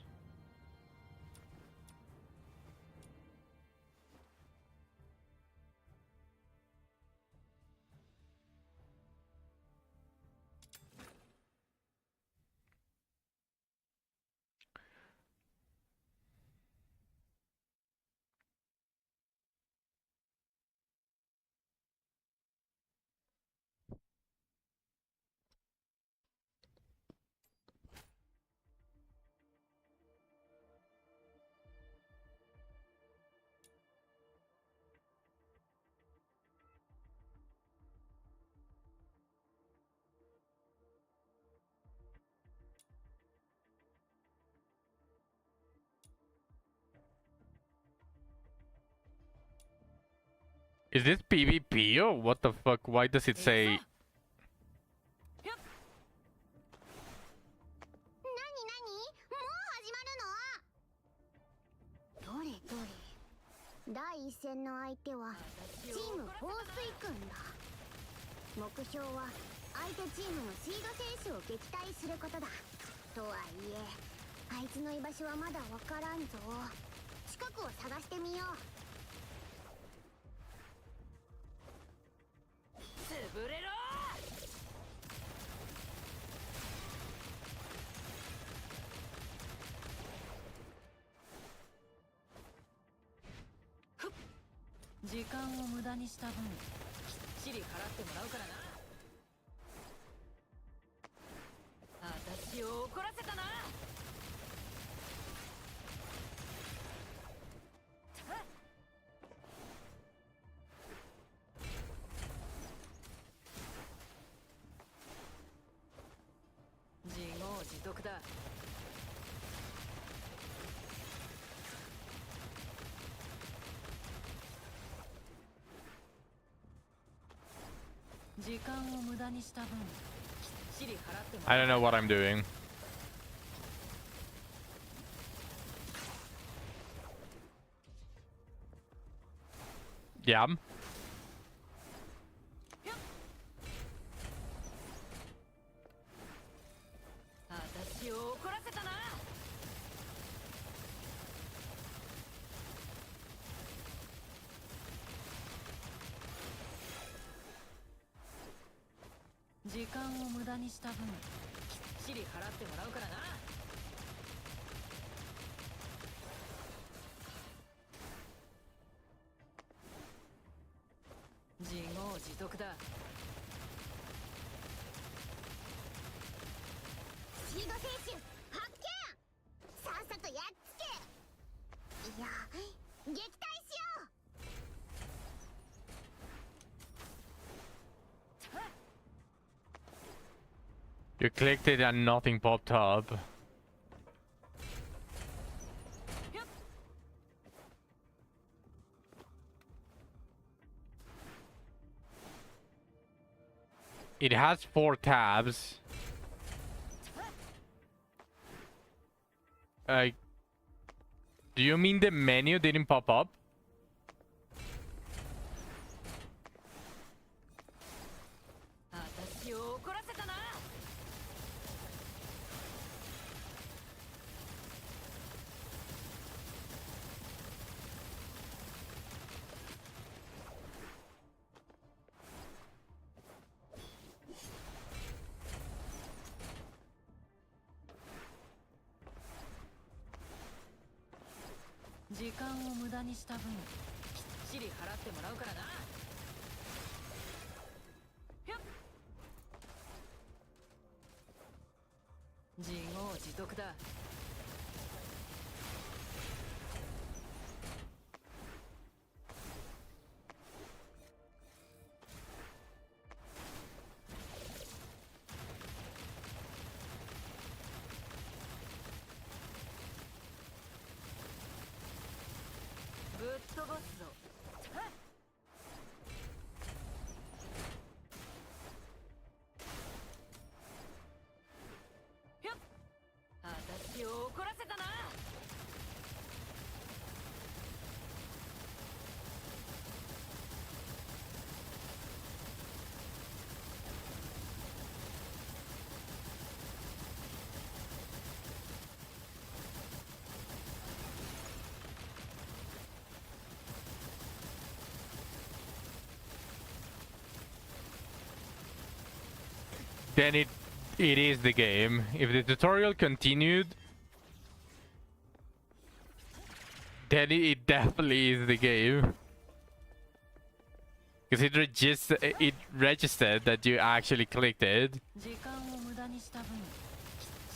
Is this PvP or what the fuck? Why does it say... なになに、もう始まるの？どれどれ。第一戦の相手はチーム放水君だ。目標は相手チームのシード選手を撃退することだ。とはいえあいつの居場所はまだわからんぞ。近くを探してみよう。潰れろ。時間を無駄にした分きっちり払ってもらうからな。私を怒らせたな。自業自得だ。時間を無駄にした分きっちり払っても I ら don't know what I'm doing. Yeah. 私を怒らせたな。時間を無駄にした分きっちり払ってもらうからな。自業自得だ。シード選手発見。さっさとやっつけ。いや撃退しよう。 You clicked it and nothing popped up. It has 4 tabs. Uh, do you mean the menu didn't pop up? 私を怒らせたな。時間を無駄にした分、きっちり払ってもらうからな。ひょっ。自業自得だ。ぶっ飛ばすぞ。ひょっ。私を怒らせたな。Then it is the game. If the tutorial continued, then it definitely is the game. Because it registered that you actually clicked it. 時間を無駄にした分、きっ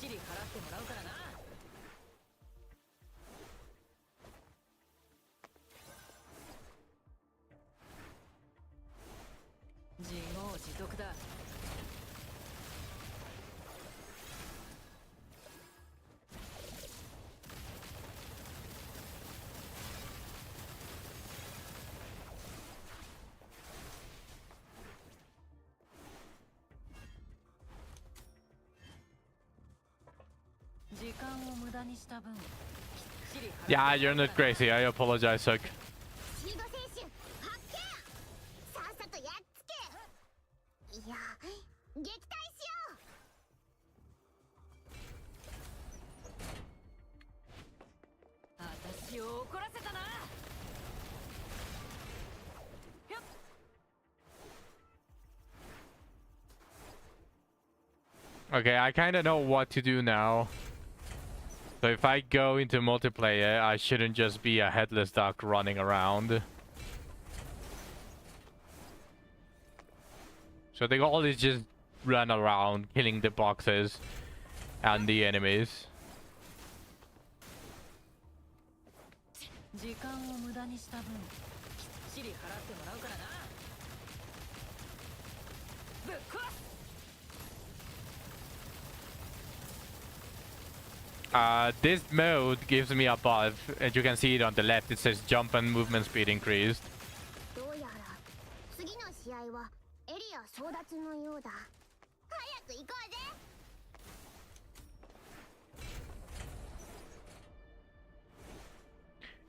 ちり払ってもらうからな。自業自得だ。時間を無駄にした分、きっちり払っても Yeah, らう you're から not crazy. I apologize, Suck. シード選手発見。さっさとやっつけ。いや撃退しよう。私を怒らせたな。ひょっ。 Okay, I kind of know what to do now. So if I go into multiplayer, I shouldn't just be a headless duck running around. So the goal is just run around, killing the boxes and the enemies. 時間を無駄にした分、きっちり払ってもらうからな。ぶっ壊す。 This mode gives me a buff, and you can see it on the left. It says jump and movement speed increased. どうやら次の試合はエリア争奪のようだ。早く行こうぜ。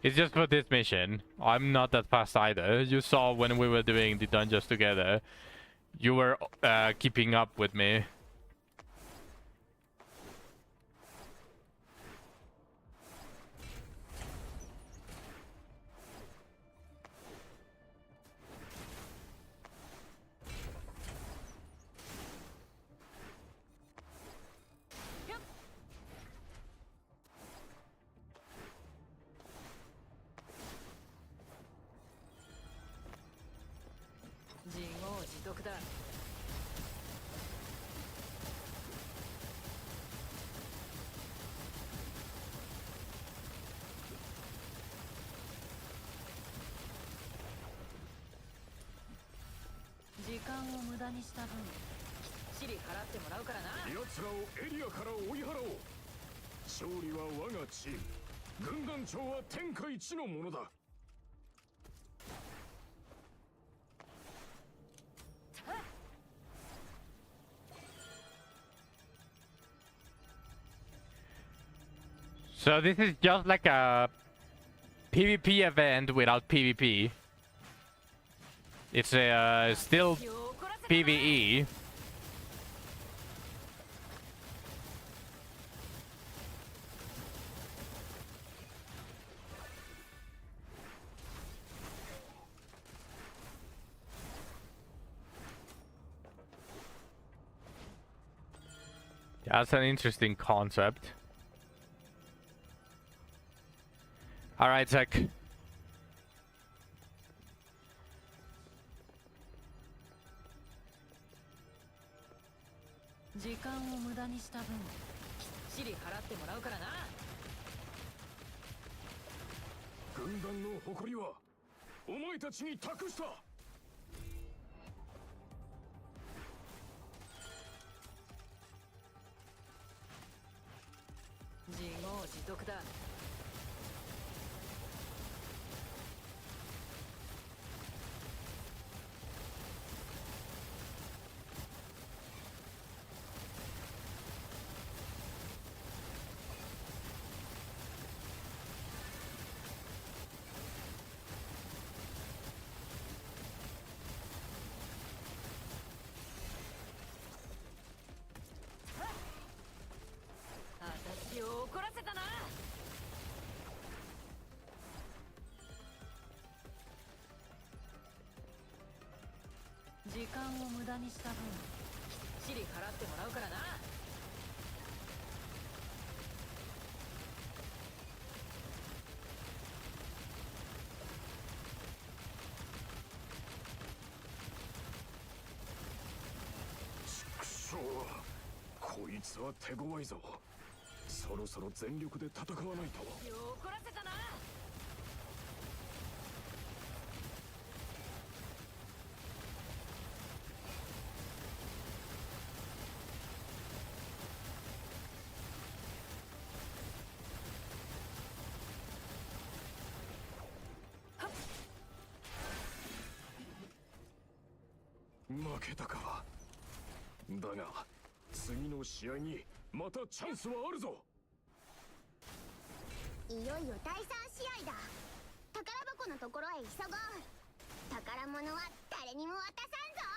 It's just for this mission. I'm not that fast either. You saw when we were doing the dungeons together. You were keeping up with me. Yep. 自業自得だ。時間を無駄にした分、きっちり払ってもらうからな。奴らをエリアから追い払おう。勝利は我がチーム。軍団長は天下一のものだ。So this is just like a PvP event without PvP. It's still PvE. That's an interesting concept. Alright, Zach. 時間を無駄にした分きっちり払ってもらうからな。軍団の誇りはお前たちに託した。自業自得だ。私を怒らせたな。時間を無駄にした分きっちり払ってもらうからな。くそ、こいつは手強いぞ。そろそろ全力で戦わないと。怒らせたな。負けたか。だが次の試合にまたチャンスはあるぞ。いよいよ第3試合だ。宝箱のところへ急ごう。宝物は誰にも渡さんぞ。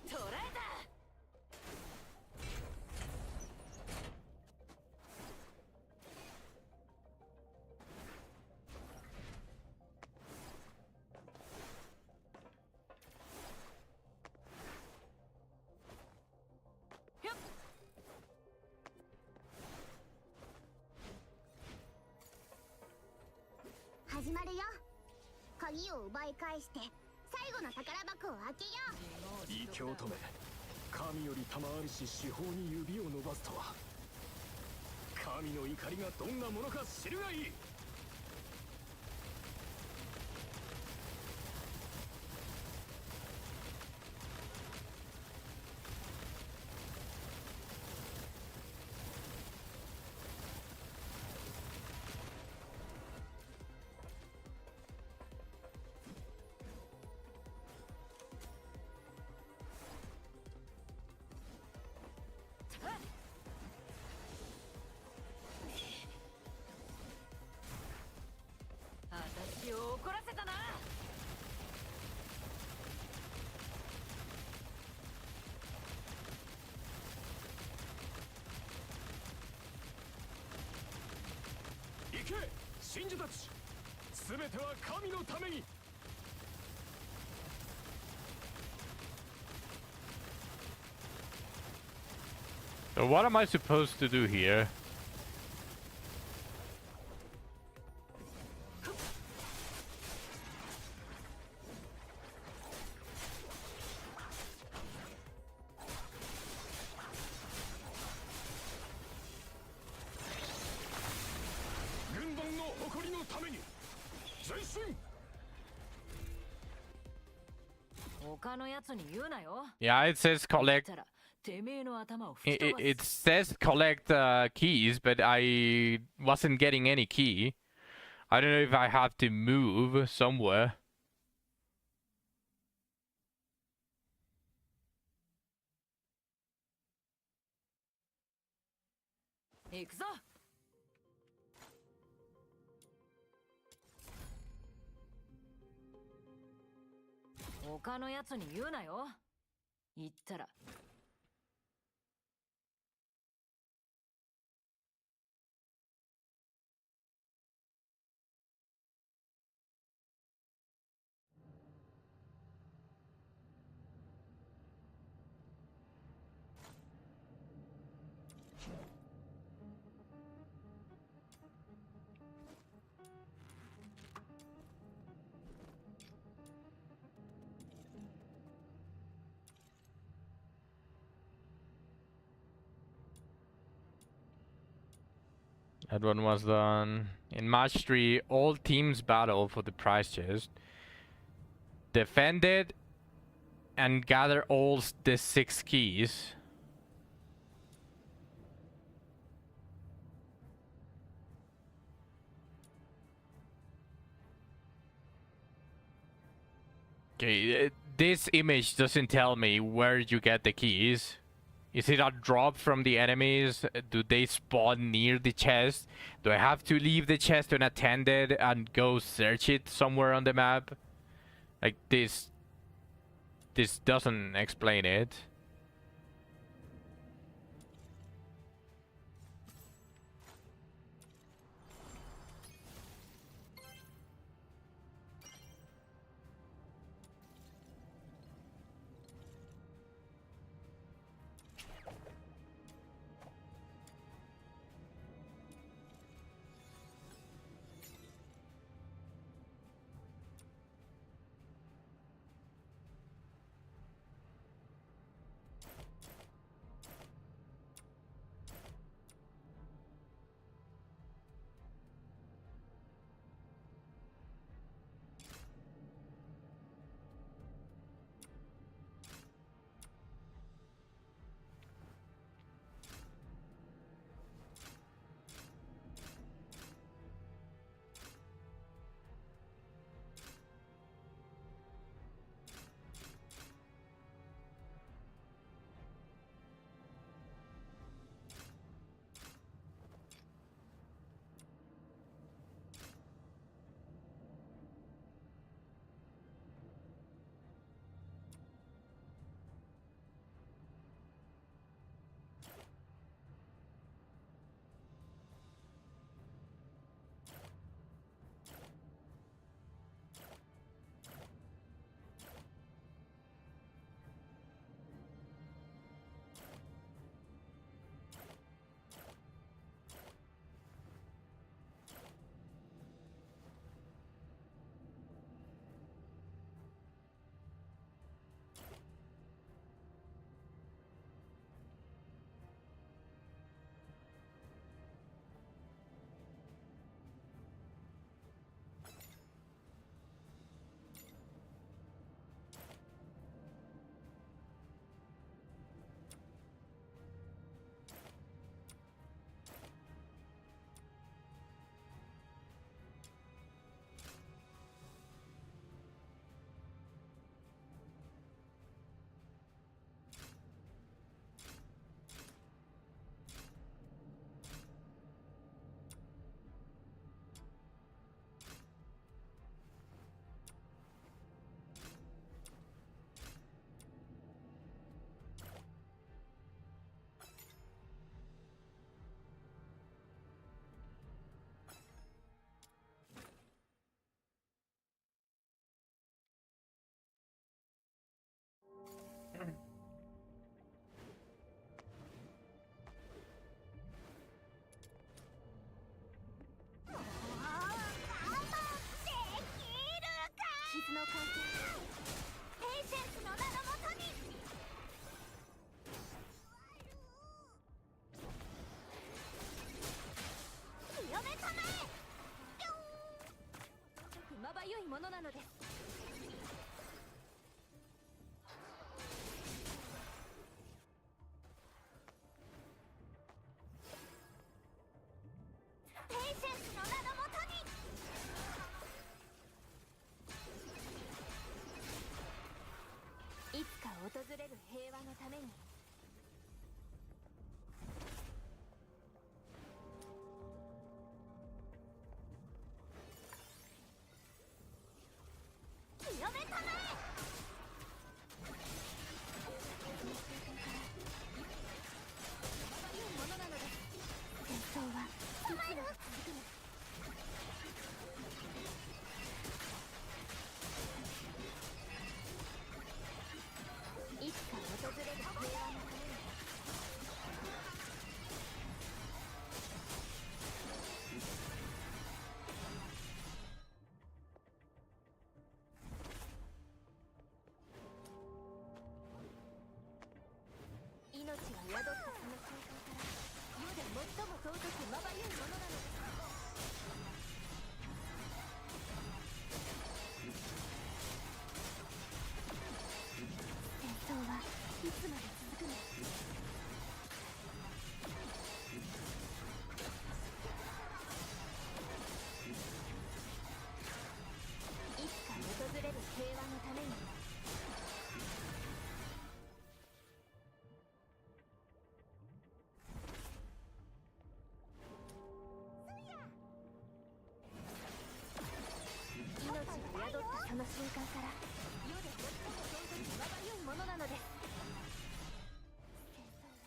捕らえた。始まるよ。鍵を奪い返して最後の宝箱を開けよう。異教止め、神より賜りし至宝に指を伸ばすとは。神の怒りがどんなものか知るがいい。私を怒らせたな。行け信者たち、全ては神のために。So what am I supposed to do here? Yeah, it says collect てめえの頭を吹き It, 飛 it ば it す says collect keys, but I wasn't getting any key. I don't know if I have to move somewhere. 行くぞ。他のやつに言うなよ。言ったら That one was done. In match 3, all teams battle for the prize chest. Defend it and gather all the 6 keys. Okay, this image doesn't tell me where you get the keys. Is it a drop from the enemies? Do they spawn near the chest? Do I have to leave the chest unattended and go search it somewhere on the map? Like this doesn't explain it. れる平和のために。清めたまえ。ものなのです。戦争はいつまで続くの。いつか訪れる平和のために。命が宿ったその瞬間から世で最も尊くまばゆいものなのです。戦争はいつまで続くの。いつか訪れる平和のために。命が宿ったその瞬間から世で最も尊くまばゆいものなのです。戦争は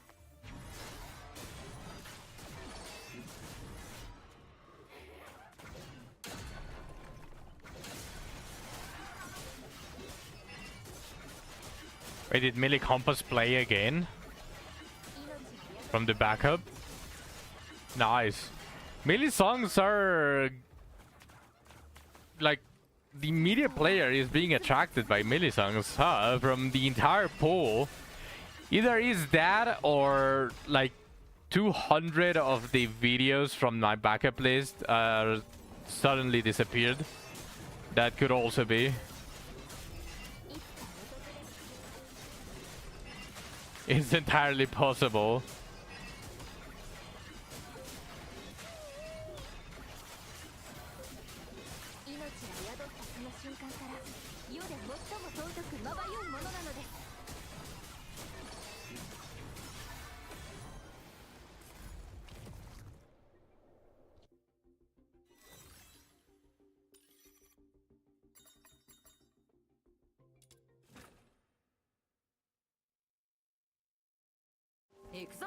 Wait, did Millie Compass play again? From the backup? Nice. Millie songs are... Like, the media player is being attracted by Millie songs, huh? From the entire pool. Either is that or, like, 200 of the videos from my backup list suddenly disappeared. That could also be. It's entirely possible. 命が宿ったその瞬間から世で最も尊くまばゆいものなのです。行くぞ。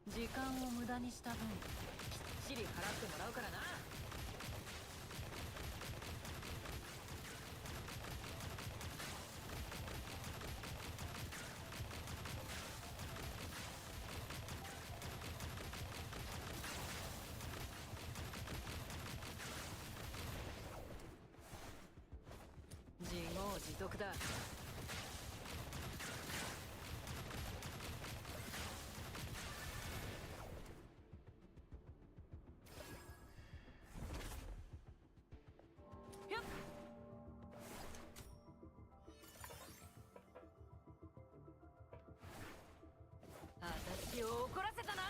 時間を無駄にした分きっちり払ってもらうからな。自業自得だ。私を怒らせたな。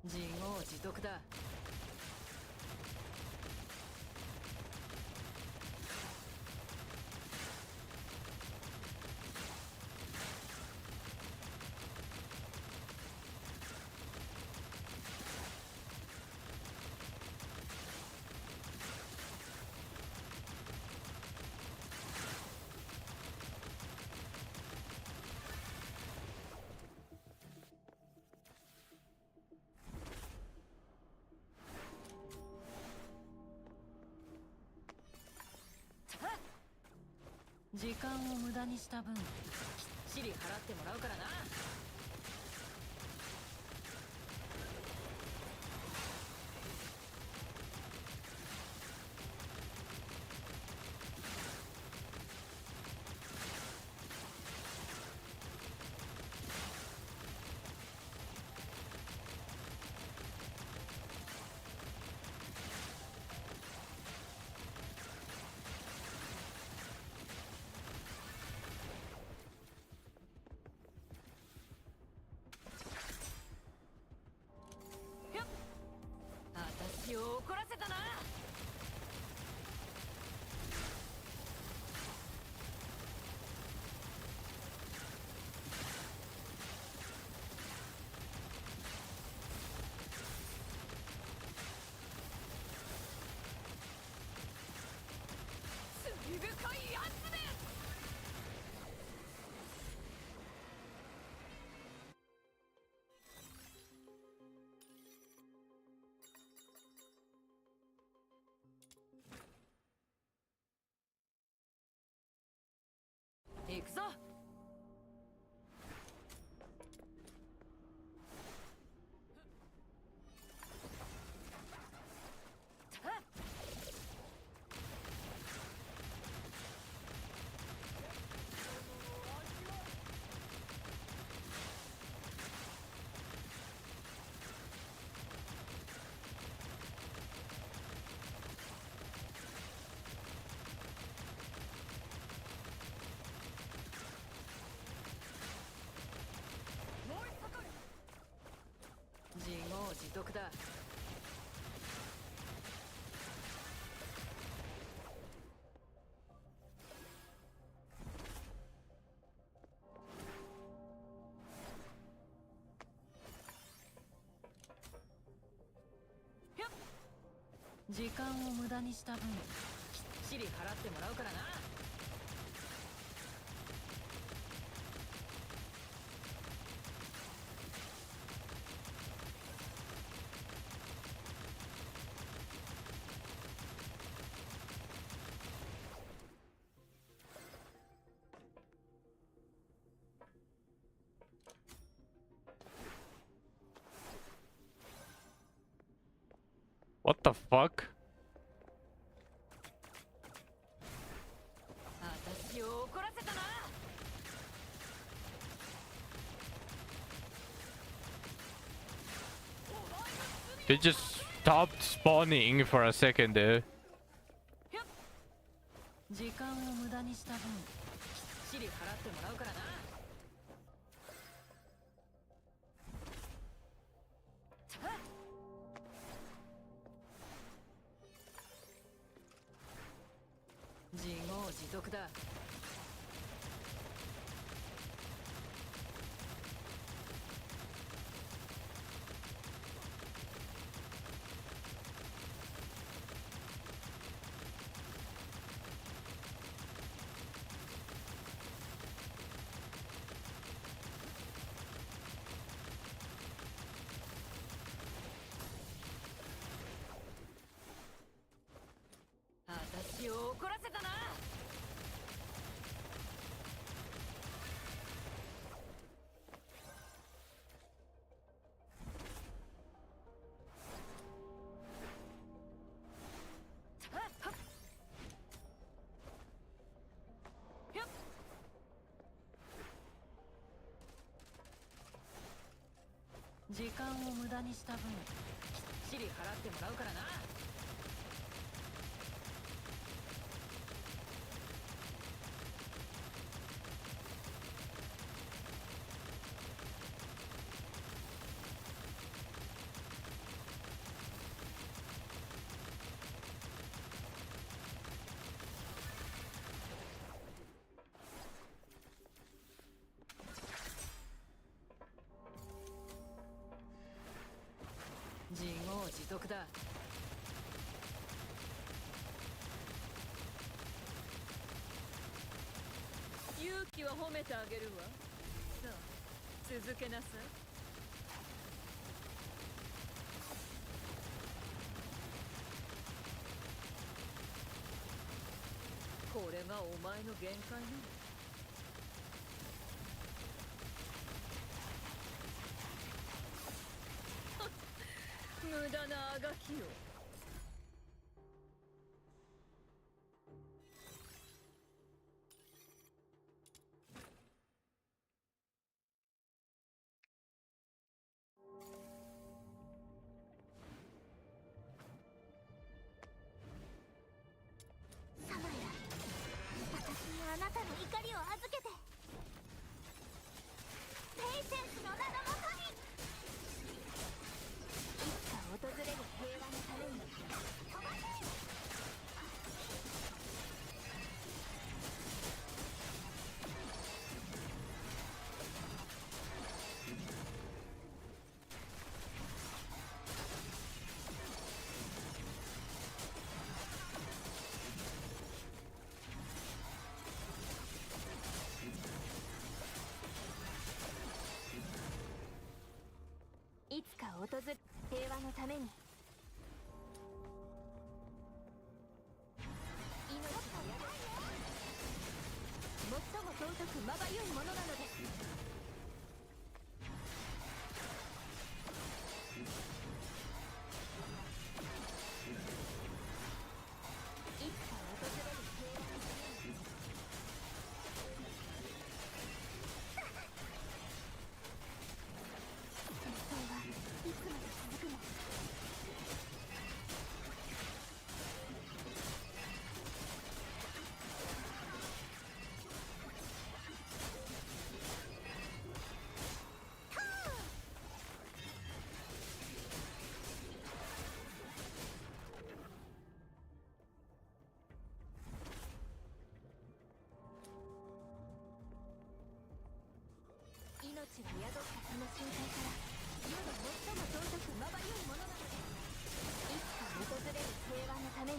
自業自得だ。時間を無駄にした分きっちり払ってもらうからな。私を怒らせたな。罪深いやつです。行くぞ。自業自得だ。時間を無駄にした分きっちり払ってもらうからな。What the fuck? 私を怒らせたな。They just stopped spawning for a second there. 時間を無駄にした分きっちり払ってもらうからな。自業自得だ。私を怒らせたな。時間を無駄にした分きっちり払ってもらうからな。自業自得だ。勇気は褒めてあげるわ。さあ続けなさい。これがお前の限界なの。無駄なあがきよ。サマイラ、私にあなたの怒りを預けて。ペイセンスの名のもとに、いつか訪れる平和のために飛ばせ。いつか訪れる平和のために。命の宿最も尊くまばゆいものなのです。いつか訪れる平和のために。戦争はいつまで続くの。命が宿ったその瞬間から世の最も尊くまばゆいものなのです。いつか訪れる平和のために。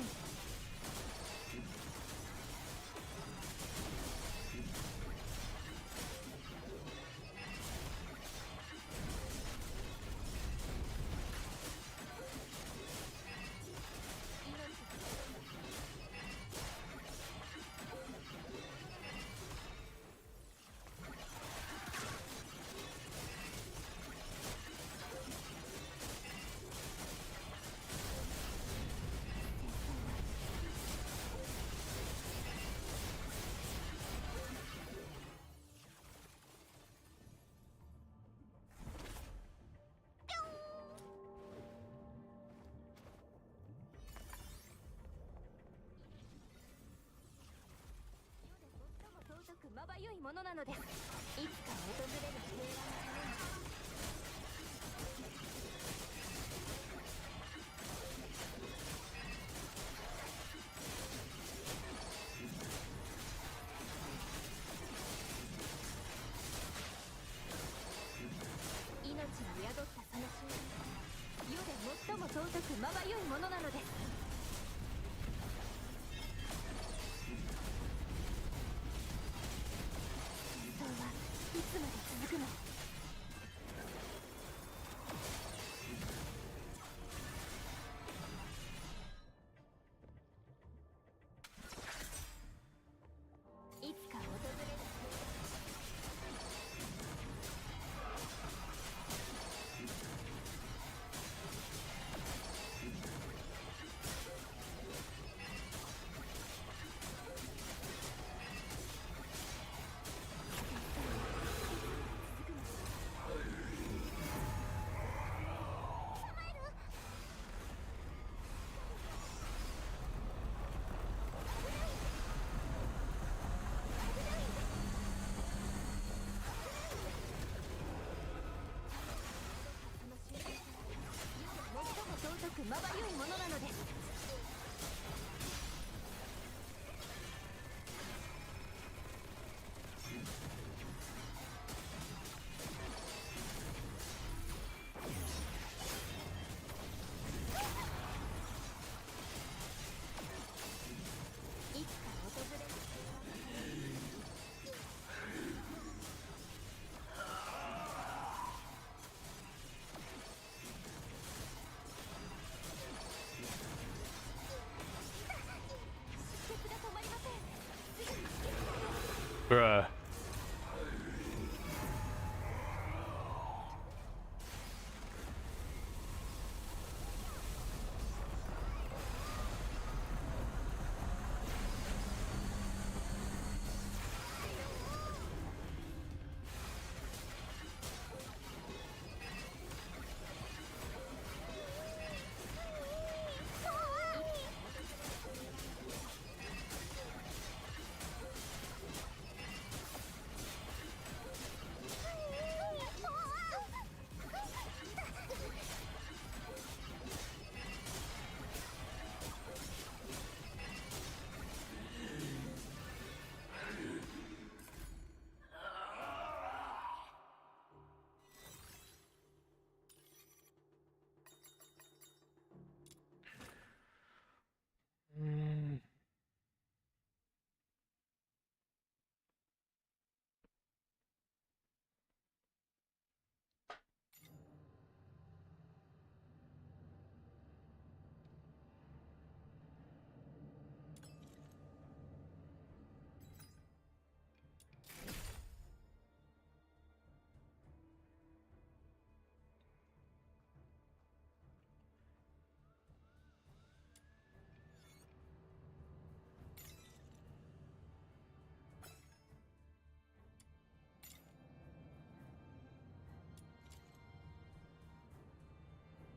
尊くまばゆいものなのです。いつか訪れる平和のために。命が宿ったその瞬間から世で最も尊くまばゆいものなのです。戦争はいつまで続くの。いつか訪れる尊くまばゆいものなのです。いつか訪れる平和のために。Bruh.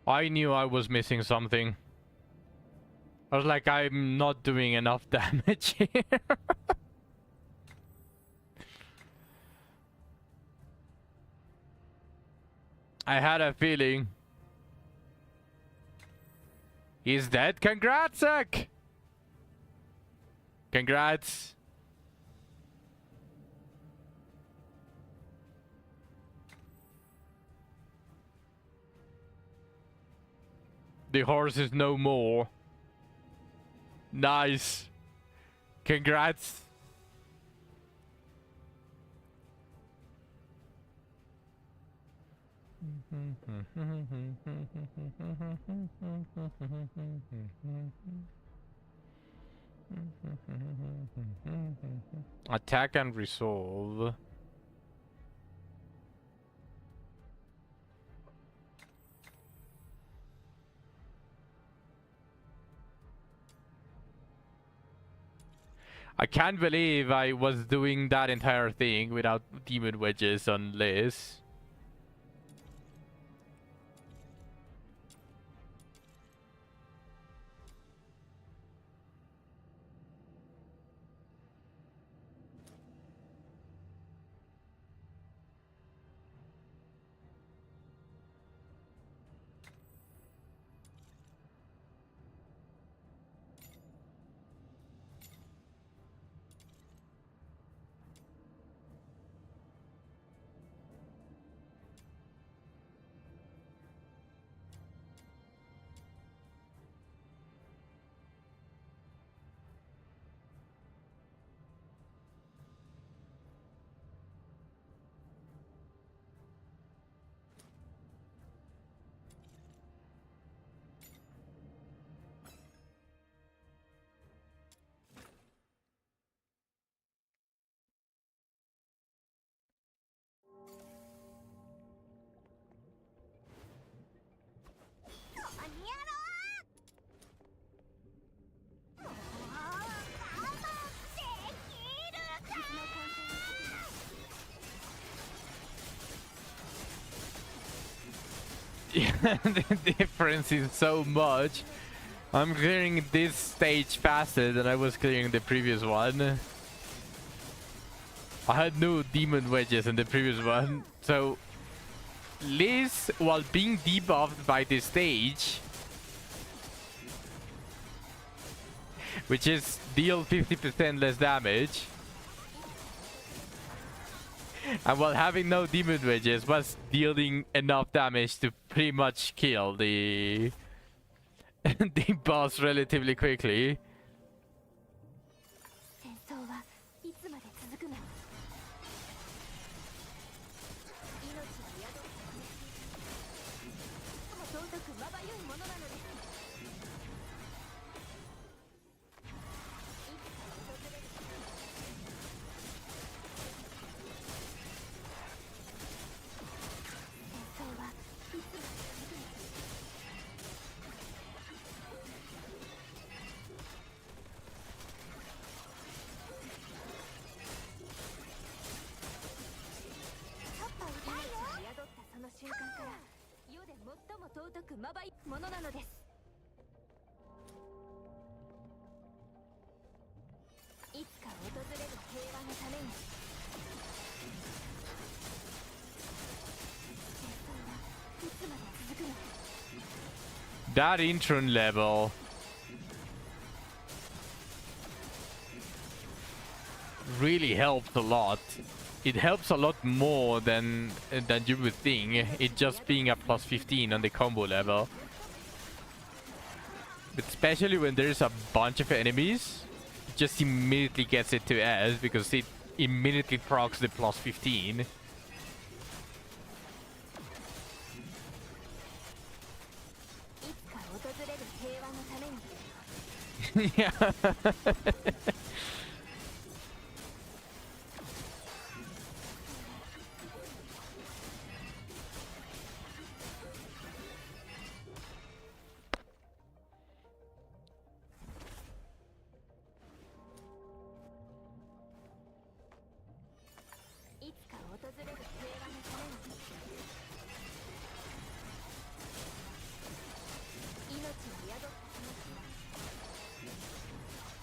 I knew I was missing something. I was like, I'm not doing enough damage here. I had a feeling. He's dead. Congrats, Zach! Congrats. The horse is no more. Nice. Congrats. Attack and resolve. I can't believe I was doing that entire thing without demon wedges on Liz. Yeah, the difference is so much. I'm clearing this stage faster than I was clearing the previous one. I had no demon wedges in the previous one, so Liz, while being debuffed by this stage, which is deal 50% less damage, and while having no demon wedges, was dealing enough damage to pretty much kill the the boss relatively quickly. 戦争はいつまで続くの？命が宿る尊くまばゆいものなのです。いつか訪れるくまばいものなのです。いつか訪れる平和のために。戦争はいつまで続くの？ That intron level really helped a lot. It helps a lot more than you would think. It just being a plus 15 on the combo level. But especially when there's a bunch of enemies, it just immediately gets it to S because it immediately procs the plus 15. いつか訪れる平和のために。 Yeah. いつか訪れる平和のために。命を宿ったその日。いつか訪れる平和のた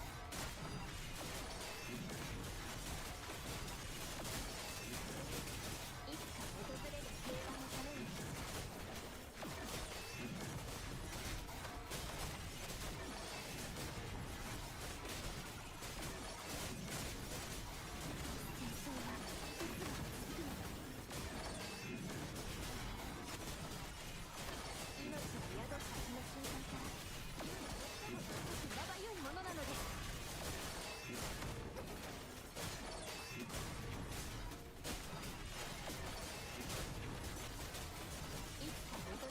めに。戦争はいつまで続く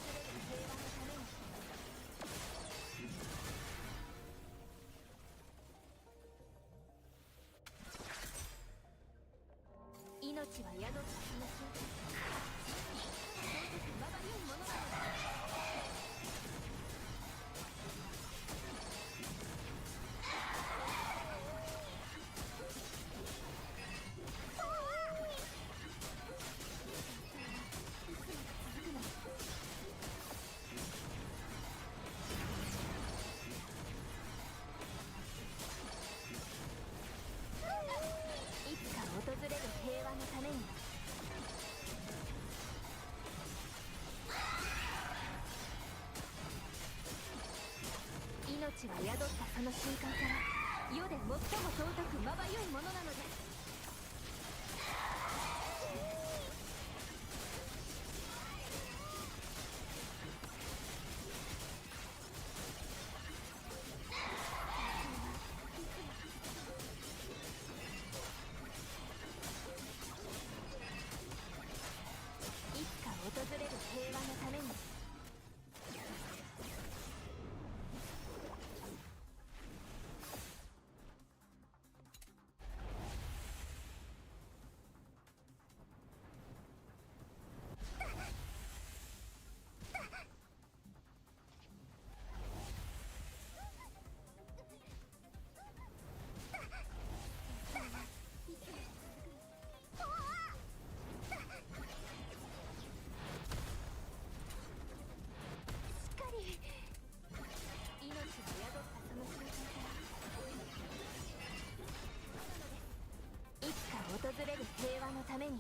の？命を宿ったその瞬間から最もまばゆいものなのです。いつか訪れる平和のために。命は宿ったその瞬間から尊くまばゆいものなのです。いつか訪れる平和のために。命は宿ったその瞬間から世で最も尊くまばゆいものなのです。いつか訪れる平和のために。訪れる平和のために。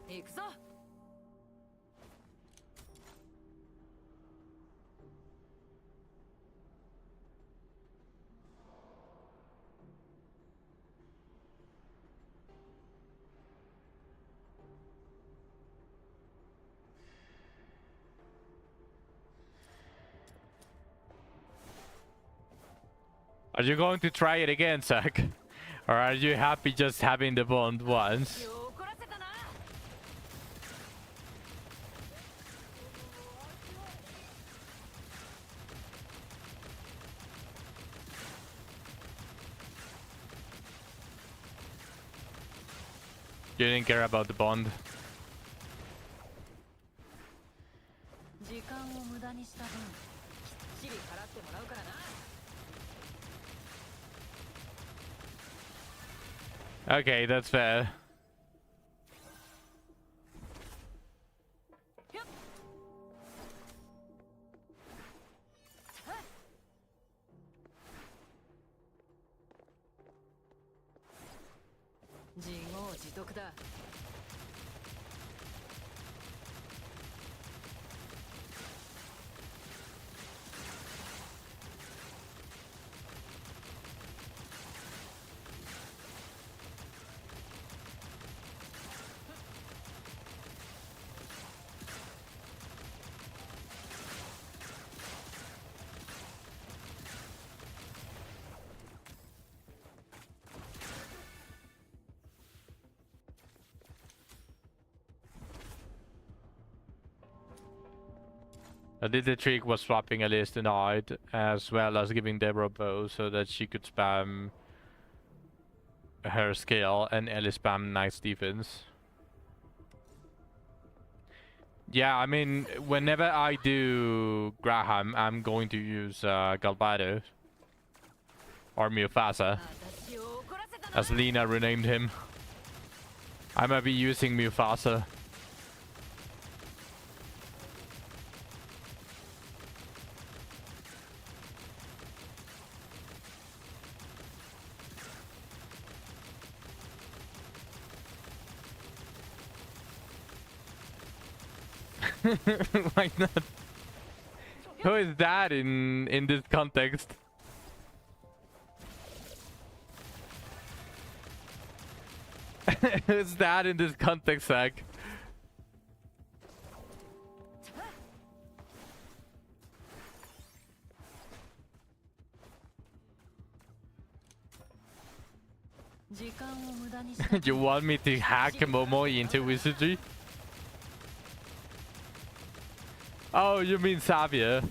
行くぞ。Are you going to try it again, Zack? Or are you happy just having the bond once? 怒らせたな。You didn't care about the bond. 時間を無駄にした分きっちり払ってもらうからな。 Okay, that's fair. 自業自得だ。I did the trick was swapping Alice tonight, as well as giving Deborah a bow so that she could spam her skill and Ellie spam nice defense. Yeah, I mean, whenever I do Graham, I'm going to use Galbado or Mufasa, as Lena renamed him. I might be using Mufasa. Why not? Who is that in this context? Who's that in this context, Zach? You want me to hack Momo into wizardry? Oh, you mean Savia?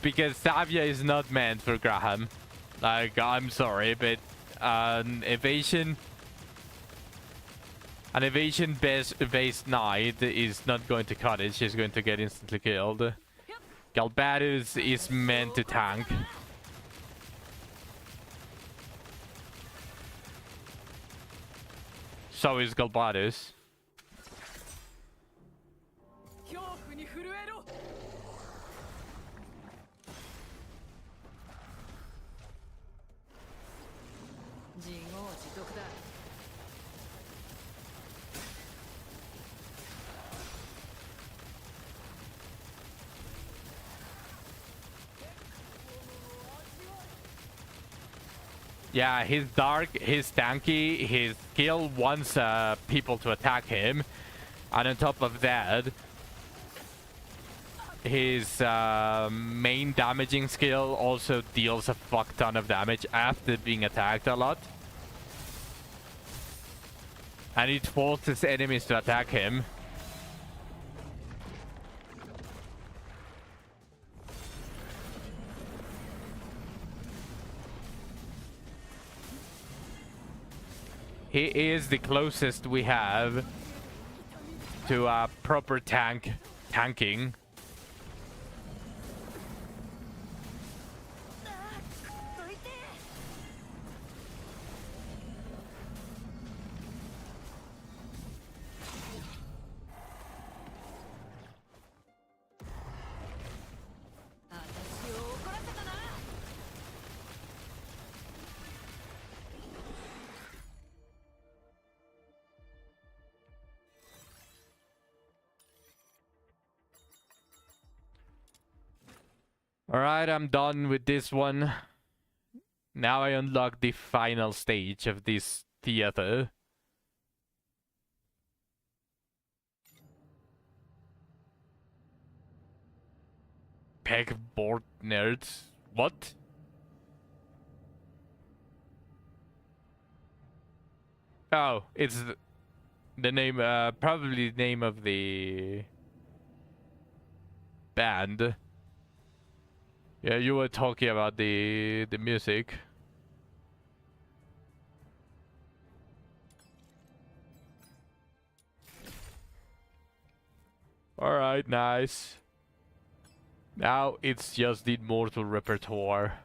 Because Savia is not meant for Graham. Like, I'm sorry, but an evasion based knight is not going to cut it. She's going to get instantly killed. Galbadus is meant to tank. So is Galbadus. Yeah, he's dark, he's tanky, his skill wants people to attack him. And on top of that, his main damaging skill also deals a fuck ton of damage after being attacked a lot. And it forces enemies to attack him. He is the closest we have to a proper tanking. Alright, I'm done with this one. Now I unlock the final stage of this theater. Pegboard nerds. What? Oh, it's the name, probably the name of the band. Yeah, you were talking about the music. Alright, nice. Now it's just the immortal repertoire.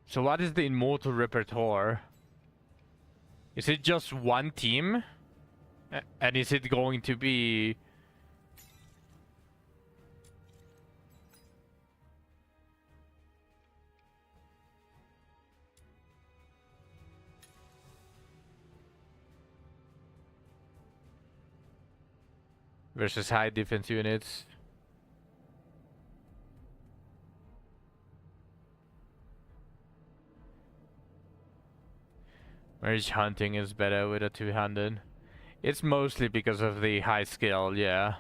So what is the immortal repertoire? Is it just one team? And is it going to be... versus high defense units? Mage hunting is better with a two-handed. It's mostly because of the high skill, yeah.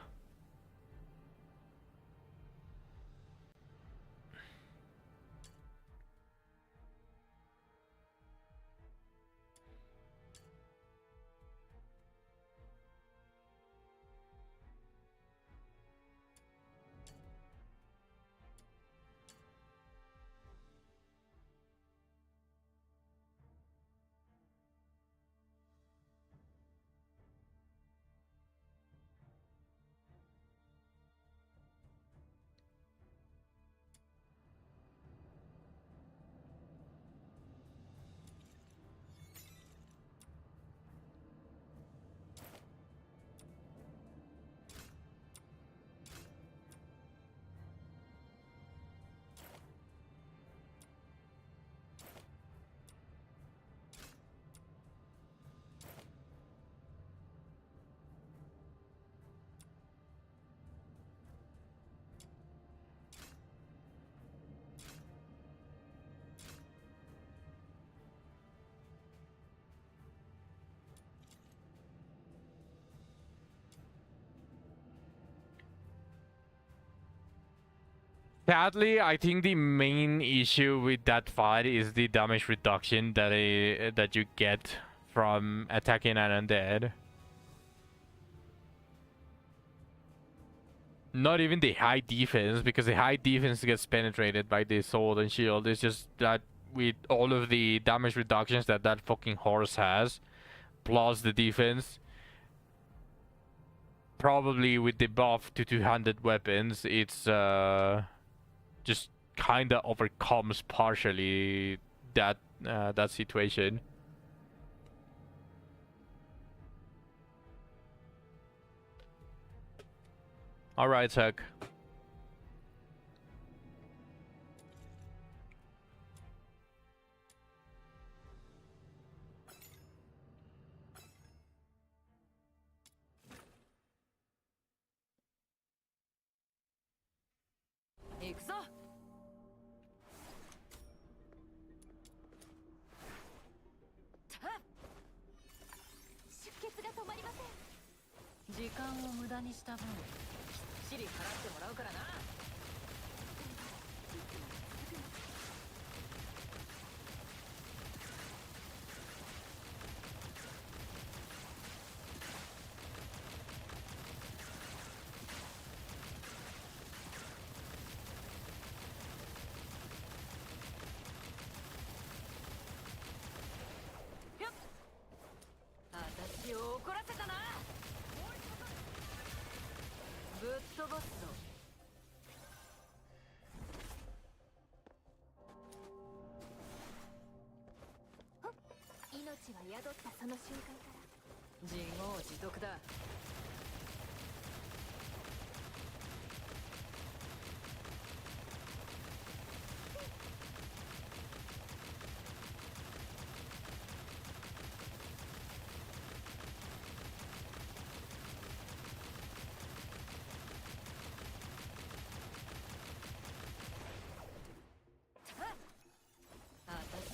Sadly, I think the main issue with that fight is the damage reduction that you get from attacking an undead. Not even the high defense, because the high defense gets penetrated by the sword and shield. It's just that with all of the damage reductions that that fucking horse has, plus the defense, probably with the buff to two-handed weapons, it's just kinda overcomes partially that that situation. All right, Tuck.行くぞ。出血が止まりません。時間を無駄にした分、きっちり払ってもらうからな。私を怒らせたな。ぶっ飛ばすぞ。命は宿ったその瞬間から自業自得だ。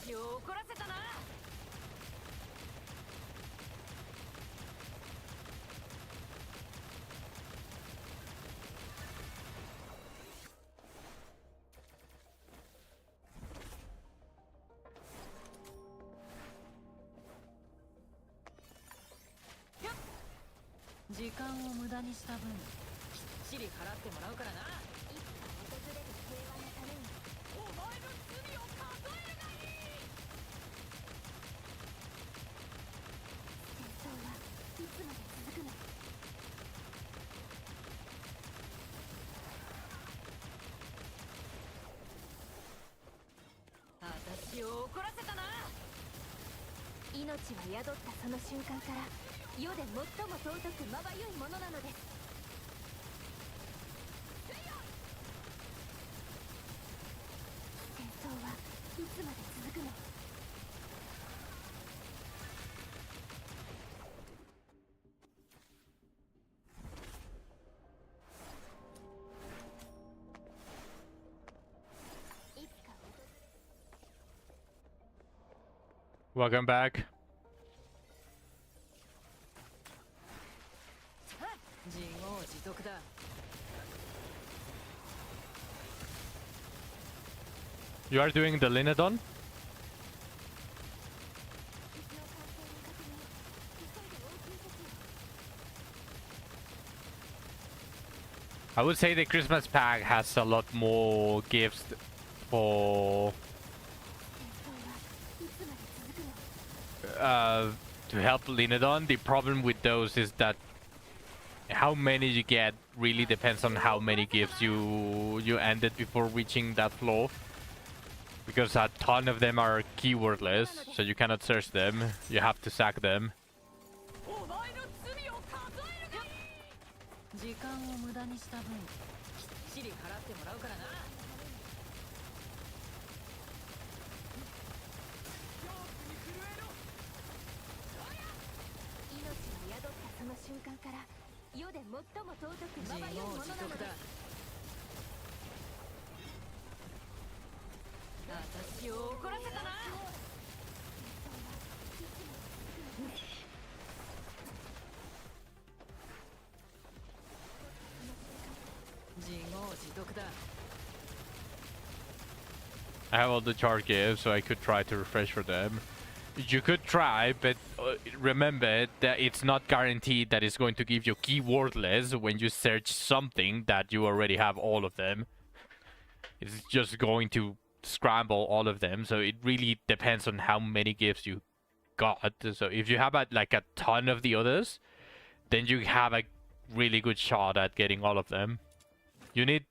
私を怒らせたな。時間を無駄にした分、きっちり払ってもらうからな。らせたな。命は宿ったその瞬間から世で最も尊くまばゆいものなのです。戦争はいつまで続くの？いつか Welcome back. 自業自得だ。You are doing the Linodon? I would say the Christmas pack has a lot more gifts for to help Linodon. The problem with those is that how many you get really depends on how many gifts you ended before reaching that floor. Because a ton of them are keywordless, so you cannot search them. You have to sack them. 時間を無駄にした分、きっちり払ってもらうからな。命は宿ったその瞬間から世で最も尊くまばゆいものなのです。私を怒らせたな。自業自得だ。I have all the charge gifts, so I could try to refresh for them. You could try, but remember that it's not guaranteed that it's going to give you keywordless when you search something that you already have all of them. It's just going to scramble all of them, so it really depends on how many gifts you got. So if you have like a ton of the others, then you have a really good shot at getting all of them. You need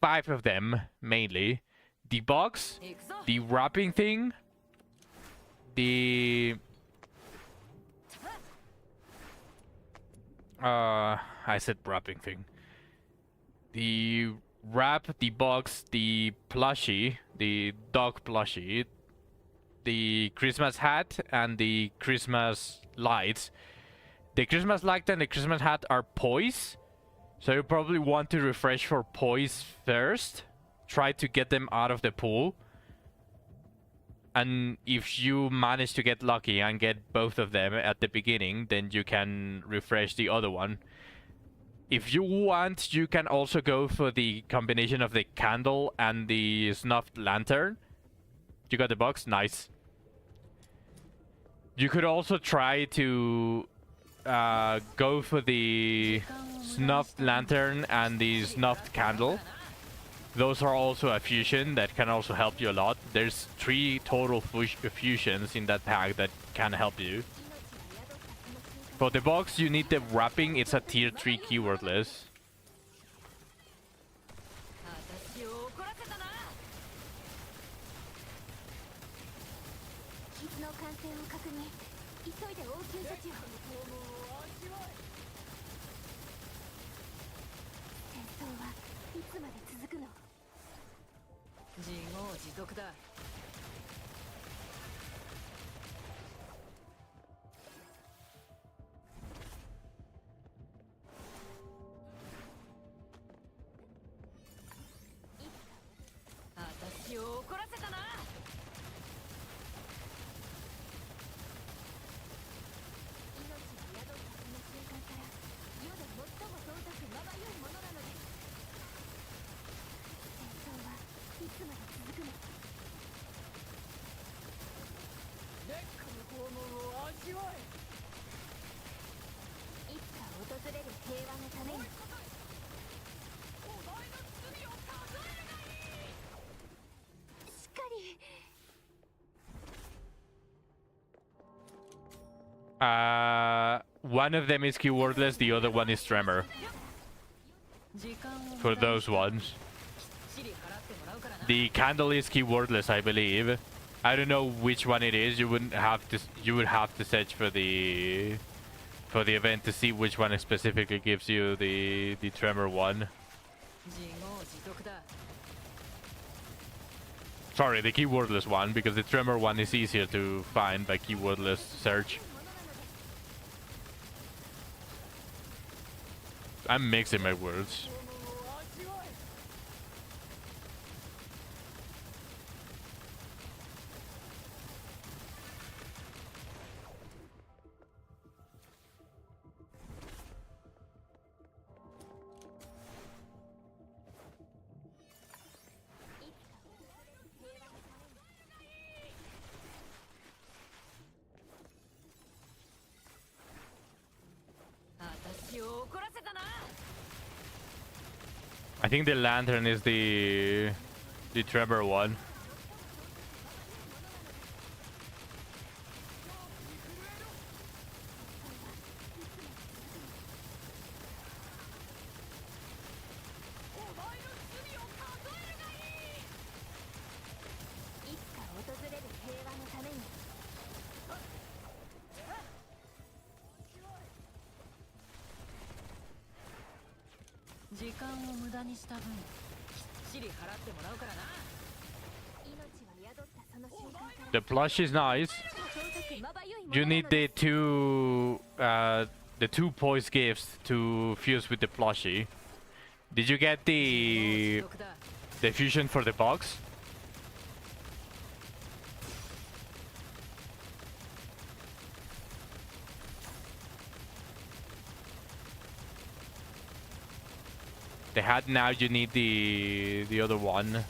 5 of them mainly. The box, the wrapping thing, the I said wrapping thing. The wrap, the box, the plushie, the dog plushie, the Christmas hat, and the Christmas lights. The Christmas light and the Christmas hat are poise, so you probably want to refresh for poise first. Try to get them out of the pool. And if you manage to get lucky and get both of them at the beginning, then you can refresh the other one. If you want, you can also go for the combination of the candle and the snuffed lantern. You got the box? Nice. You could also try to go for the snuffed lantern and the snuffed candle. Those are also a fusion that can also help you a lot. There's 3 total fusions in that pack that can help you. For the box, you need the wrapping. It's a tier 3 keywordless. 私を怒らせたな。傷の感染を確認。急いで応急処置を。戦争はいつまで続くの？自業自得だ。私を怒らせたな。命が宿ったその瞬間から世で最も尊くまばゆいものなのです。戦争はいつまで続くの？烈火の拷問を味わえ。いつか訪れる平和のために。しっかり。One of them is keywordless, the other one is tremor. 時間を For those ones. きっちり払ってもらうからな。 The candle is keywordless, I believe. I don't know which one it is. You would have to search for the event to see which one specifically gives you the tremor one. 自業自得だ。 Sorry, the keywordless one, because the tremor one is easier to find by keywordless search. I'm mixing my words. I think the lantern is the tremor one. The plush is nice. You need the two poise gifts to fuse with the plushie. Did you get the fusion for the box? The hat, now you need the other one.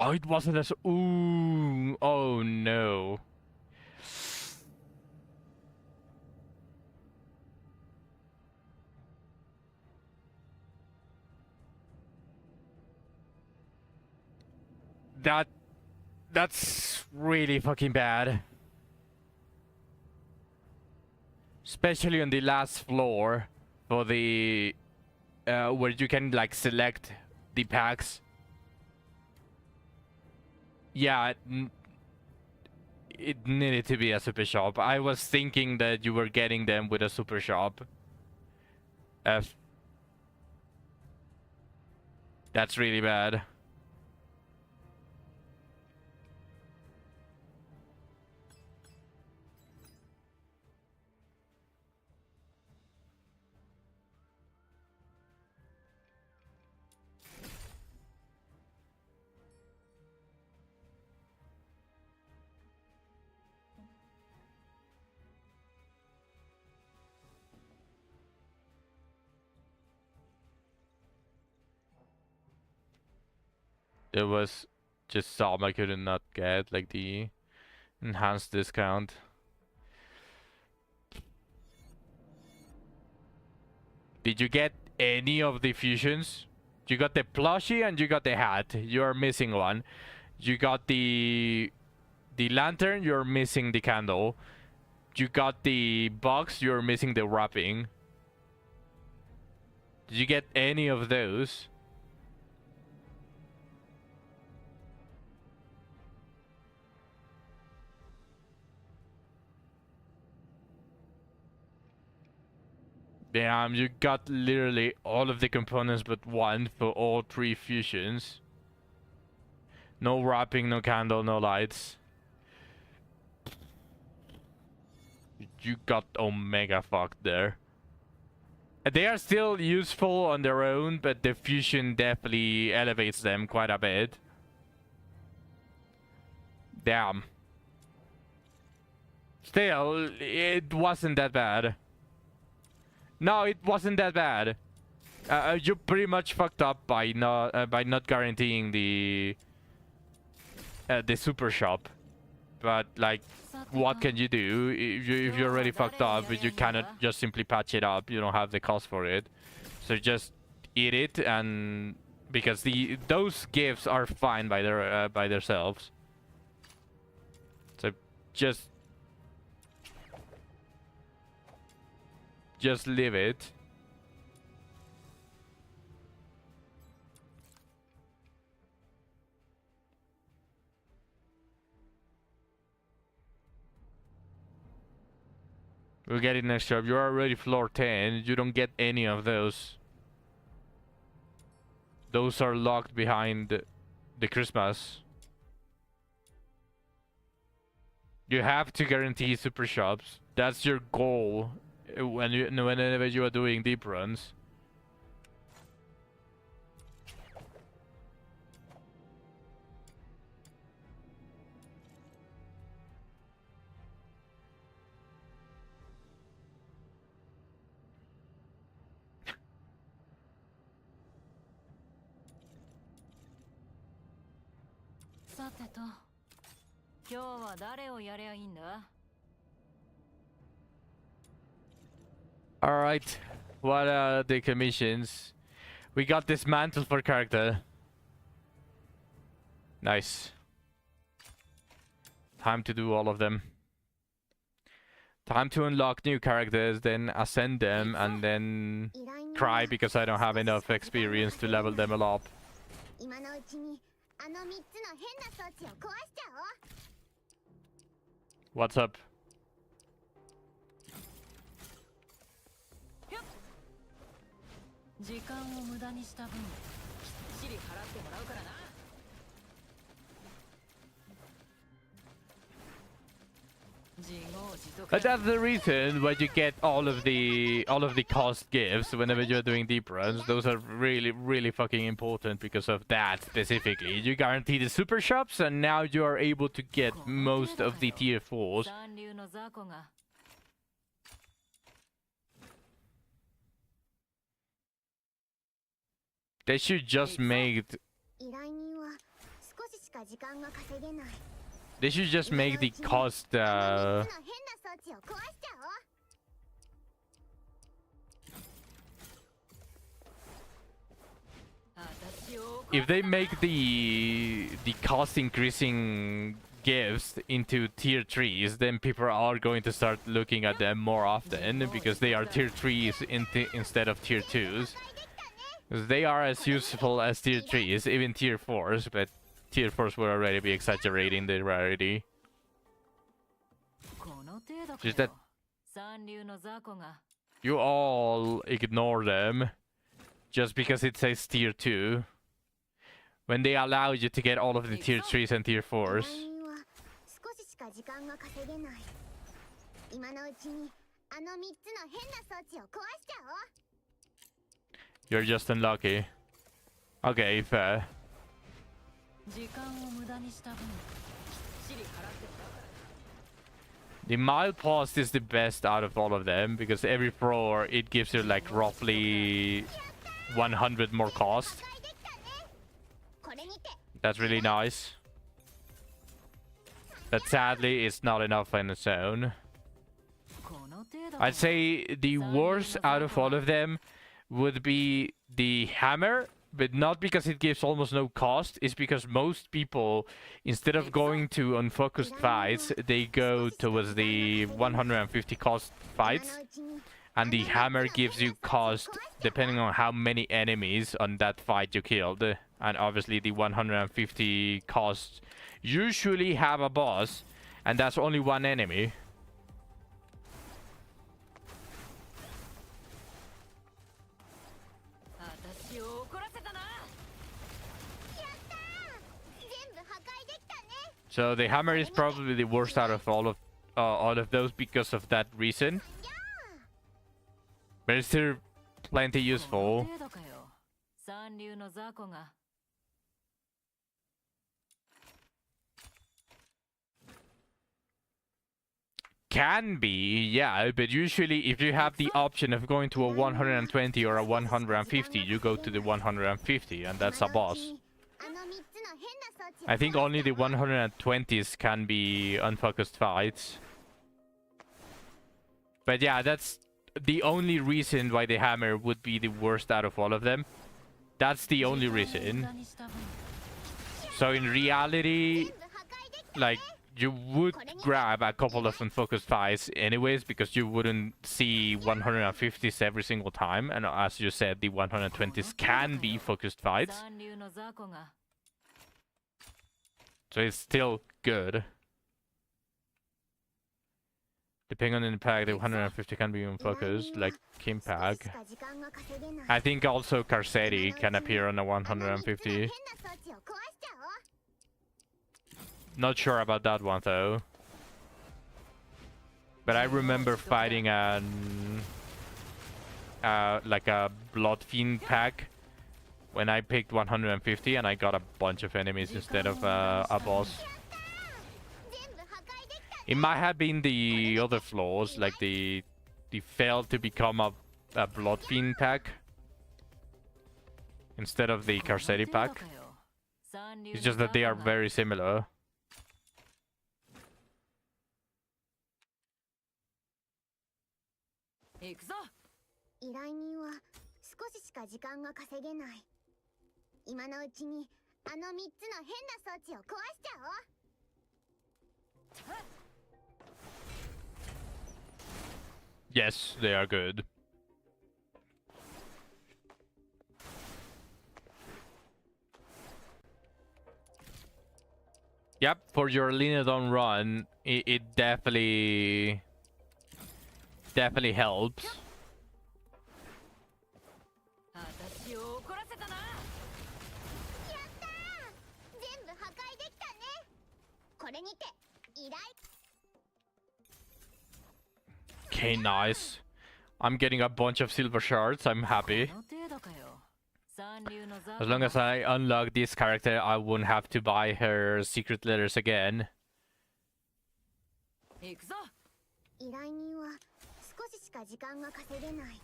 Oh, it wasn't as... Ooh. Oh, no. That's really fucking bad. Especially on the last floor for the... where you can, like, select the packs. Yeah, it needed to be a super shop. I was thinking that you were getting them with a super shop. That's really bad. There was just some I could not get, like the enhanced discount. Did you get any of the fusions? You got the plushie and you got the hat. You're missing one. You got the lantern, you're missing the candle. You got the box, you're missing the wrapping. Did you get any of those? Damn, you got literally all of the components but one for all three fusions. No wrapping, no candle, no lights. you got omega fucked there. They are still useful on their own, but the fusion definitely elevates them quite a bit. Damn. Still, it wasn't that bad. No, it wasn't that bad. You pretty much fucked up by not guaranteeing the super shop. But like, what can you do if you're already fucked up? You cannot just simply patch it up. You don't have the cost for it, so just eat it. And because those gifts are fine by themselves, so just leave it. We'll get it next job. You're already floor 10. You don't get any of those. Those are locked behind the Christmas. You have to guarantee super shops. That's your goal whenever you are doing deep runs. Alright, what are the commissions? We got this mantle for character. Nice. Time to do all of them. Time to unlock new characters, then ascend them, and then cry because I don't have enough experience to level them all up. What's up? But that's the reason why you get all of the cost gifts whenever you're doing deep runs. Those are really fucking important because of that specifically. You guarantee the super shops, and now you are able to get most of the tier 4s. They should just make the cost if they make the cost increasing gifts into tier 3s, then people are going to start looking at them more often because they are tier 3s instead of tier 2s. They are as useful as tier 3s, even tier 4s, but tier 4s will already be exaggerating the rarity. Just that you all ignore them just because it says tier 2 when they allow you to get all of the tier 3s and tier 4s. You're just unlucky. Okay, fair. The mild pause is the best out of all of them because every floor it gives you like roughly 100 more cost. That's really nice. But sadly it's not enough on its own. I'd say the worst out of all of them would be the hammer, but not because it gives almost no cost. It's because most people, instead of going to unfocused fights, they go towards the 150 cost fights, and the hammer gives you cost depending on how many enemies on that fight you killed. And obviously the 150 costs usually have a boss, and that's only one enemy. So the hammer is probably the worst out of all all of those because of that reason. But it's still plenty この useful. 程度かよ。三流の雑魚が Can be, yeah, but usually if you have the option of going to a 120 or a 150, you go to the 150, and that's a boss. あの3つの変な装置を I think only the 壊しちゃおう 120s can be unfocused fights. But yeah, that's the only reason why the hammer would be the worst out of all of them. That's the only 無 reason. 駄にした分 So in reality, 全部破壊できた like, you would grab a couple of unfocused fights anyways, because you wouldn't see 150s every single time. And as you said, the 120s can be focused fights. 三流の雑魚が So it's still good. Depending on the impact, the 150 can be unfocused, like 少し Kimpag. しか時間が稼げない I think also Carcetti 今 can のうちに appear on a あの3つの変な 150. 装置を壊しちゃおう Not sure about that one though. But I remember fighting an like a Blood Fiend pack when I picked 150 and I got a bunch of enemies instead of a boss. 全部破壊できた It might have been the other flaws, like the failed to become a Blood Fiend pack instead of the この Carcetti 程度 pack. かよ。三流 It's の just that they are 雑魚が very similar. 行くぞ。依頼人は少ししか時間が稼げない今のうちにあの3つの変な装置を壊しちゃおう Yes, they are good. Yep, for your Linodon run, it definitely helps. 私を怒らせたな。やったー全部破壊できたねこれにて依頼 Okay, nice. I'm getting a bunch of silver shards. I'm happy. この程度かよ。三流の雑 As 魚 long が as I unlock this character, I won't have to buy her secret letters again. 行くぞ。依頼人は少ししか時間が稼げない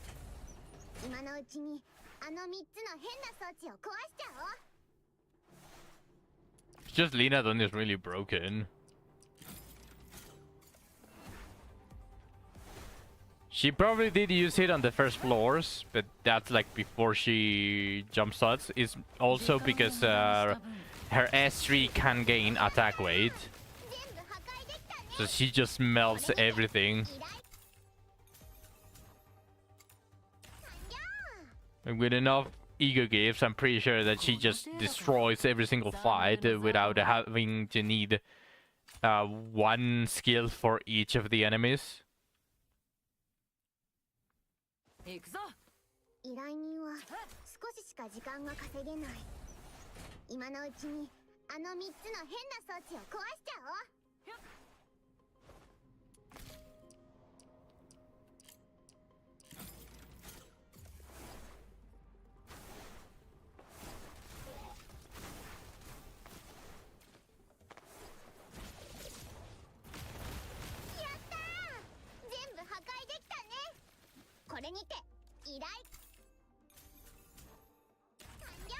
今のうちにあの3つの変な装置を壊しちゃおう It's just Linodon is really broken. She probably did use it on the first floors, but that's like before she jump starts. It's also because her S3 can gain attack weight, 全部破壊できたね so she just melts everything. 依頼完了 And with enough ego gifts, I'm pretty sure that she just destroys every single fight without having to need one skill for each of the enemies. 行くぞ。依頼人は少ししか時間が稼げない今のうちにあの3つの変な装置を壊しちゃおう やったー全部破壊できたねこれにて依頼完了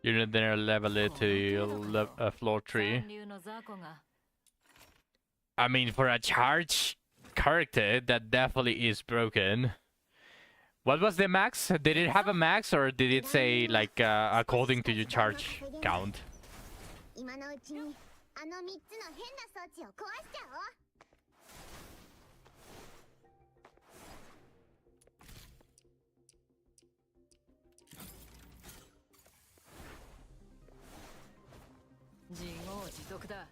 You're gonna level it to floor 3. 三流の雑魚が I mean, for a charge character, that definitely is broken. What was the max? Did it have a max, or did it say, like, according to your charge count? 今のうちにあの3つの変な装置を壊しちゃおう 自業自得だ。やっ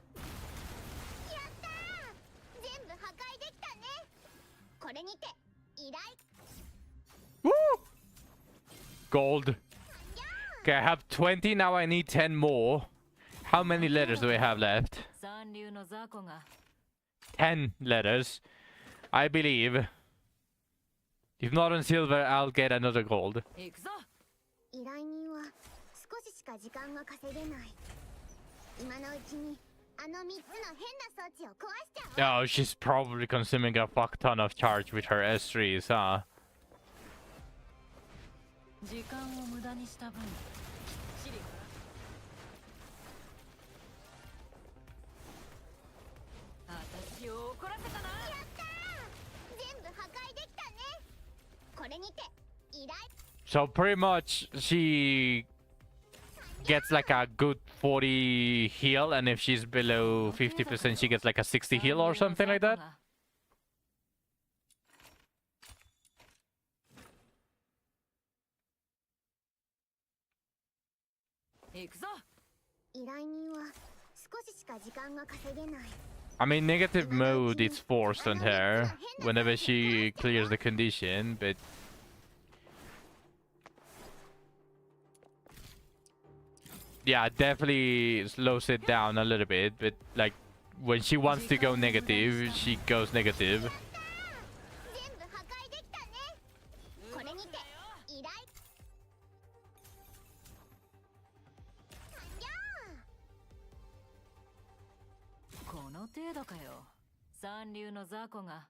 たー全部破壊できたねこれにて依頼 Woo! Gold. Okay, I have 20, now I need 10 more. How many letters do I have left? 三三流の雑魚が 10 letters, I believe. If not on silver, I'll get another gold. 行くぞ。依頼人は少ししか時間が稼げない。今のうちにあの3つの変な装置を壊しちゃおう。 Oh, she's probably consuming a fuck ton of charge with her S3s, huh? 時間を無駄にした分きっちり私を怒らせたな。やったー、全部破壊できたね。これにて依頼 So pretty much, she gets like a good 40 heal, and if she's below 50%, she gets like a 60 heal or something like that. 行くぞ。依頼人は少ししか時間が稼げない。 I mean, negative mode is forced on her whenever she clears the condition, but yeah, definitely slows it down a little bit. But like when she wants to go negative, she goes negative. 全部破壊できたね。これにて依頼完了。この程度かよ。三流の雑魚が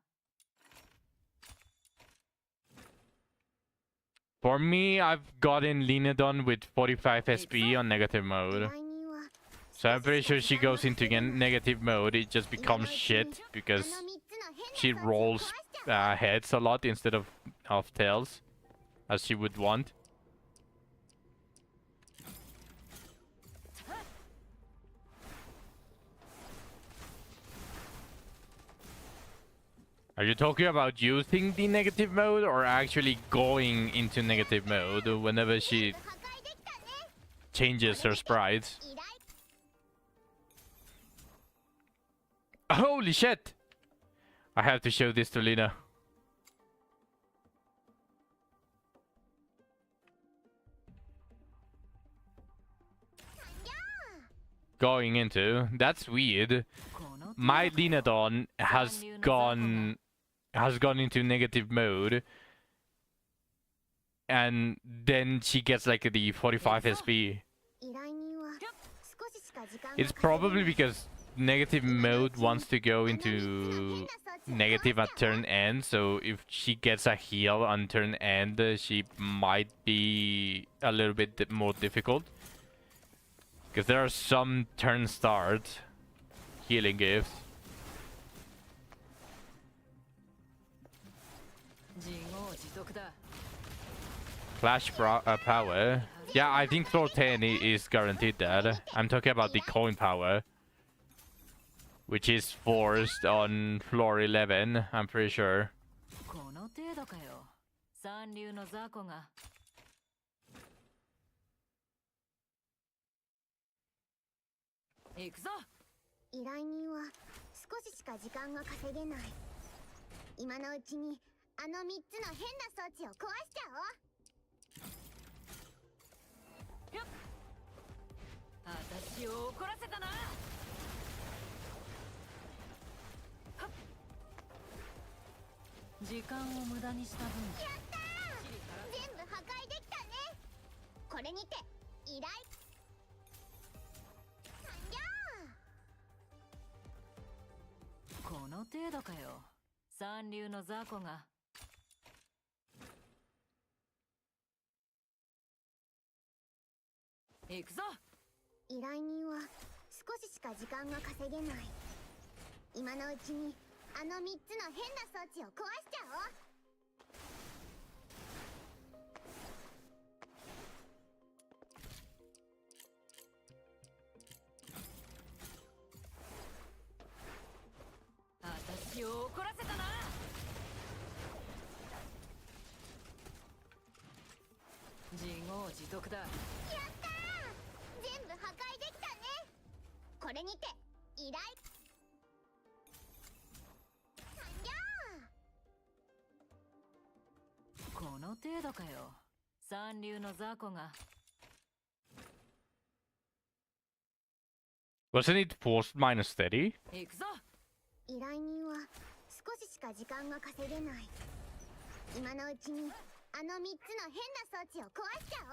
For me, I've gotten Linodon with 45 SP on negative 依 mode. 頼人は So I'm pretty sure she goes into negative mode, it just becomes shit あ because の3つの変 she な装置を壊 rolls しちゃおう。 heads a lot instead of tails, as she would want. Are you talking about using the negative mode or actually going into negative mode whenever she 破壊できたね。 changes her sprites? 依頼 Holy shit! I have to show this to Lina. Going into. That's weird. この程度 My Linodon has gone into negative mode. And then she gets like the 45 SP. 依頼人は少ししか時間が It's 稼げない。 probably because negative mode wants to go into negative at turn end, so if she gets a heal on turn end, she might be a little bit more difficult. Because there are some turn start healing gifts. 自業自得だ。 Flash power. Yeah, I think floor 10 is guaranteed that. I'm talking about the coin power, which is forced on floor 11, I'm pretty sure. この程度かよ。三流の雑魚が 行くぞ。依頼人は少ししか時間が稼げない。今のうちにあの3つの変な装置を壊しちゃおう。私を怒らせたな。はっ時間を無駄にした分やったー、全部破壊できたね。これにて依頼完了。この程度かよ。三流の雑魚が行くぞ。依頼人は少ししか時間が稼げない。今のうちにあの3つの変な装置を壊しちゃおう。私を怒らせたな。自業自得だ。やったー、全部破壊できたね。これにて依頼完了。この程度かよ。三流の雑魚が Wasn't it forced minus steady? 行くぞ。依頼人は少ししか時間が稼げない。今のうちにあの3つの変な装置を壊しちゃおう。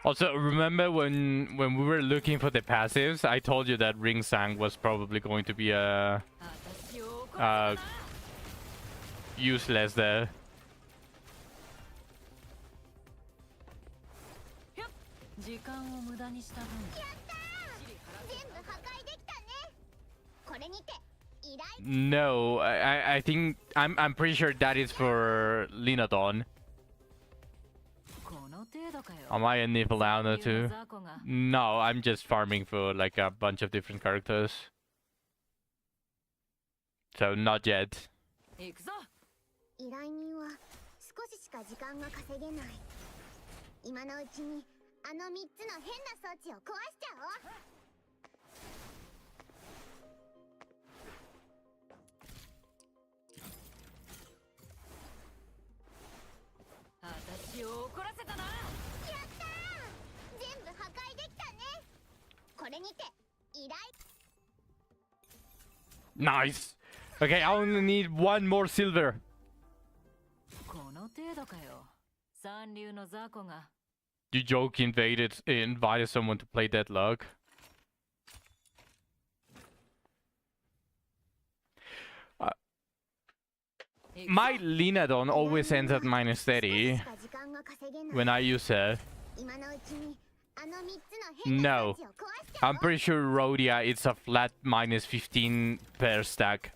Also, remember when we were looking for the passives, I told you that Ring Sang was probably going to be a 私を怒らせたな。useless there. ひょっ時間を無駄にした分。やったー、全部破壊できたね。これにて依頼。 No, I think I'm pretty sure that is for Linodon. この程度かよ。 Am I a Niflana 三流の too? 雑魚が No, I'm just farming for like a bunch of different characters. So not yet. 行くぞ。依頼人は少ししか時間が稼げない。今のうちにあの3つの変な装置を壊しちゃおう。 私を怒らせたな。やったー、全部破壊できたね。これにて依頼。 Nice. Okay, I only need one more silver. この程度かよ。三流の雑魚が You joke invited someone to play Deadlock. My Linodon always ends at minus 30 when I use her. 今のうちにあの3つの変な装 No. 置を壊しちゃおう。 I'm pretty sure Rhodia it's a flat minus 15 per stack.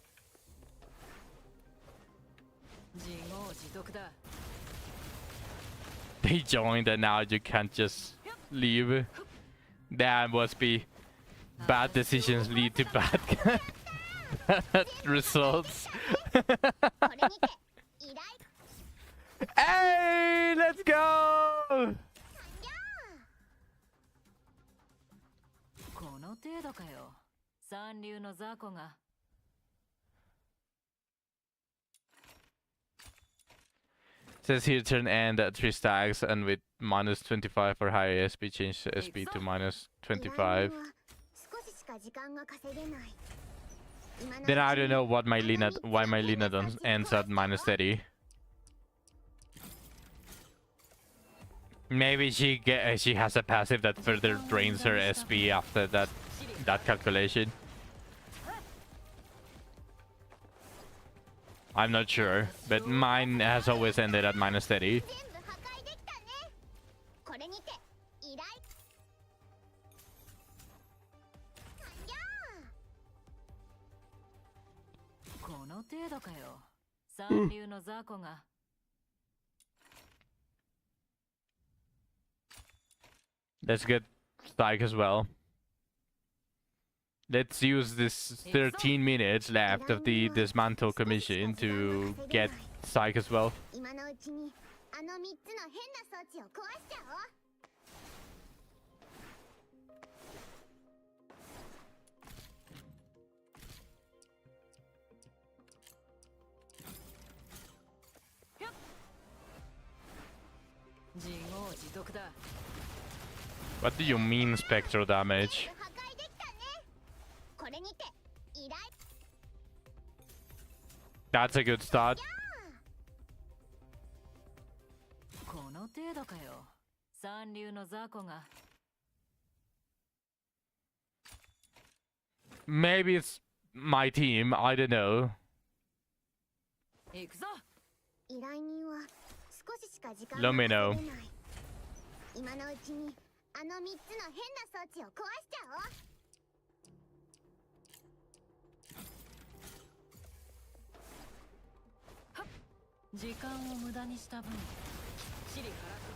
自業自得だ。 They joined and now you can't just leave. That must be bad decisions lead to bad results. これにて依頼。 Hey, let's go! この程度かよ。三流の雑魚が Says here turn end at 3 stacks and with minus 25 for higher SP change the SP to minus 25. 少ししか時間が稼げない。今のうちに Then I don't know what my why my Linodon ends at minus 30. Maybe she has a passive that further drains her SP after that calculation. I'm not sure, but mine has always ended at minus 30. 全部破壊できたね。これにて依頼。この程度かよ。三流の雑魚が Let's get Strike as well. Let's use this 13 minutes left of the dismantle commission to get Psych as well. 今のうちにあの3つの変な装置を壊しちゃおう。 自業自得だ。 What do you mean spectral damage? 破壊できたね。これにて依頼。 That's a good start. この程度かよ。三流の雑魚が Maybe it's my team, I don't know. 行くぞ。依頼人は少ししか時間 Let me know. 稼げない。今のうちにあの3つの変な装置を壊しちゃおう。 時間を無駄にした分チリ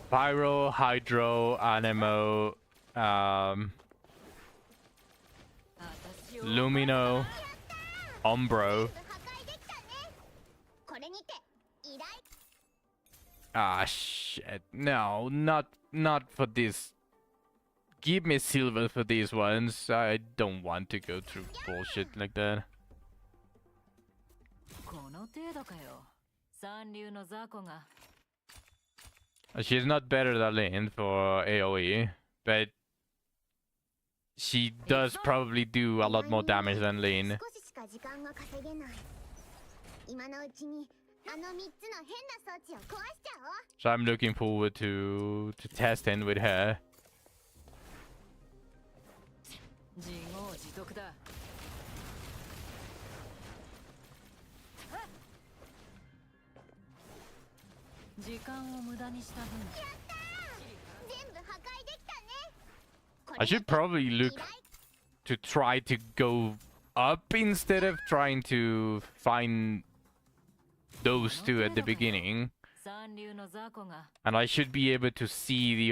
Pyro, Hydro, Anemo, 私を Lumino, Umbro. 全部破壊できたね。これにて依頼。 Ah, shit. No, not for this. Give me silver for these ones. I don't want to go through bullshit like that. この程度かよ。三流の雑魚が She's not better than Lin for AoE, but she does probably do a lot more damage than Lane. 少ししか時間が稼げない。今のうちにあの3つの変な装置を壊しちゃおう。 So I'm looking forward to testing with her. 自業自得だ。時間を無駄にした分。全部破壊できたね。これ I should probably look to try to go up instead of trying to find those two at the beginning. 三流の雑魚が And I should be able to see the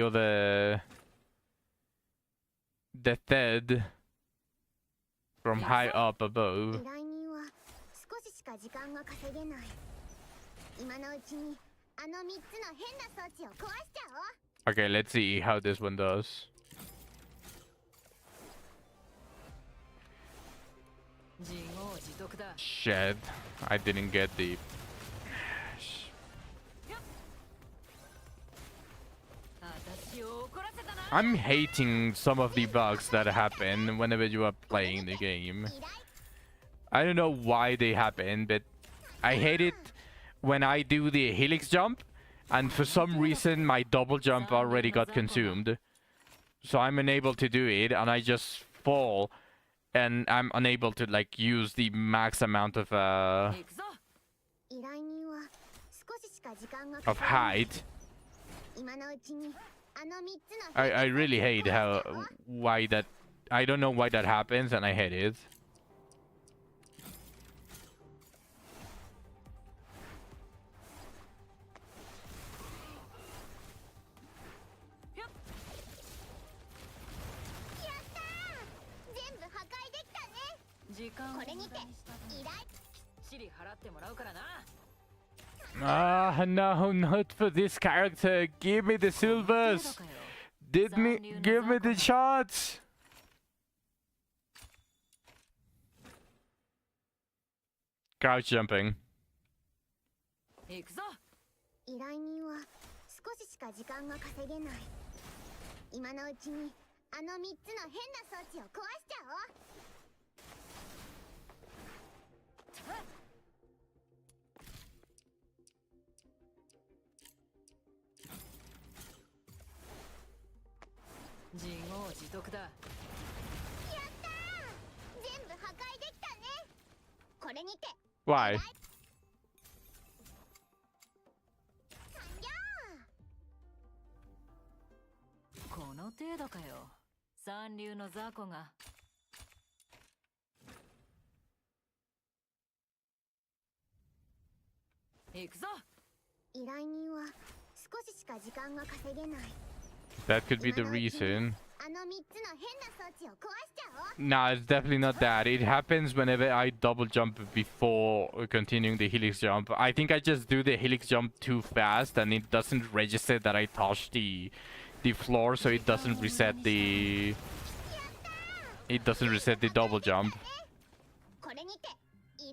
third from high up 依 above. 頼人は少ししか時間が稼げない。今のうちにあの3つの変な装置を壊しちゃおう。 Okay, let's see how this one does. 自業自得だ。 Shit, I didn't get the... 私を怒らせたな。 I'm hating some of the bugs that happen whenever you are playing the game. 依頼 I don't know why they happen, but I hate it when I do the helix jump, and for some reason my double jump already got consumed. So I'm unable to do it, and I just fall, and I'm unable to like use the max amount of 行くぞ。依頼人は少ししか時間が of 稼げない。 height. 今のうちにあの3つの I really hate how why that I don't know why that happens, and I hate it. やったー。全部破壊できたね。時間を無駄にこれにてした分。依頼きっちり払ってもらうからな。 Ah, no, not for this character. Give me the 程度 silvers. かよ。 Did me give me the shots. Crouch jumping. 行くぞ。依頼人は少ししか時間が稼げない。今のうちにあの3つの変な装置を壊しちゃおう。 自業自得だ。やったー。全部破壊できたね。これにて Why? 完了。この程度かよ。三流の雑魚が。行くぞ。依頼人は少ししか時間が稼げない。 That could be the reason. あの3つの変な装置を壊しちゃおう。 Nah, it's definitely not that. It happens whenever I double jump before continuing the helix jump. I think I just do the helix jump too fast, and it doesn't register that I touched the floor, so it doesn't reset the double jump. これにて依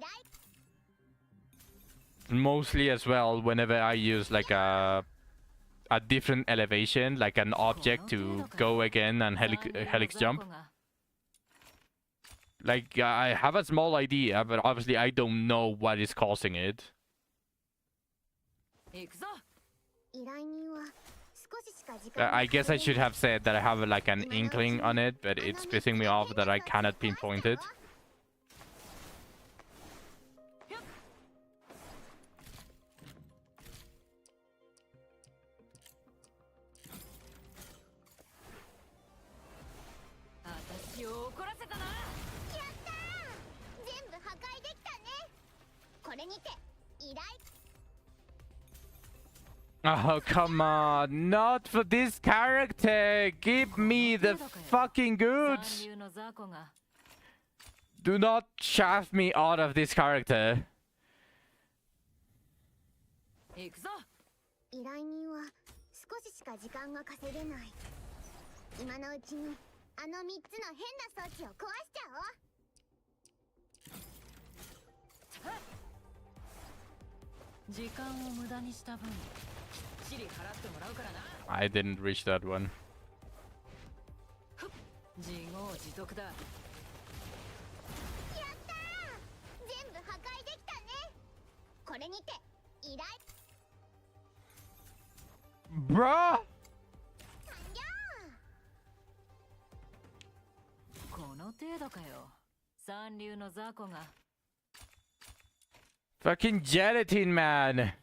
頼 Mostly as well whenever I use like a different elevation, like an object to go again and helix jump. Like I have a small idea, but obviously I don't know what is causing it. 行くぞ。依頼人は少ししか時間が I guess I should have said that I have like an inkling on it, but it's pissing me off that I cannot pinpoint it. 私を怒らせたな。やったー。全部破壊できたね。これにて依頼 Oh, come on. Not for this character. Give me the fucking 三 goods. 流の雑魚が。 Do not shaft me out of this character. 行くぞ。依頼人は少ししか時間が稼げない。今のうちにあの3つの変な装置を壊しちゃおう。時間を無駄にした分。きっちり払ってもらうからな。 I didn't reach that one. 自業自得だ。やったー、全部破壊できたね。これにて依頼 Bruh! 完了。この程度かよ。三流の雑魚が Fucking gelatin, man.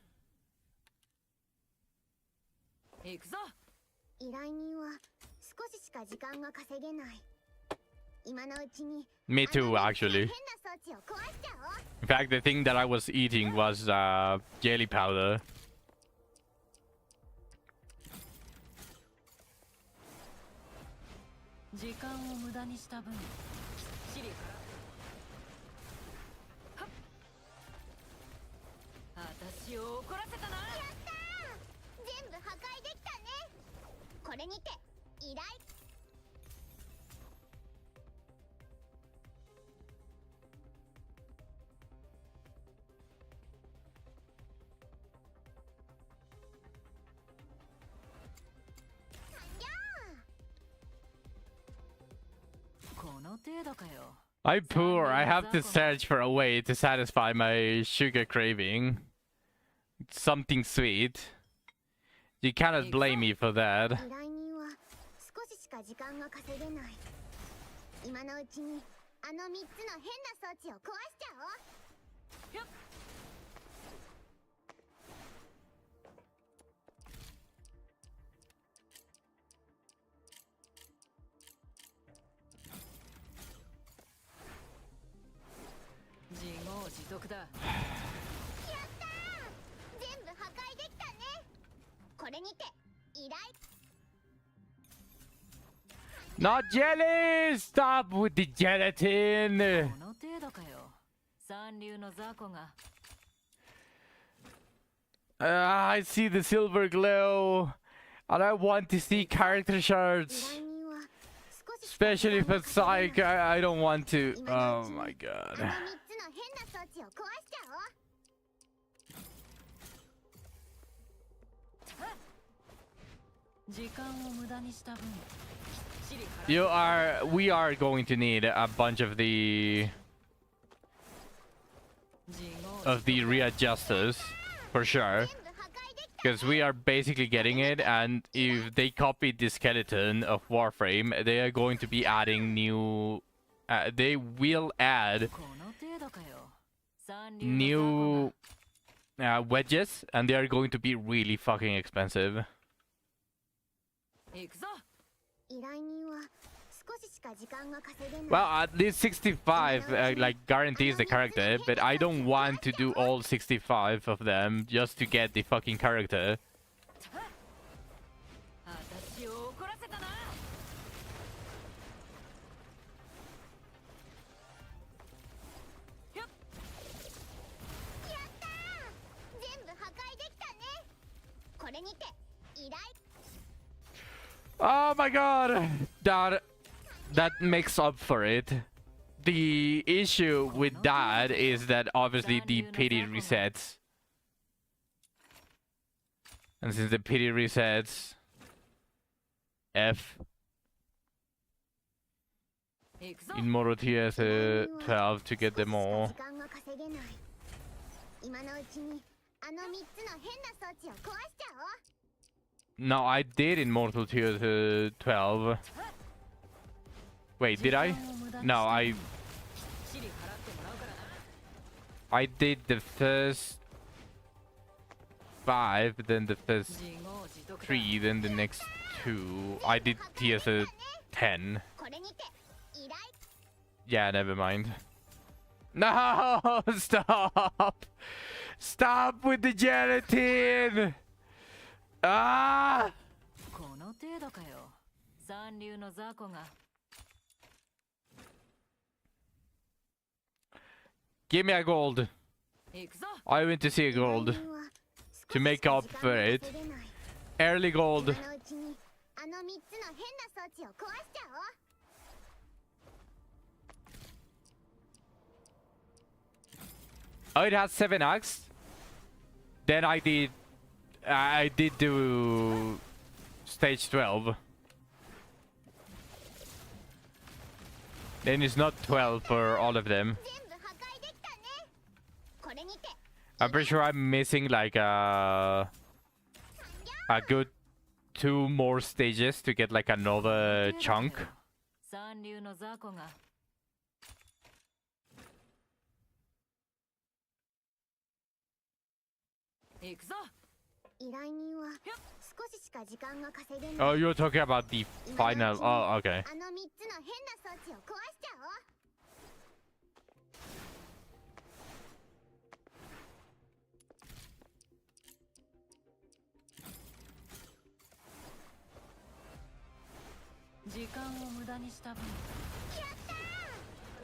行くぞ。依頼人は少ししか時間が稼げない。今のうちに Me too, あの actually. 変な装置を壊しちゃおう。 In fact, the thing that I was eating was jelly powder. 時間を無駄にした分、きっちり払う。はっ。私を怒らせたな。やったー、全部破壊できたね。これにて依頼 この程度かよ。 I'm poor. I have to search for a way to satisfy my sugar craving. Something sweet. You cannot blame me for that. 依頼人は少ししか時間が稼げない。今のうちにあの3つの変な装置を壊しちゃおう。よっ。自業自得だ。やったー、全部破壊できたね。これにて依頼 Not jelly! Stop with the gelatin! この程度かよ。三流の雑魚が I see the silver glow. And I want to see character 依 shards. 頼人は少ししか Especially if it's psych. I don't want to. 今のう Oh ちに my あ god. の3つの変な装置を壊しちゃおう。時間を無駄にした分、きっちり払う。 You are. We are going to need a bunch of the 自業 of the readjusters for sure. 全部破壊できた Because we are basically getting it, and if they copy the skeleton of Warframe, they are going to be adding new. They will add この程度かよ。三流の雑魚が new wedges, and they are going to be really fucking expensive. 行くぞ。依頼人は少ししか時間が稼げない。 Well, at least 65 like guarantees the character, but I don't want to do all 65 of them just to get the fucking character. 私を怒らせたな。よっ。やったー、全部破壊できたね。これにて依頼 Oh my god! That makes up for it. The issue with that is that obviously the pity resets. And since the pity resets, F, 行くぞ。 Immortal TS 12 to get them all. 時間が稼げない。今のうちにあの3つの変な装置を壊しちゃおう。 No, I did Immortal TS 12. Wait, did I? No, きっちり払ってもらうからな。 I did the first 5, then the first 自業自得だ。 3, then the next 2. I did TS 10. これにて依頼 Yeah, never mind. No! Stop! Stop with the gelatin! Ah! この程度かよ。三流の雑魚が Give me a gold. 行くぞ。 I want to see a gold. To make up for it. Early gold. 今のうちにあの3つの変な装置を壊しちゃおう。 Oh, it has 7 acts? Then I did do stage 12. Then it's not 12 for all of them. 全部破壊できたね。これにて I'm pretty sure I'm missing like a good 2 more stages to get like another chunk. 三流の雑魚が行くぞ。依頼人は少ししか時間が稼げない。 Oh, you're talking about the final. Oh, okay. あの3つの変な装置を壊しちゃおう。時間を無駄にした分。やったー、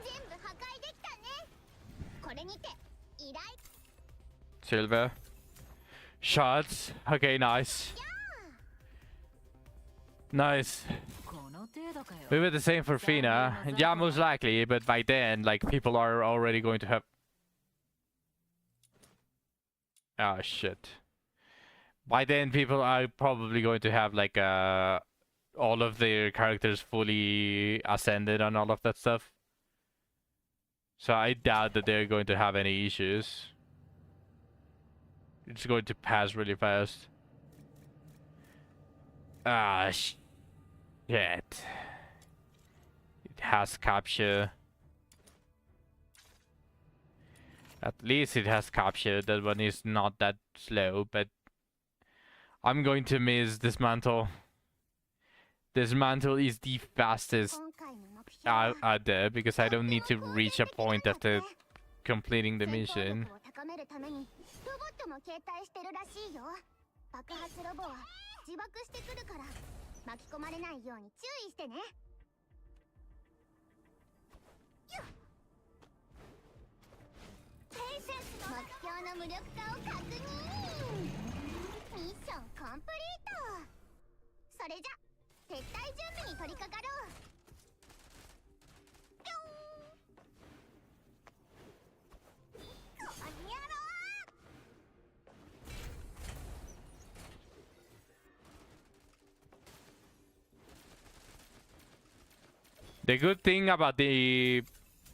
全部破壊できたね。これにて依頼 Silver. Shots. Okay, nice. Nice. この程度かよ。 We were the same for Fina. Yeah, most likely, but by then, like, people are already going to have... Ah, shit. By then, people are probably going to have, like, all of their characters fully ascended and all of that stuff. So I doubt that they're going to have any issues. It's going to pass really fast. Ah, shit. It has capture. At least it has capture. That one is not that slow, but I'm going to miss Dismantle. Dismantle is the fastest 今回の目標は out there because I don't need to reach a point after completing the 戦闘 mission. 力を高めるためにロボットも携帯してるらしいよ。爆発ロボは自爆してくるから巻き込まれないように注意してね。目標の無力化を確認。ミッションコンプリート。それじゃ撤退準備に取り掛かろう。ここにやろう。 The good thing about the...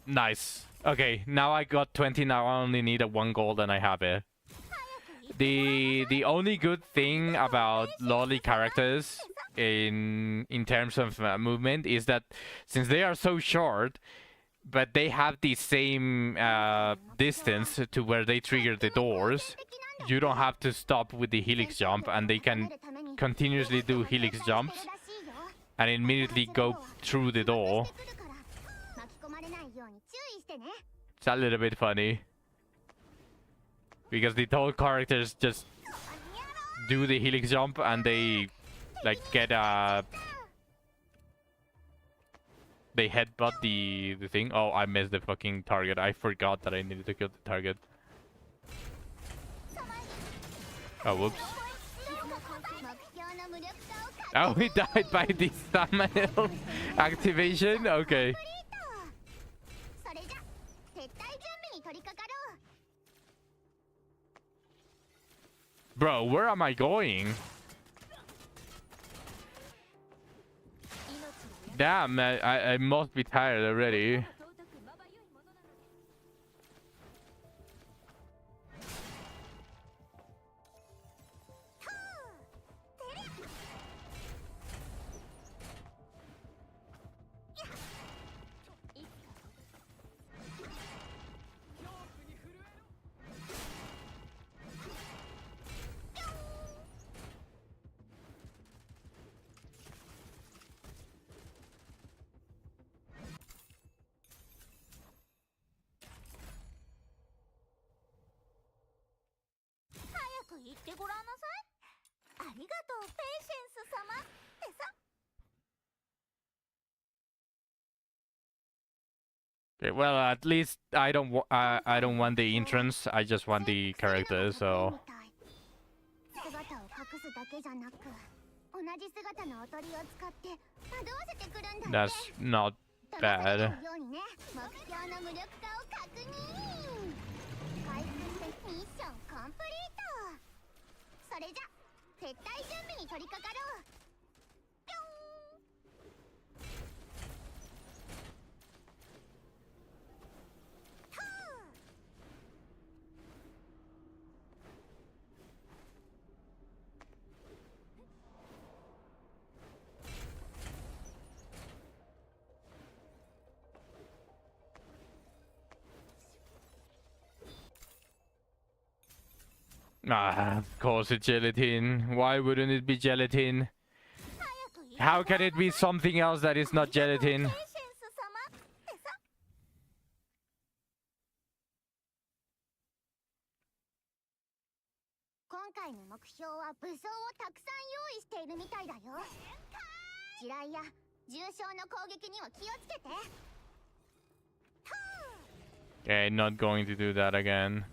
Nice. Okay, now I got 20, now I only need a 1 gold and I have it. The only good thing about lolly characters in terms of movement is that since they are so short, but they have the same distance to where they trigger the doors, you don't have to stop with the helix jump and they can continuously do helix jumps and immediately go through the door. It's a little bit funny. Because the tall characters just do the helix jump and they like get they headbutt the thing. Oh, I missed the fucking target. I forgot that I needed to kill the target. Oh, whoops. Oh, he died by the thumbnail activation? Okay. Bro, where am I going? Damn, I must be tired already. Okay, well, at least I don't want the entrance. I just want the character. So that's not bad. Ah, of course it's gelatin. Why wouldn't it be gelatin? How can it be something else that is not gelatin? 今回の目標は武装をたくさん用意しているみたいだよ。地雷や重傷の攻撃には気をつけて。 Okay, not going to do that again.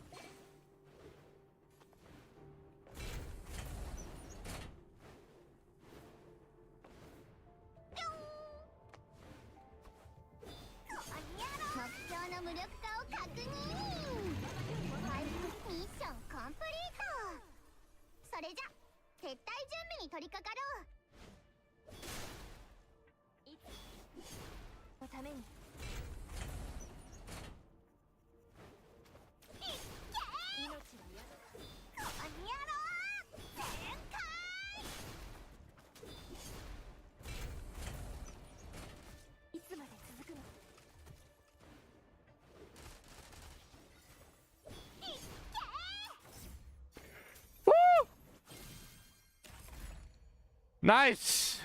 Nice!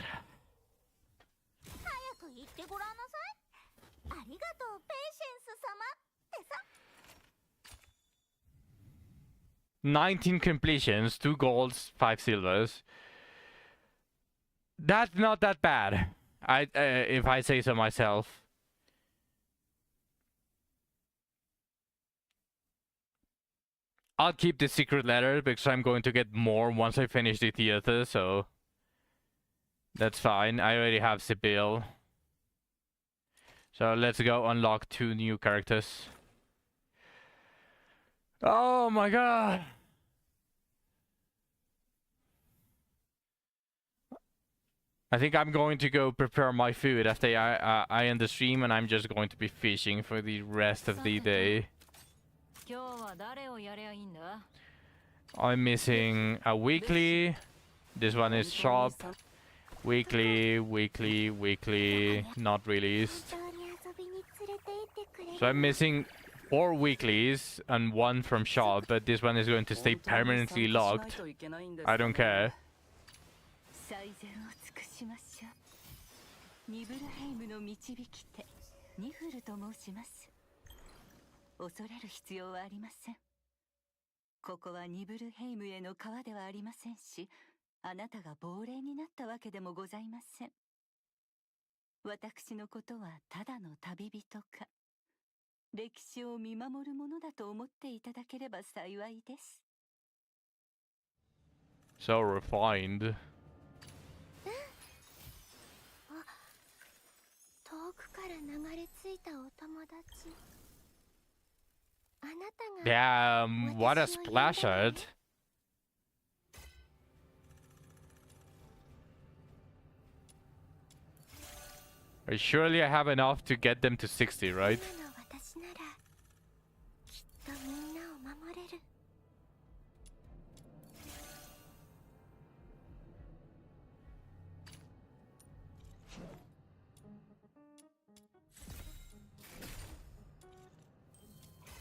早く言ってごらんなさい。ありがとう、ペイシェンス様ってさ。 19 completions, 2 golds, 5 silvers. That's not that bad. If I say so myself. I'll keep the secret letter because I'm going to get more once I finish the theater, so that's fine. I already have Sibyl. So let's go unlock 2 new characters. Oh my god! I think I'm going to go prepare my food after I end the stream, and I'm just going to be fishing for the rest of the day. I'm missing a weekly. This one is shop. Weekly, weekly, weekly, not released. So I'm missing 4 weeklies and 1 from shop, but this one is going to stay permanently locked. I don't care. ニブルヘイムの導き手ニフルと申します。恐れる必要はありません。ここはニブルヘイムへの川ではありませんし、あなたが亡霊になったわけでもございません。私のことはただの旅人か、歴史を見守るものだと思っていただければ幸いです。So refined. 遠くから流れ着いたお友達。あなたが。Damn, what a splash art. Surely I have enough to get them to 60, right? 今の私ならきっとみんなを守れる。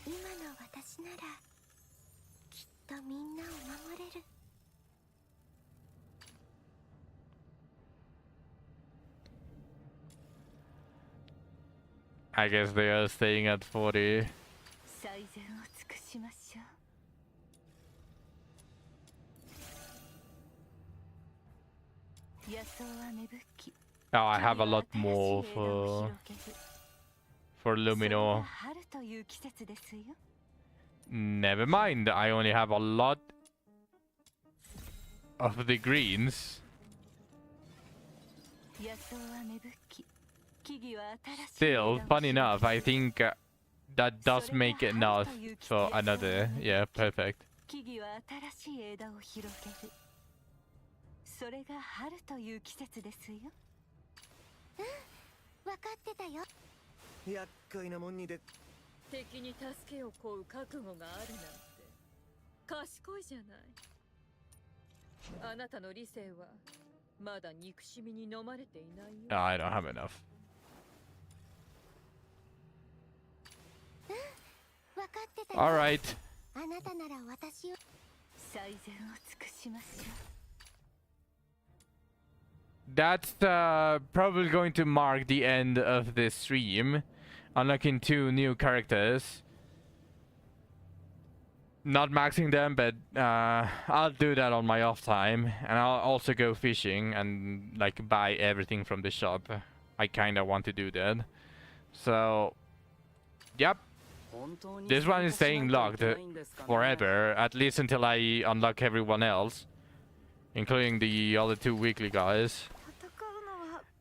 今の私ならきっとみんなを守れる。 I guess they are staying at 40. 最善を尽くしましょう。野草は芽吹き。 Oh, I have a lot more for Lumino. 春という季節ですよ。 Never mind, I only have a lot of the greens. 野草は芽吹き。 Still, fun enough, I think that does make enough for another. Yeah, perfect. 新しい枝を広げる。それが春という季節ですよ。分かってたよ。厄介なもんにで。敵に助けを請う覚悟があるなんて賢いじゃない。あなたの理性はまだ憎しみに飲まれていないよ。 I don't have enough. 分かってたよ。 All right. あなたなら私を。最善を尽くしましょう。 That's probably going to mark the end of this stream. Unlocking 2 new characters. Not maxing them, but I'll do that on my off time. And I'll also go fishing and like buy everything from the shop. I kinda want to do that. So, yep. This one is staying locked forever, at least until I unlock everyone else. Including the other 2 weekly guys.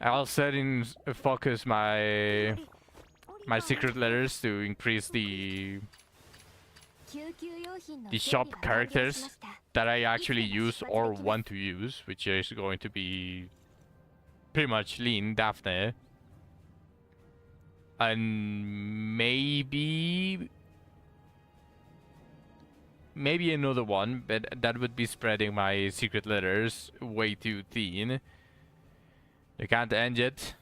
I'll set in focus my secret letters to increase the shop characters that I actually use or want to use, which is going to be pretty much Lin, Daphne, and maybe another one, but that would be spreading my secret letters way too thin. You can't end it.